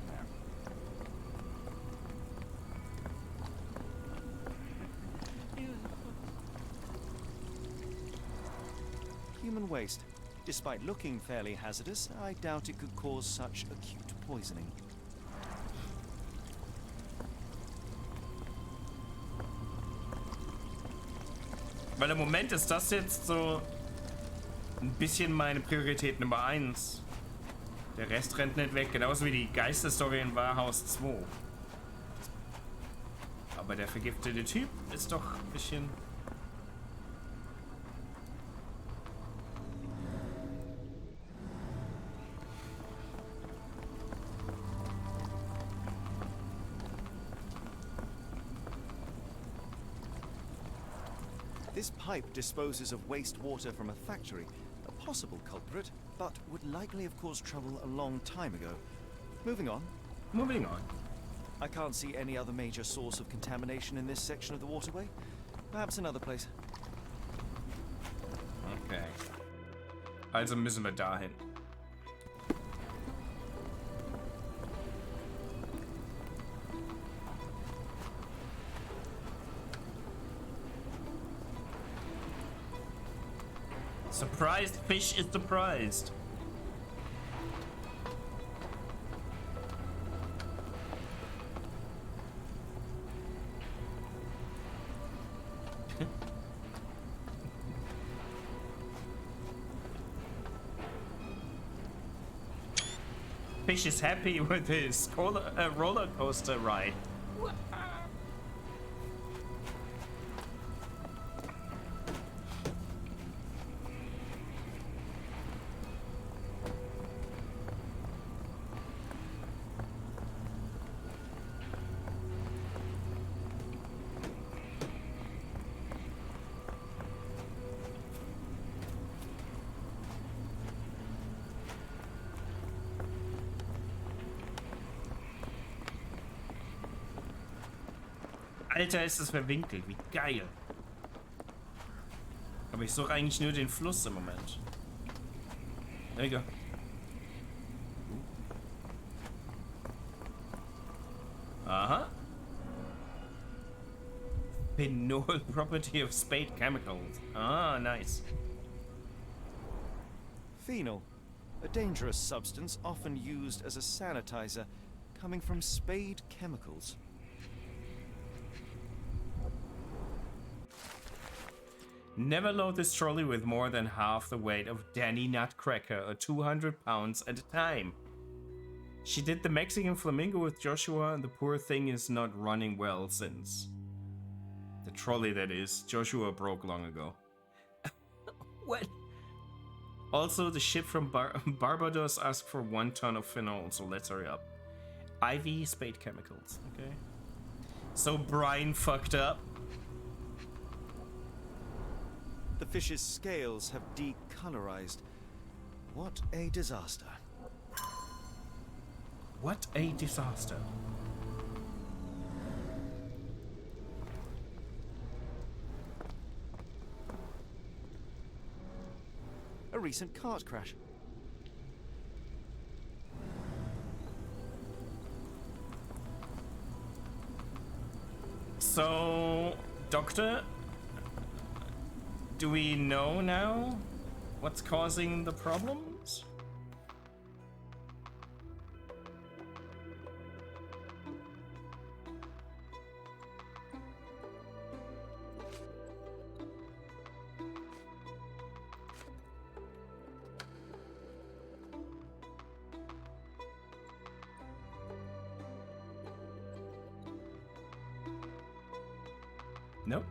Human waste. Despite looking fairly hazardous, I doubt it could cause such acute poisoning. Weil im Moment ist das jetzt so ein bisschen meine Priorität Nummer 1. Der Rest rennt nicht weg, genauso wie die Geisterstory in Warehouse 2. Aber der vergiftete Typ ist doch ein bisschen... This pipe disposes of wastewater from a factory, a possible culprit, but would likely have caused trouble a long time ago. Moving on. Moving on. I can't see any other major source of contamination in this section of the waterway. Perhaps another place. Okay. Also müssen wir dahin. Surprised fish is surprised. Fish is happy with his roller coaster ride. Alter, ist das verwinkelt. Wie geil. Aber ich suche eigentlich nur den Fluss im Moment. There you go. Aha. Phenol property of spade chemicals. Ah, nice. Phenol, a dangerous substance often used as a sanitizer, coming from spade chemicals. Never load this trolley with more than half the weight of Danny Nutcracker, or 200 pounds at a time. She did the Mexican flamingo with Joshua, and the poor thing is not running well since. The trolley, that is. Joshua broke long ago. What? Also, the ship from Barbados asked for 1 ton of phenol, so let's hurry up. IV spade chemicals, okay. So Brian fucked up. The fish's scales have decolorized. What a disaster. What a disaster. A recent cart crash. So, Doctor, do we know now what's causing the problems? Nope.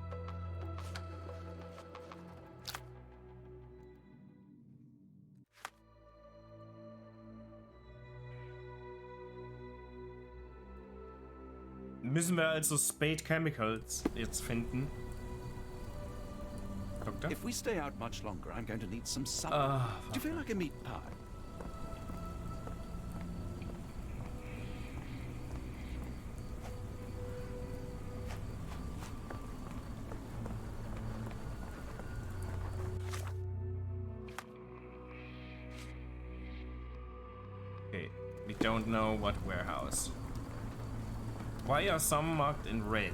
Müssen wir also Spade Chemicals jetzt finden? Doctor? If we stay out much longer, I'm going to need some supper. Do you feel like a meat pie? Okay, we don't know what warehouse. Why are some marked in red?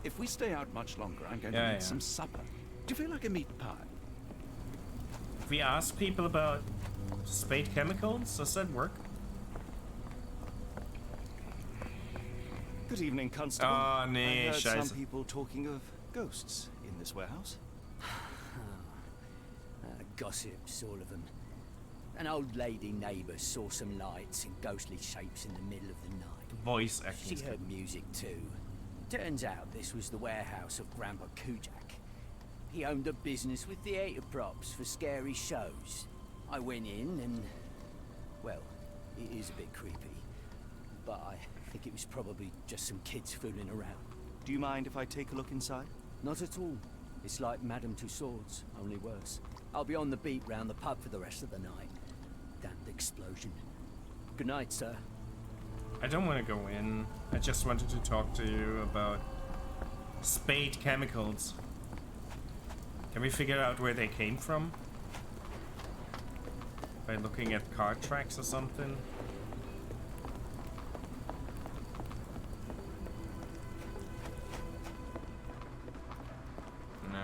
If we stay out much longer, I'm going to need some supper. Do you feel like a meat pie? If we ask people about Spade Chemicals, does that work? Good evening, Constable. Oh, nee, I heard scheiße. some people talking of ghosts in this warehouse. Gossips, all of them. An old lady neighbour saw some lights and ghostly shapes in the middle of the night. Voice acting. She heard music too. Turns out this was the warehouse of Grandpa Kujak. He owned a business with theatre props for scary shows. I went in and... well, it is a bit creepy. But I think it was probably just some kids fooling around. Do you mind if I take a look inside? Not at all. It's like Madame Tussauds, only worse. I'll be on the beat round the pub for the rest of the night. Damned explosion. Good night, sir. I don't want to go in. I just wanted to talk to you about Spade Chemicals. Can we figure out where they came from? By looking at car tracks or something? No.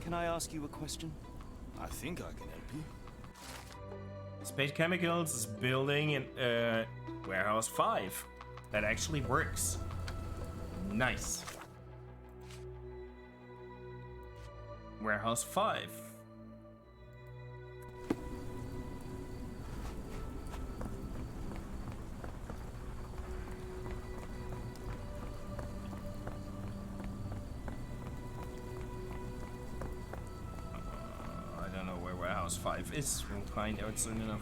Can I ask you a question? I think I can help you. Spade Chemicals is building in Warehouse 5. That actually works. Nice. Warehouse 5. I don't know where Warehouse 5 is. We'll find out soon enough.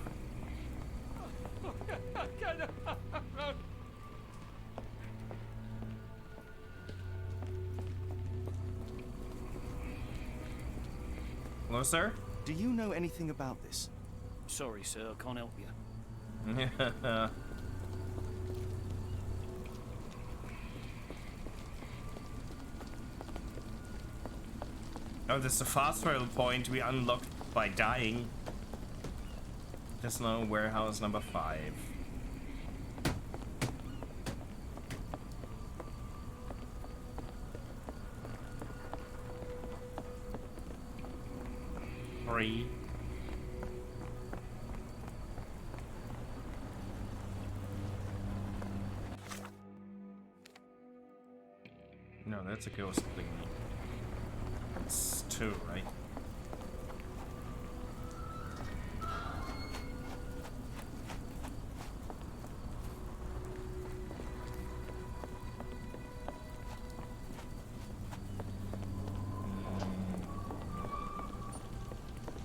Hello, sir? Do you know anything about this? Sorry, sir, I can't help you. Oh, this is a fast travel point we unlocked by dying. There's no warehouse number 5. Three. No, that's a ghost thingy. It's 2, right?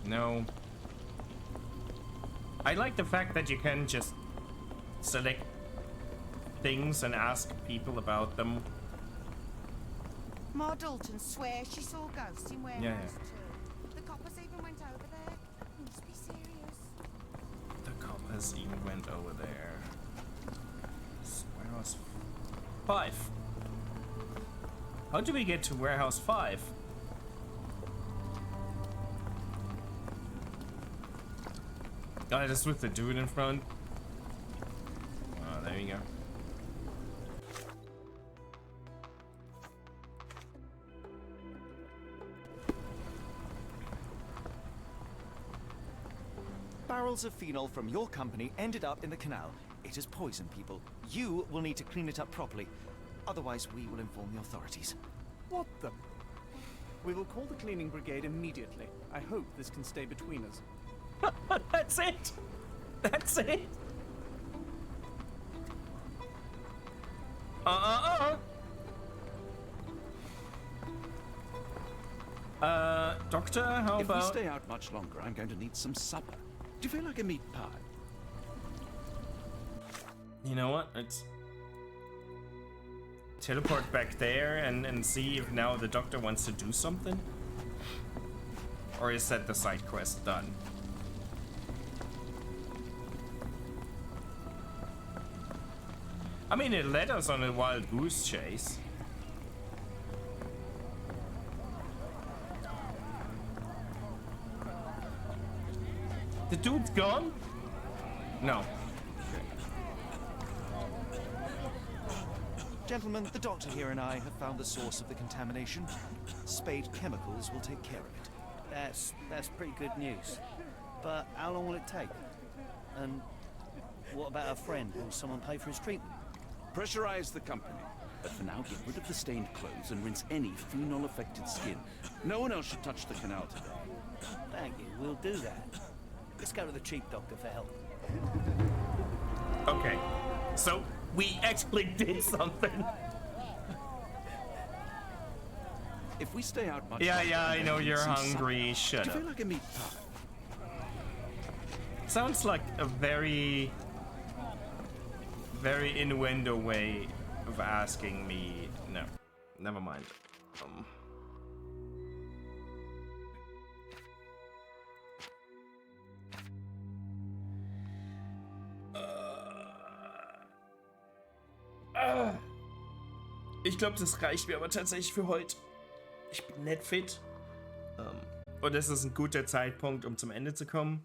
No. I like the fact that you can just select things and ask people about them. Ma Dalton swears she saw ghosts in warehouse too. The coppers even went over there. Must be serious. The coppers even went over there. Warehouse 5. How do we get to Warehouse 5? Oh, that's with the dude in front. Oh, there you go. Barrels of phenol from your company ended up in the canal. It has poisoned people. You will need to clean it up properly. Otherwise, we will inform the authorities. What the? We will call the cleaning brigade immediately. I hope this can stay between us. That's it. That's it. Doctor, how If about... we stay out much longer, I'm going to need some supper. Do you feel like a meat pie? You know what? Let's teleport back there and see if now the doctor wants to do something. Or is that the side quest done? I mean, it led us on a wild goose chase. The dude's gone? No. Gentlemen, the doctor here and I have found the source of the contamination. Spade Chemicals will take care of it. That's pretty good news. But how long will it take? And what about our friend? Will someone pay for his treatment? Pressurize the company. But for now, get rid of the stained clothes and rinse any phenol-affected skin. No one else should touch the canal today. Thank you, we'll do that. Let's go to the chief doctor for help. Okay, so we actually did something. If we stay out much Yeah, longer, yeah, I I'm know gonna you're need some hungry. supper. Shut Do you up. feel like a meat pie? Sounds like a very innuendo way of asking me. No, never mind. Ich glaube, das reicht mir aber tatsächlich für heute. Ich bin nicht fit. Und es ist ein guter Zeitpunkt, um zum Ende zu kommen.